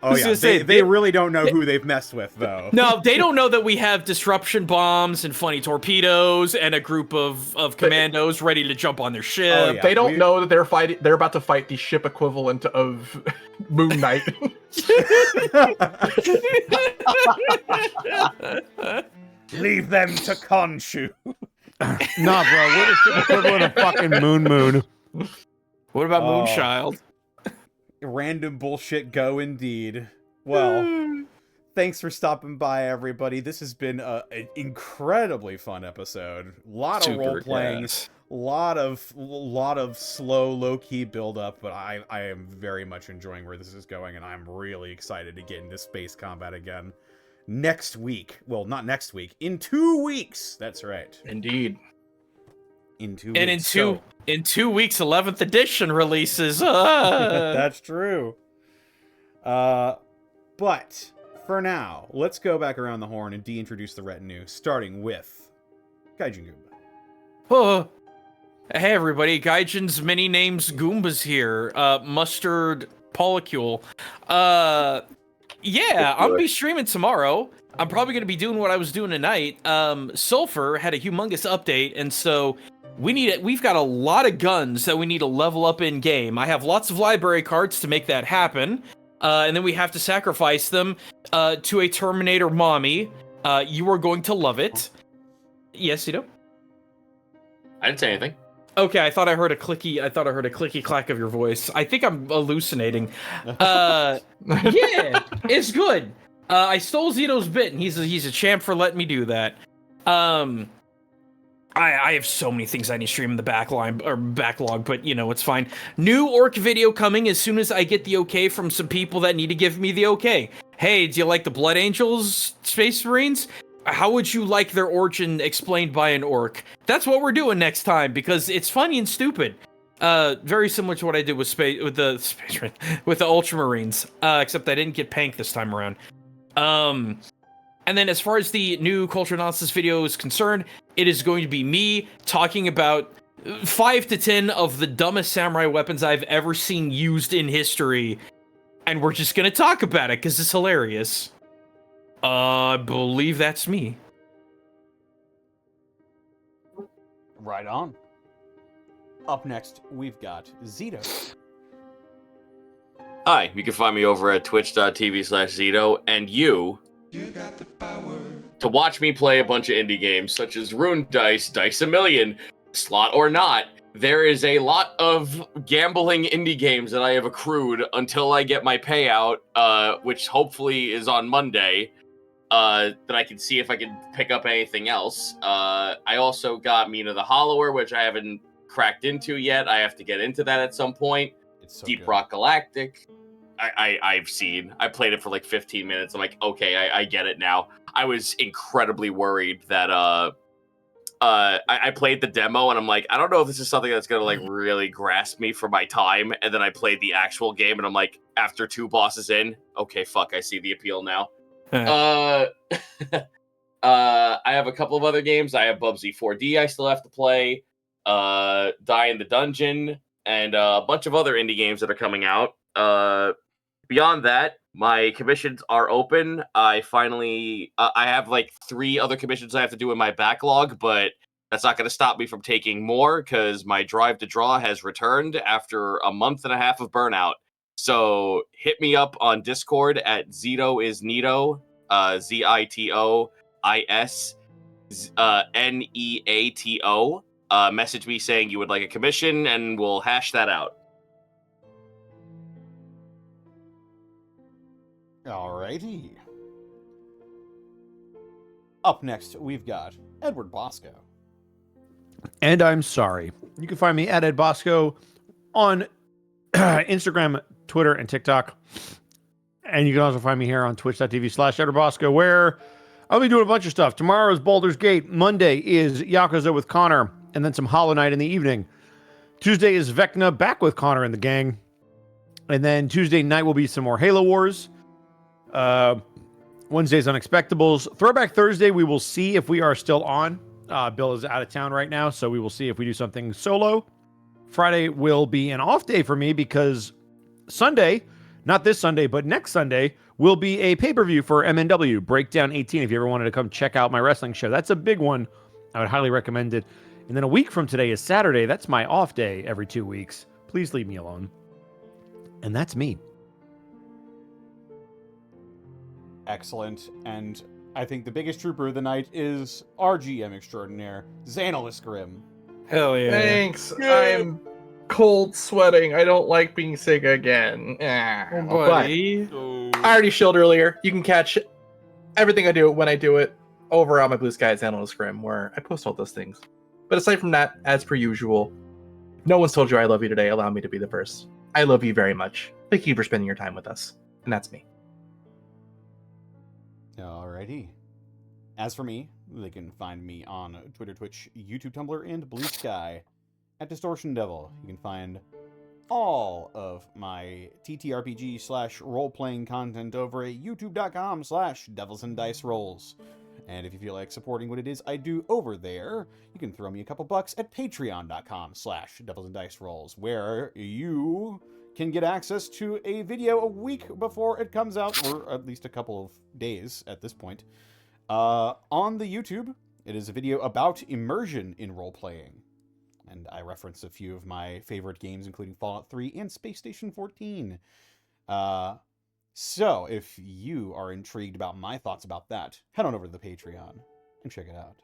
Oh, yeah, they really don't know who they've messed with, though. No, they don't know that we have disruption bombs and funny torpedoes and a group of commandos ready to jump on their ship. Oh, yeah. They don't know that they're about to fight the ship equivalent of Moon Knight. Leave them to Khonshu. Nah, bro, we're the ship equivalent of fucking Moon. What about Moonchild? Random bullshit go indeed. Well, thanks for stopping by, everybody. This has been an incredibly fun episode. A lot of role playing, lot of slow, low key build up. But I am very much enjoying where this is going, and I'm really excited to get into space combat again next week. Well, not next week. In 2 weeks. That's right. Indeed. In 2 And weeks. in 2 weeks, 11th edition releases. That's true. But for now, let's go back around the horn and de-introduce the retinue, starting with Gaijin Goomba. Oh. Hey everybody, Gaijin's many names Goombas here. Mustard Polycule. Yeah, I'm gonna be streaming tomorrow. I'm probably gonna be doing what I was doing tonight. Sulfur had a humongous update, and so we've got a lot of guns that we need to level up in game. I have lots of library cards to make that happen. And then we have to sacrifice them to a Terminator mommy. You are going to love it. Yes, you know? I didn't say anything. Okay, I thought I heard a clicky clack of your voice. I think I'm hallucinating. Yeah, it's good. I stole Zito's bit, and he's a champ for letting me do that. I have so many things I need to stream in the backlog, but you know, it's fine. New orc video coming as soon as I get the okay from some people that need to give me the okay. Hey, do you like the Blood Angels, Space Marines? How would you like their origin explained by an orc? That's what we're doing next time, because it's funny and stupid. Very similar to what I did with the Ultramarines, except I didn't get Pank this time around. And then as far as the new culture analysis video is concerned, it is going to be me talking about 5 to 10 of the dumbest samurai weapons I've ever seen used in history. And we're just going to talk about it because it's hilarious. I believe that's me. Right on. Up next, we've got Zito. Hi, you can find me over at twitch.tv/Zito, and to watch me play a bunch of indie games such as Rune Dice, Dice a Million, Slot or Not. There is a lot of gambling indie games that I have accrued until I get my payout, which hopefully is on Monday, that I can see if I can pick up anything else. I also got Mina the Hollower, which I haven't cracked into yet. I have to get into that at some point. It's so Deep good. Rock Galactic. I've seen. I played it for like 15 minutes. I'm like, okay, I get it now. I was incredibly worried that I played the demo and I'm like, I don't know if this is something that's gonna like really grasp me for my time. And then I played the actual game and I'm like, after 2 bosses in, okay, fuck, I see the appeal now. I have a couple of other games. I have Bubsy 4D I still have to play. Die in the Dungeon, and a bunch of other indie games that are coming out. Beyond that, my commissions are open. I finally, I have like 3 other commissions I have to do in my backlog, but that's not going to stop me from taking more because my drive to draw has returned after a month and a half of burnout. So hit me up on Discord at Zito is Nito, ZITOISNEATO. Message me saying you would like a commission, and we'll hash that out. Alrighty. Up next, we've got Edward Bosco. And I'm sorry. You can find me at Ed Bosco on Instagram, Twitter, and TikTok. And you can also find me here on twitch.tv/Edward Bosco, where I'll be doing a bunch of stuff. Tomorrow is Baldur's Gate. Monday is Yakuza with Connor, and then some Hollow Knight in the evening. Tuesday is Vecna back with Connor and the gang. And then Tuesday night will be some more Halo Wars. Wednesday's Unexpectables. Throwback Thursday, we will see if we are still on. Bill is out of town right now, so we will see if we do something solo. Friday will be an off day for me because Sunday, not this Sunday, but next Sunday, will be a pay-per-view for MNW, Breakdown 18, if you ever wanted to come check out my wrestling show. That's a big one. I would highly recommend it. And then a week from today is Saturday. That's my off day every 2 weeks. Please leave me alone. And that's me. Excellent. And I think the biggest trooper of the night is our GM extraordinaire, Xanalis Grim. Hell yeah. Thanks. I'm cold sweating. I don't like being sick again. Oh, But buddy. I already shilled earlier. You can catch everything I do when I do it over on my Blue Skies Analyst Grim, where I post all those things. But aside from that, as per usual, no one's told you I love you today. Allow me to be the first. I love you very much. Thank you for spending your time with us. And that's me. Alrighty. As for me, they can find me on Twitter, Twitch, YouTube, Tumblr, and Blue Sky at Distortion Devil. You can find all of my TTRPG/role-playing content over at youtube.com/Devils and Dice Rolls. And if you feel like supporting what it is I do over there, you can throw me a couple bucks at patreon.com/Devils and Dice Rolls, where you can get access to a video a week before it comes out, or at least a couple of days at this point. On the YouTube, it is a video about immersion in role-playing. And I reference a few of my favorite games, including Fallout 3 and Space Station 14. So, if you are intrigued about my thoughts about that, head on over to the Patreon and check it out.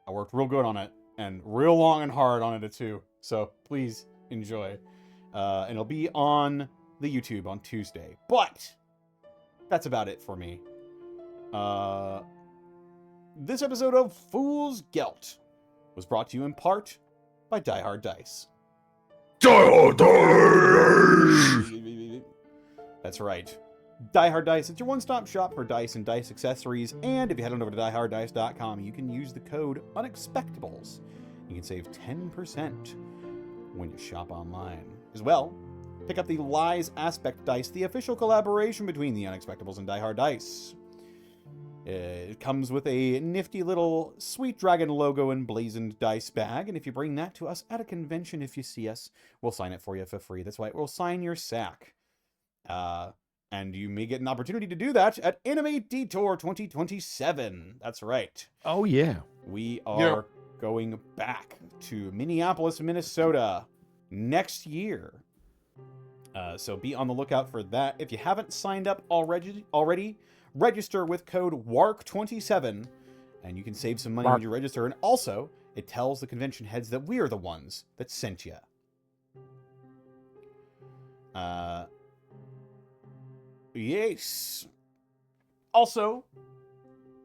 I worked real good on it, and real long and hard on it too, so please enjoy. And it'll be on the YouTube on Tuesday. But that's about it for me. This episode of Fool's Gelt was brought to you in part by Die Hard Dice. Die Hard Dice! That's right. Die Hard Dice, it's your one-stop shop for dice and dice accessories, and if you head on over to dieharddice.com, you can use the code Unexpectables. You can save 10% when you shop online. As well, pick up the Lies Aspect Dice, the official collaboration between the Unexpectables and Die Hard Dice. It comes with a nifty little Sweet Dragon logo emblazoned dice bag, and if you bring that to us at a convention, if you see us, we'll sign it for you for free. That's right, we'll sign your sack. And you may get an opportunity to do that at Anime Detour 2027. That's right. Oh, yeah. We are going back to Minneapolis, Minnesota next year. So be on the lookout for that. If you haven't signed up already, register with code WARK27, and you can save some money when you register. And also, it tells the convention heads that we are the ones that sent you. Yes. Also,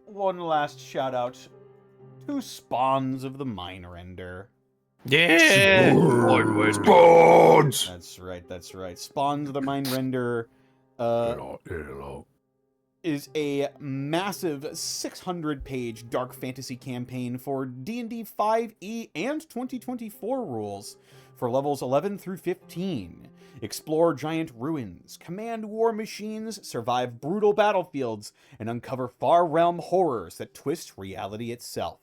one last shout out to Spawns of the Mindrender. Yeah. Bones! That's right. Spawns of the Mindrender is a massive 600-page dark fantasy campaign for D&D 5e and 2024 rules for levels 11 through 15. Explore giant ruins, command war machines, survive brutal battlefields, and uncover far realm horrors that twist reality itself.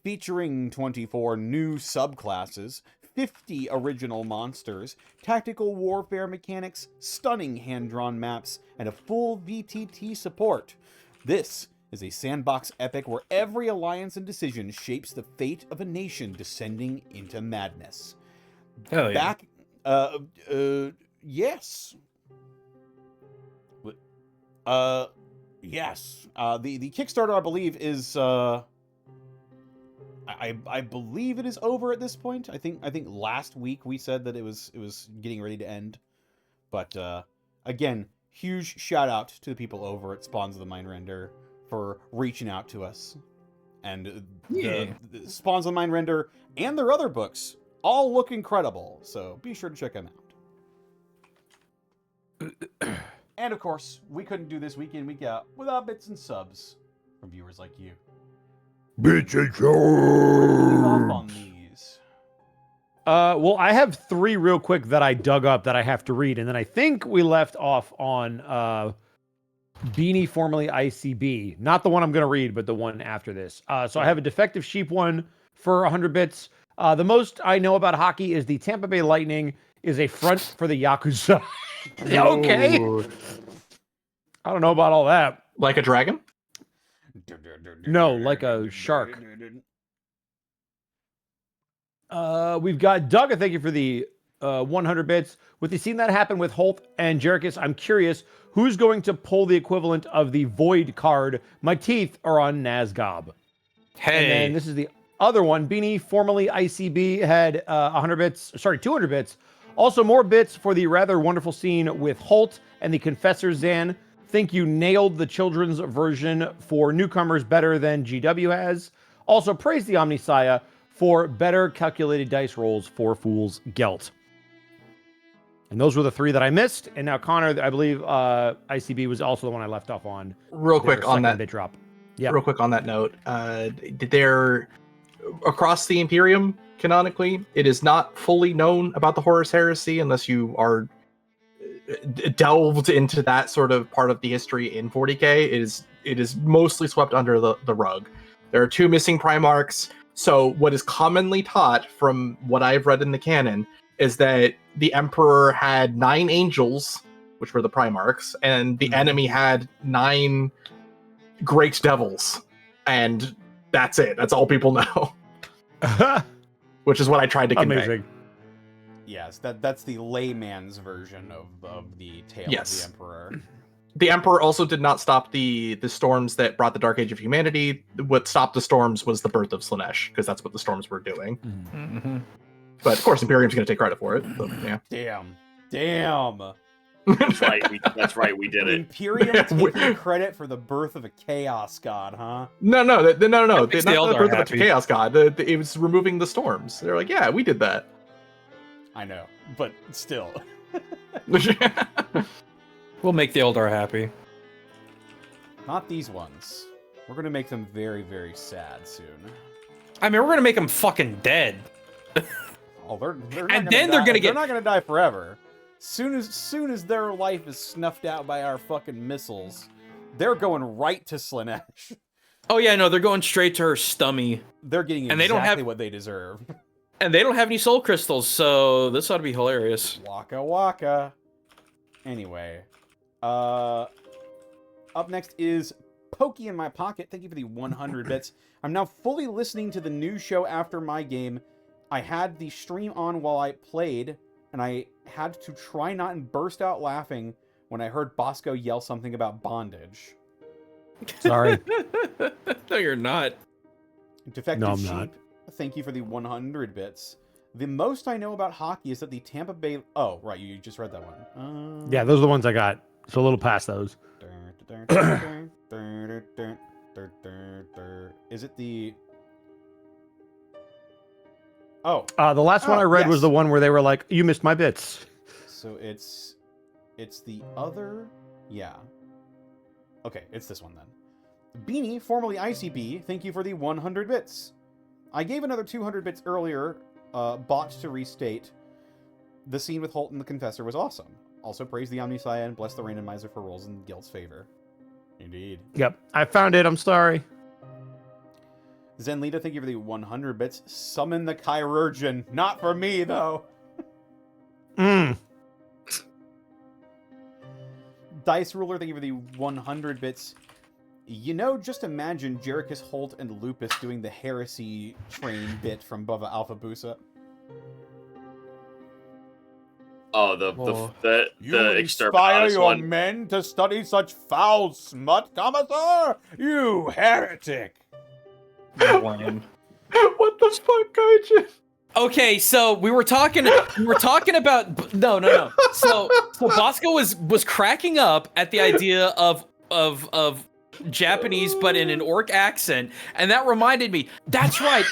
Featuring 24 new subclasses, 50 original monsters, tactical warfare mechanics, stunning hand-drawn maps, and a full VTT support. This is a sandbox epic where every alliance and decision shapes the fate of a nation descending into madness. Hell yeah. Yes. Yes. The Kickstarter, I believe, is I believe it is over at this point. I think last week we said that it was getting ready to end. But again, huge shout out to the people over at Spawns of the Mindrender for reaching out to us. And the Spawns of the Mindrender and their other books all look incredible. So be sure to check them out. And of course, we couldn't do this week in, week out without bits and subs from viewers like you. Bitch and Off on these. Well, I have 3 real quick that I dug up that I have to read, and then I think we left off on Beanie, formerly ICB. Not the one I'm going to read, but the one after this. So I have a Defective Sheep one for 100 bits. The most I know about hockey is the Tampa Bay Lightning is a front for the Yakuza. Okay. I don't know about all that. Like a dragon? No, like a shark. We've got Doug, thank you for the 100 bits. With the scene that happened with Holt and Jerichus, I'm curious, who's going to pull the equivalent of the Void card? My teeth are on Nazgob. Hey. And then this is the other one. Beanie, formerly ICB, had 200 bits. Also, more bits for the rather wonderful scene with Holt and the Confessor Zan. Think you nailed the children's version for newcomers better than GW has. Also, praise the Omnisaya for better calculated dice rolls for Fool's Gelt. And those were the 3 that I missed. And now Connor, I believe ICB was also the one I left off on. Real quick on that bit drop. Yeah. Real quick on that note, did there across the Imperium canonically, it is not fully known about the Horus Heresy unless you are delved into that sort of part of the history in 40k. It is mostly swept under the rug. There are 2 missing Primarchs. So what is commonly taught from what I've read in the canon is that the Emperor had 9 angels, which were the Primarchs, and the enemy had 9 Great Devils. And that's it. That's all people know. Which is what I tried to convey. Amazing. Yes, that's the layman's version of the tale of the Emperor. The Emperor also did not stop the storms that brought the Dark Age of humanity. What stopped the storms was the birth of Slaanesh, because that's what the storms were doing. Mm-hmm. But of course, Imperium's going to take credit for it. So, yeah. Damn. That's right. We did it. Imperium taking credit for the birth of a chaos god, huh? No. Not the Eldar birth of a happy. chaos god. It was removing the storms. They're like, yeah, we did that. I know, but still. We'll make the Eldar happy. Not these ones. We're gonna make them very, very sad soon. I mean, we're gonna make them fucking dead. Oh, they're not And gonna then die. they're They're not gonna die forever. Soon as their life is snuffed out by our fucking missiles, they're going right to Slaanesh. Oh yeah, no, they're going straight to her stummy. They're getting And they don't exactly have- what they deserve. And they don't have any soul crystals, so this ought to be hilarious. Waka waka. Anyway, up next is Pokey in my pocket. Thank you for the 100 bits. I'm now fully listening to the news show after my game. I had the stream on while I played, and I had to try not and burst out laughing when I heard Bosco yell something about bondage. Sorry. No, you're not. Defective No, I'm Sheep, not. thank you for the 100 bits. The most I know about hockey is that the Tampa Bay... Oh, right, you just read that one. Yeah, those are the ones I got. So a little past those. Is it the... Oh, The last one I read was yes. the one where they were like, "You missed my bits." so it's the other... Yeah. Okay, it's this one then. Beanie, formerly ICB, thank you for the 100 bits. I gave another 200 bits earlier, bought to restate. The scene with Holt and the Confessor was awesome. Also praise the Omniscience and bless the randomizer for rolls in Gelt's favor. Indeed. Yep, I found it. I'm sorry. Zenlita, thank you for the 100 bits. Summon the Chirurgeon. Not for me, though. Dice Ruler, thank you for the 100 bits. You know, just imagine Jerichus, Holt, and Lupus doing the heresy train bit from Bubba Alpha Busa. Oh, the inspire Exterminatus your one. men to study such foul smut, Commissar? You heretic! Lame. What the fuck, Kaijin? Okay, so we were talking about no. So Bosco was cracking up at the idea of Japanese but in an orc accent, and that reminded me. That's right.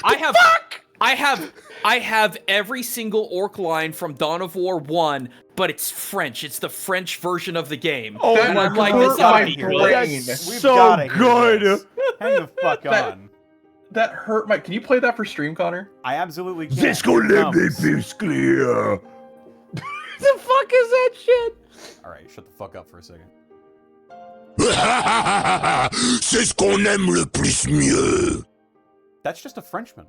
I have every single orc line from Dawn of War 1, but it's French. It's the French version of the game. Oh and I'm like, hurt this ought my to be brain. great. That's We've so gotta hear good. this. Hang the fuck That- on. That hurt my. Can you play that for stream, Connor? I absolutely can't. This gonna Here it let me comes. be clear. The fuck is that shit? Alright, shut the fuck up for a second. C'est ce qu'on aime le plus mieux. That's just a Frenchman.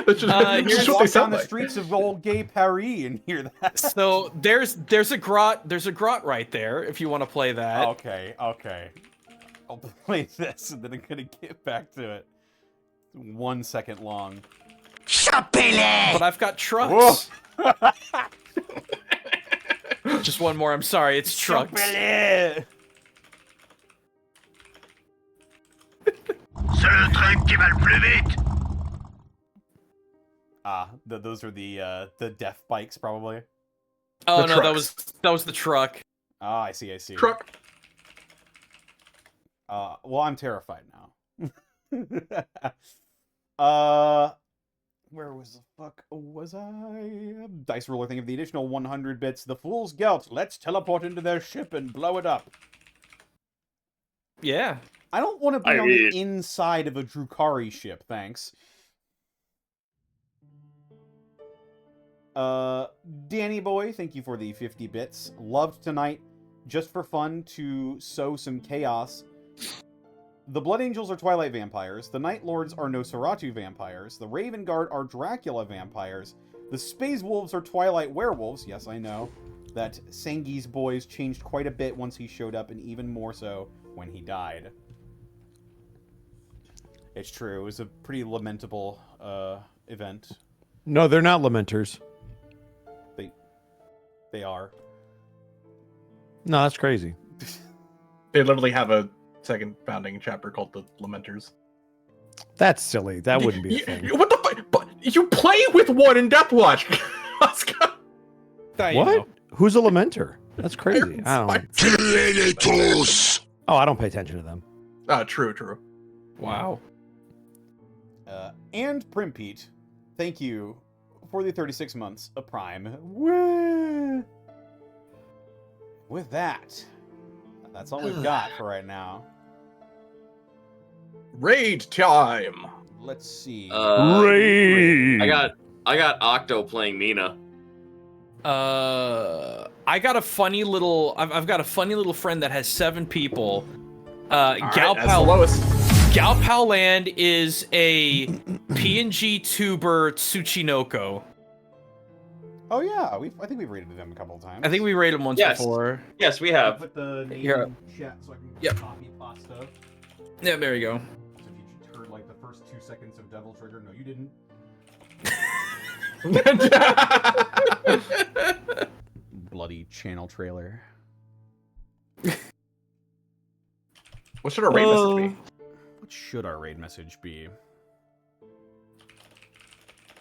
That's Here's just what Walk they down sound the like. streets of old gay Paris and hear that. So there's a grot right there if you want to play that. Okay. I'll play this and then I'm gonna get back to it. 1 second long. But I've got trucks. Just one more. I'm sorry. It's trucks. C'est le truc qui va le plus vite. Those are the death bikes probably. Oh The no, trucks. that was the truck. Ah, I see. Truck. Well, I'm terrified now. Where was the fuck was I? Dice Ruler, think of the additional 100 bits. The Fool's Gelt. Let's teleport into their ship and blow it up. Yeah. I don't want to be I on mean- the inside of a Drukari ship, thanks. Danny Boy, thank you for the 50 bits. Loved tonight. Just for fun to sow some chaos. The Blood Angels are Twilight vampires. The Night Lords are Nosferatu vampires. The Raven Guard are Dracula vampires. The Space Wolves are Twilight werewolves. Yes, I know that Sangi's boys changed quite a bit once he showed up, and even more so when he died. It's true. It was a pretty lamentable event. No, they're not lamenters. They are. No, that's crazy. They literally have a second founding chapter called the Lamenters. That's silly. That wouldn't be a thing. What the fuck? But you play with one in Deathwatch. Let's go. What? Who's a lamenter? That's crazy. I don't. Tuez-les tous. Oh, I don't pay attention to them. True. Wow. And Primpete, thank you for the 36 months of Prime. Woo! With that, that's all we've got for right now. Raid time. Let's see. Raid. I got Octo playing Mina. I got a funny little. I've got a funny little friend that has 7 people. That's the lowest. Galpal Land is a PNG tuber Tsuchinoko. Oh yeah, I think we've rated them a couple of times. I think we rated him once Yes. before. Yes, we I'll have. put the name Here. in chat so I can Yep. copy pasta. Yeah, there you go. So if you just heard like the first 2 seconds of Devil Trigger, no, you didn't. Bloody channel trailer. What should our raid message be? What should our raid message be?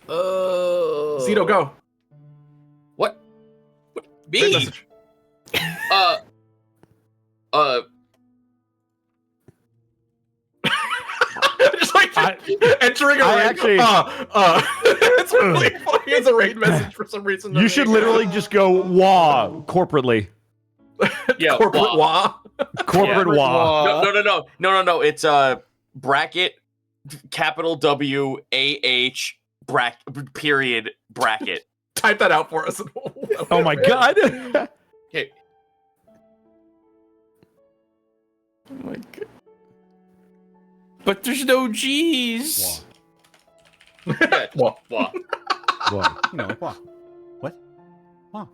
Zito, go. What? Raid Me? message. Just like entering a I raid. actually- It's really funny as a raid message for some reason. You should literally just go wah corporately. Yeah, corporate wah. Corporate wah. No. It's bracket capital W AH bracket period bracket. Type that out for us. Oh my god. Okay. Oh my god. But there's no G's. Wah. Wah. Wah. You know, like what? What?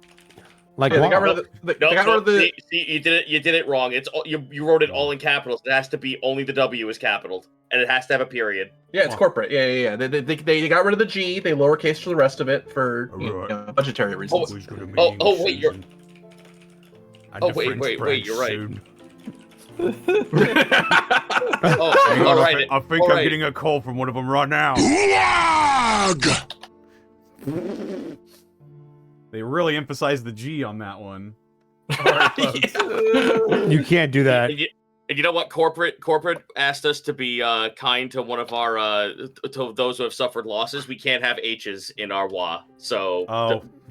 Like Yeah, they wah. got rid of the. They got rid of the. See, you did it wrong. It's you wrote it all in capitals. It has to be only the W is capital, and it has to have a period. Yeah, it's corporate. Yeah. They got rid of the G. They lowercase for the rest of it for budgetary reasons. Wait, you're. Oh wait, you're right. All right. I think I'm getting a call from one of them right now. They really emphasized the G on that one. You can't do that. And you know what? Corporate asked us to be kind to one of our to those who have suffered losses. We can't have H's in our WA. So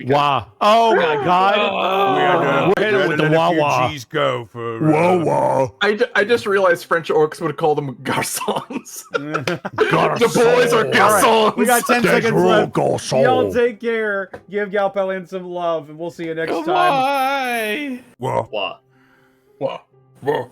Wah. Oh my god. We're headed with the wah wah. G's go for wah. I just realized French orcs would call them garçons. Garçons. The boys are garçons. We got 10 seconds left. Garçon. Y'all take care. Give Galpalian some love, and we'll see you next time. Bye. Whoa. WA. Wah. Whoa.